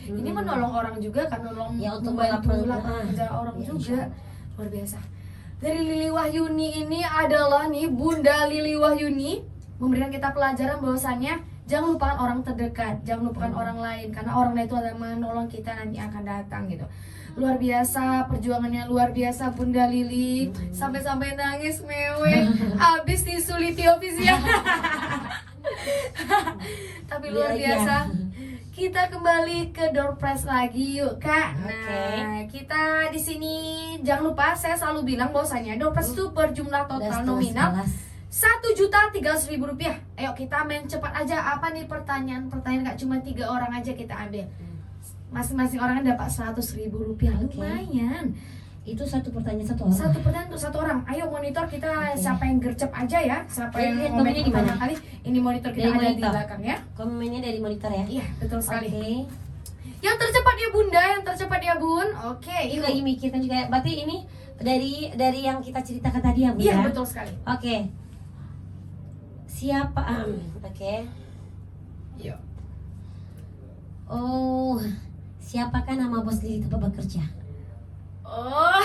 Ini menolong orang juga kan, nolong Ya, untuk membantu melakukan- lapangan kerja orang ya, juga. Luar biasa. Dari Lili Wahyuni ini adalah nih Bunda Lili Wahyuni memberikan kita pelajaran bahwasannya jangan lupakan orang terdekat, jangan lupakan orang lain karena orang itu akan menolong kita nanti akan datang gitu. Luar biasa perjuangannya, luar biasa Bunda Lili, sampai-sampai nangis mewek habis tisu Lipi Official. Tapi luar Iya, iya. biasa. Kita kembali ke door prize lagi yuk Kak. Nah, kita di sini jangan lupa saya selalu bilang bahwasanya door prize itu berjumlah total nominal 1.300.000 rupiah. Ayo kita main cepat aja. Apa nih pertanyaan Kak? Cuma 3 orang aja kita ambil. Masing-masing orang dapat 100.000 rupiah. Oke. Lumayan. Itu satu pertanyaan satu orang. Satu pertanyaan untuk satu orang. Ayo monitor kita Oke. siapa yang gercep aja ya. Siapa Jadi yang lihat komen komennya di pertama mana? kali. Ini monitor kita Dari ada di monitor. belakang ya. Komennya dari monitor ya. Iya betul sekali. Oke. Yang tercepat ya Bunda, yang tercepat ya Bun. Oke, Ini yuk. lagi mikirkan juga. Berarti ini dari yang kita ceritakan tadi ya Bu Iya ya. betul sekali. Oke. Siapa? Oke. Yuk. Oh, siapakah nama bos Lili tempat bekerja? Oh,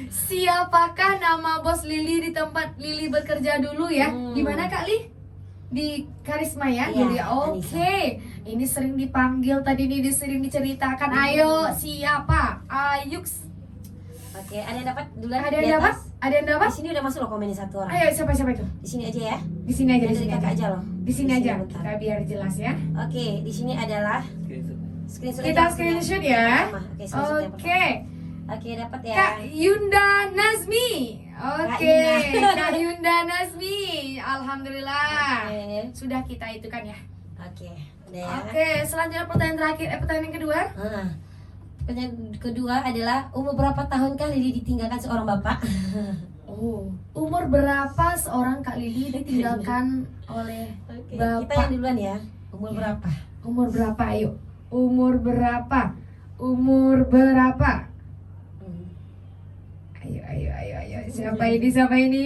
siapakah nama bos Lili di tempat Lili bekerja dulu ya? Di mana Kak Li? Di Karisma ya? Iya, Jadi oke. Ini sering dipanggil tadi nih, sering diceritakan. Ayo, siapa? Ayuks. Oke, ada yang dapat duluan? Ada di yang dapat? atas? Ada yang dapat? Di sini udah masuk loh komennya satu orang. Ayo, siapa itu? Di sini aja ya. Di sini aja, di Dari sini kakak aja. aja loh. Di sini aja. bentar. Kita biar jelas ya. Oke, di sini adalah screenshot. Kita aja screenshot yang ya. pertama. Oke, screenshot yang Oke. pertama. Oke, dapat ya. Kak Yunda Nazmi. Oke, Kak Yunda Nazmi. Alhamdulillah. Oke. Sudah kita itu kan ya. Oke, udah ya. Oke, selanjutnya pertanyaan terakhir, pertanyaan yang kedua. Pertanyaan kedua adalah umur berapa tahunkah Lili ditinggalkan seorang bapak? Oh, umur berapa seorang Kak Lili ditinggalkan oleh Oke, bapak? kita yang duluan ya. Umur berapa? Umur berapa? Ayo. Umur berapa? Umur berapa? Ayo. Siapa ini?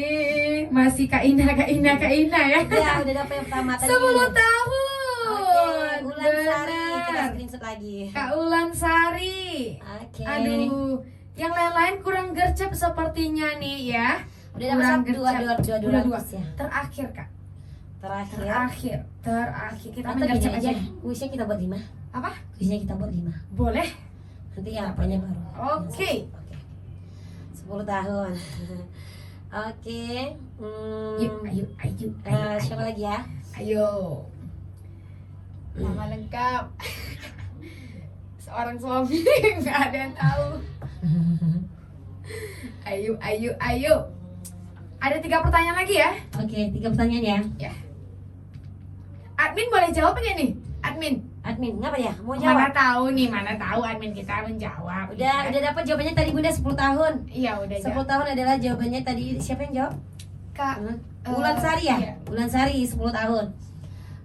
Masih Kak Ina ya? Ya, udah dapat yang pertama tadi. 10 tahun. Oke, Ulan Sari. Kita Benar. screenshot lagi. Kak Ulan Sari. Oke. Aduh, yang lain-lain kurang gercep sepertinya nih ya. Udah dapat Kurang satu, dua gercep. Udah dua. ya. Terakhir Kak. Terakhir. Terakhir. Kita Atau main gini gercep aja. aja. Kuisnya kita buat 5. Apa? Kuisnya kita buat 5. Boleh. Nanti yang apanya baru. Oke. 10 tahun. Oke. Ayo. Siapa lagi ya? Ayo. Nama lengkap. Seorang suami nggak ada yang tahu. Ayo. Ada 3 pertanyaan lagi ya? Oke, 3 pertanyaan ya. Ya. Admin boleh jawab nggak nih? Admin, ngapa ya? Mau Mana jawab? tahu admin kita menjawab. Udah dapat jawabannya tadi Bunda 10 tahun. Iya, udah 10 jawab. tahun adalah jawabannya tadi. Siapa yang jawab? Kak Ulan Sari ya? iya. Ulan Sari 10 tahun.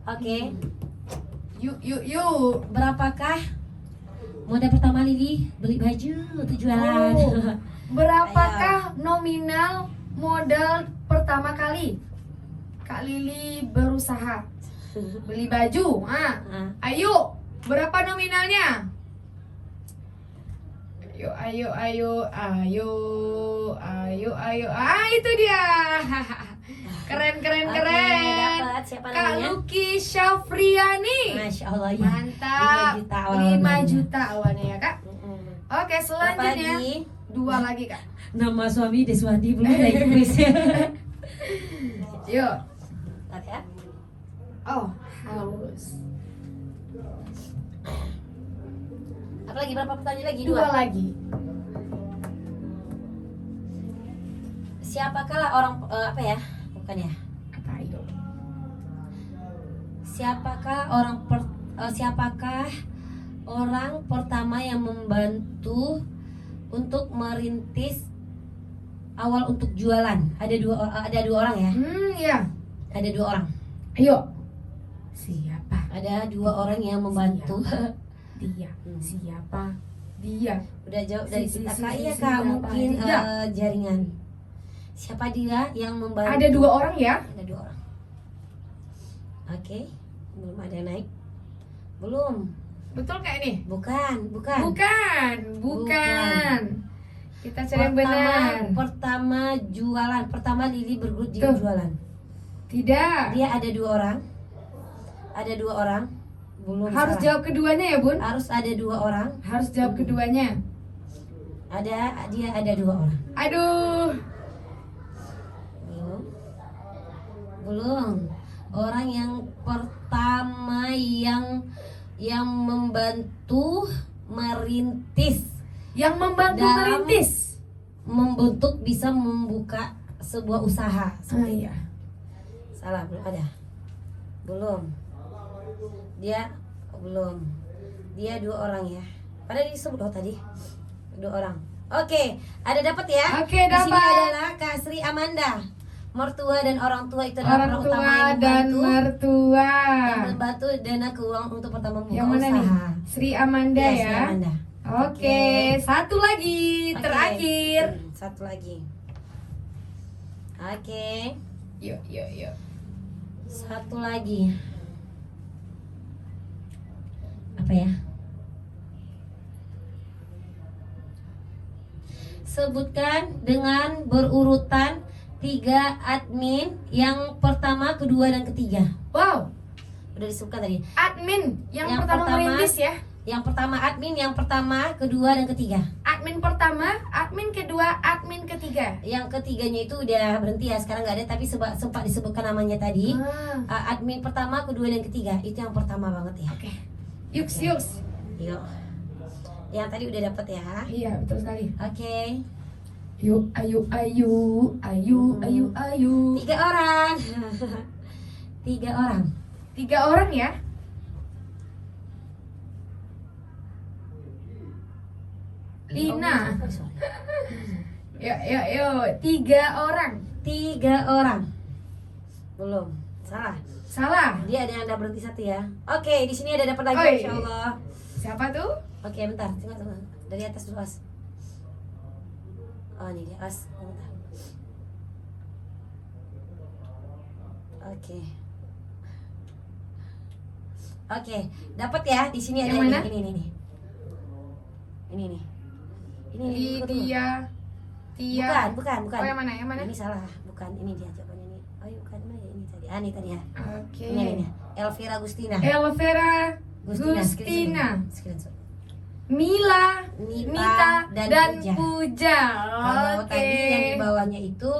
Oke. Yuk. Berapakah modal pertama Lili beli baju tujuan? Oh, berapakah nominal modal pertama kali Kak Lili berusaha beli baju? Ayo, berapa nominalnya? Ayo. Itu dia. Keren. Dapat. Siapa Kak namanya? Luki Syafriani. Masya Allah ya. Mantap. 5 juta awalnya. 5 juta awalnya ya Kak. Oke, Berapa selanjutnya lagi? 2 lagi Kak. Nama suami Deswandi belum lagi kuisnya. Yuk. Bentar ya. Oh, haus. Apa lagi, berapa pertanyaan lagi? Dua lagi. Siapakah orang apa ya? Bukan ya. Apa itu? Siapakah orang pertama yang membantu untuk merintis awal untuk jualan? Ada dua orang ya? Ya. Ada dua orang. Ayo. Siapa? Ada dua orang yang membantu. Dia. Siapa? Dia. Udah jauh dari Si, kita si, Kak. si, Iya si, Kak, siapa mungkin dia? jaringan. Siapa dia yang membantu? Ada dua orang ya? Ada dua orang. Oke, belum ada yang naik. Belum. Betul kayak ini? Bukan. Bukan. Kita cari yang benar. Pertama jualan. Pertama Lili bergelut di Tuh. jualan. Tidak. Dia ada dua orang. Ada dua orang. Belum. Harus salah. jawab keduanya ya, Bun? Harus ada dua orang. Harus jawab keduanya. Dia ada dua orang. Aduh. Belum. Orang yang pertama yang membantu merintis, Yang membantu Dalam- merintis. membentuk bisa membuka sebuah usaha. Oh iya. Salah, belum ada. Belum. Dia belum. Dia dua orang ya. Padahal disebut tadi. Dua orang. Oke, ada dapat ya? Oke, Di sini dapat. adalah Kak Sri Amanda. Mertua dan orang tua itu adalah Orang orang utama tua yang dan membantu. mertua. Yang membantu dana keuangan untuk pertama membuka Yang mana nih? usaha. Sri Amanda Yes, ya. Amanda. Oke, satu lagi Oke. terakhir. Satu lagi. Oke, Yuk. satu lagi. Apa ya? Sebutkan dengan berurutan 3 admin yang pertama, kedua, dan ketiga. Wow, Udah disebutkan tadi. admin yang Yang pertama pertama. merintis ya. Yang pertama admin, yang pertama, kedua, dan ketiga. Admin pertama, admin kedua, admin ketiga. Yang ketiganya itu udah berhenti ya, sekarang nggak ada, tapi sempat disebutkan namanya tadi. Admin pertama, kedua, dan ketiga. Itu yang pertama banget ya. Oke. Yuk. Yuk. Yang tadi udah dapet ya. Iya, betul sekali. Oke. Yuk, ayu. 3 orang. 3 orang. 3 orang ya. Lina. Yuk. 3 orang. 3 orang. Belum. Salah. Salah. Dia ada yang udah berhenti satu ya. Oke, di sini ada dapat lagi Oi. insyaallah. Siapa tuh? Oke, bentar. Tunggu. Dari atas dulu, As. Oh, ini dia, As. Bentar. Oke, dapat ya. Di sini ada Yang mana? ini nih. Ini nih. Ini tunggu. Tia. Bukan. Oh, yang mana? Ini salah. Bukan. Ini dia jawabannya ini. Oh, iya, bukan. Mana ya? Ini tadi. Ini tadi ya. Oke. Ini. Elvira Gustina. Elvira Gustina. Gustina. Screenshot. Mila, Nita Nita, dan Puja. Puja. Kalau Oke. tadi yang di bawahnya itu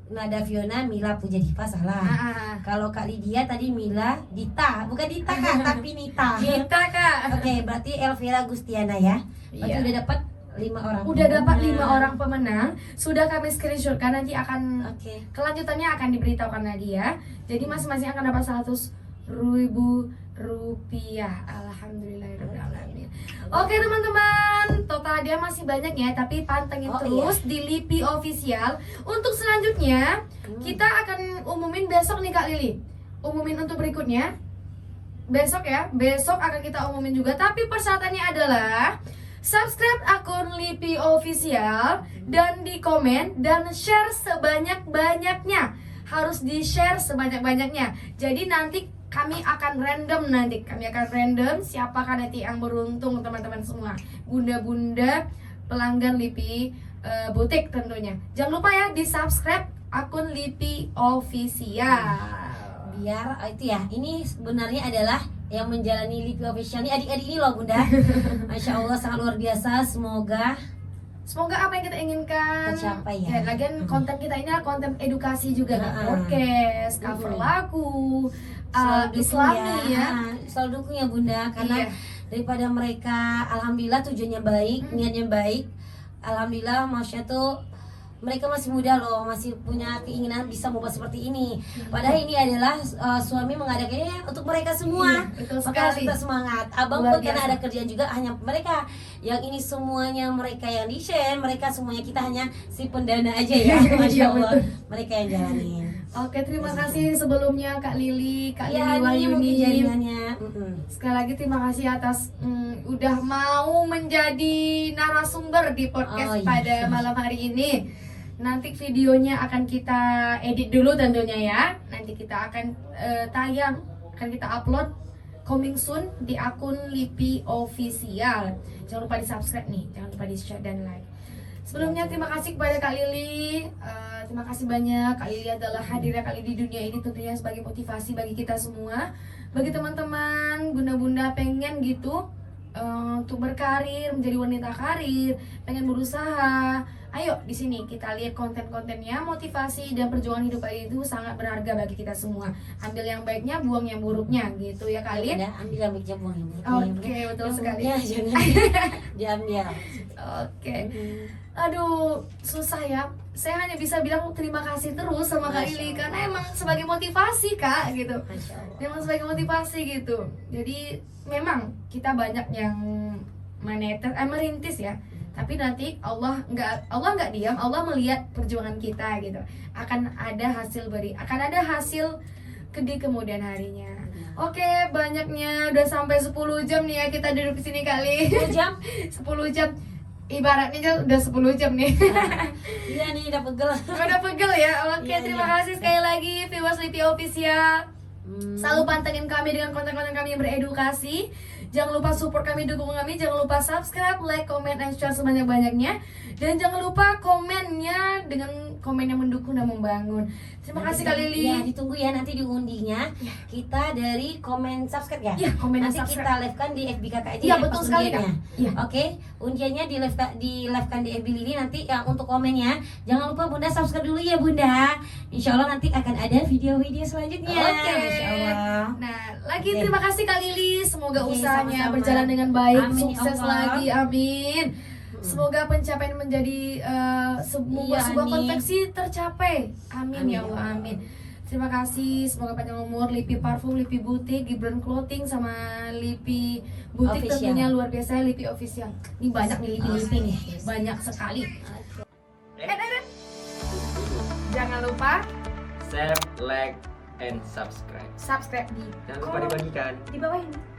Nada Fiona, Mila Puja Diva salah. Ah, Kalau Kak Lydia tadi Mila Dita, bukan Dita Kak, tapi Nita. Kita Kak. Oke, berarti Elvira Gustiana ya. Berarti Iya. udah dapat 5 orang. Udah dapat pemenang. 5 orang pemenang. Sudah kami screenshotkan, nanti akan Oke. kelanjutannya akan diberitahukan lagi ya. Jadi masing-masing akan dapat 100.000 rupiah. Alhamdulillahirobbilalamin. Oke teman-teman, total hadiah masih banyak ya, tapi pantengin Oh, terus di Lipi Official. Untuk selanjutnya kita akan umumin besok nih Kak Lili. Umumin untuk berikutnya besok ya. Besok akan kita umumin juga, tapi persyaratannya adalah subscribe akun Lipi Official dan di komen dan share sebanyak-banyaknya. Harus di share sebanyak-banyaknya. Jadi nanti kami akan random siapakah nanti yang beruntung teman-teman semua, bunda-bunda pelanggan Lipi Butik tentunya. Jangan lupa ya di subscribe akun Lipi Official. Biar itu ya, ini sebenarnya adalah yang menjalani Lipi Official ini adik-adik ini loh Bunda. Masya Allah sangat luar biasa. Semoga semoga apa yang kita inginkan tercapai ya. lagian konten kita ini adalah konten edukasi juga kan, podcast, cover Mm-mm. lagu, Selalu dukung Islami ya. Selalu dukung ya Bunda, karena Iya. daripada mereka alhamdulillah tujuannya baik, niatnya baik. Alhamdulillah Masya tuh mereka masih muda loh, masih punya keinginan bisa membuat seperti ini. Padahal ini adalah suami mengadakannya untuk mereka semua. Iya, betul Maka sekali. kita semangat. Abang Luar pun karena biasa. ada kerjaan juga hanya mereka. Yang ini semuanya mereka yang di-share, mereka semuanya kita hanya si pendana aja ya. Masya Iya, Allah. betul. Mereka yang jalanin. Oke, terima kasih sebelumnya Kak Lili, Kak Iya, Lili ini mungkin Wahyuni. jaringannya. Sekali lagi terima kasih atas udah mau menjadi narasumber di podcast Oh, iya. pada malam hari ini. Nanti videonya akan kita edit dulu tentunya ya. Nanti kita akan tayang, akan kita upload coming soon di akun Lipi Official. Jangan lupa di subscribe nih, jangan lupa di share dan like. Sebelumnya terima kasih kepada Kak Lili. Terima kasih banyak. Kak Lili adalah hadirnya Kak Lili di dunia ini tentunya sebagai motivasi bagi kita semua. Bagi teman-teman, bunda-bunda pengen gitu untuk berkarir, menjadi wanita karir, pengen berusaha. Ayo di sini kita lihat konten-kontennya, motivasi dan perjuangan hidup kalian itu sangat berharga bagi kita semua. Ambil yang baiknya, buang yang buruknya gitu ya kalian. Udah ambil yang baiknya, buang yang buruknya. Oke, betul Yang sekali. buruknya jangan diambil. Oke. Aduh, susah ya. Saya hanya bisa bilang terima kasih terus sama Kak Masya Lili Allah. karena emang sebagai motivasi Kak gitu. Masya Allah. Memang sebagai motivasi gitu. Jadi memang kita banyak yang merintis ya. Tapi nanti Allah nggak diam, Allah melihat perjuangan kita gitu. Akan ada hasil di kemudian harinya. Oke, banyaknya udah sampai 10 jam nih ya kita duduk di sini kali. 10 jam? 10 jam. Ibaratnya udah 10 jam nih. Iya nih udah pegel. Udah pegel ya. Oke, Iya, terima iya. kasih sekali lagi viewers Lipi Official. Selalu pantengin kami dengan konten-konten kami yang beredukasi. Jangan lupa support kami, dukung kami. Jangan lupa subscribe, like, comment, and share sebanyak-banyaknya. Dan jangan lupa komennya dengan komen yang mendukung dan membangun. Terima kasih Kak Lili. Ya, ditunggu ya nanti diundinya. Kita dari komen subscribe ya. Iya, komen dan nanti subscribe. kita live-kan di FB Kakak aja Iya, ya, betul pas sekali, undiannya. Kak. Iya. Oke, undiannya di live-kan di FB Lili nanti yang untuk komennya. Jangan lupa Bunda subscribe dulu ya Bunda. Insya Allah nanti akan ada video-video selanjutnya. Oke. Masya Allah. Nah, lagi Oke. terima kasih Kak Lili. Semoga Oke, usahanya sama-sama. berjalan dengan baik, Amin, ya sukses Allah. lagi. Amin. Semoga pencapaian menjadi Iya, sebuah amin. konveksi tercapai. Amin, Amin, ya ya Allah, Allah. amin. Terima kasih, semoga panjang umur. Lipi Parfum, Lipi Butik, Gibran Clothing sama Lipi Butik Official. tentunya luar biasa. Lipi Official. Ini banyak nih Lipi-Lipi nih, banyak sekali. Jangan lupa share, like, and subscribe. subscribe di Jangan lupa dibagikan. di bawah ini.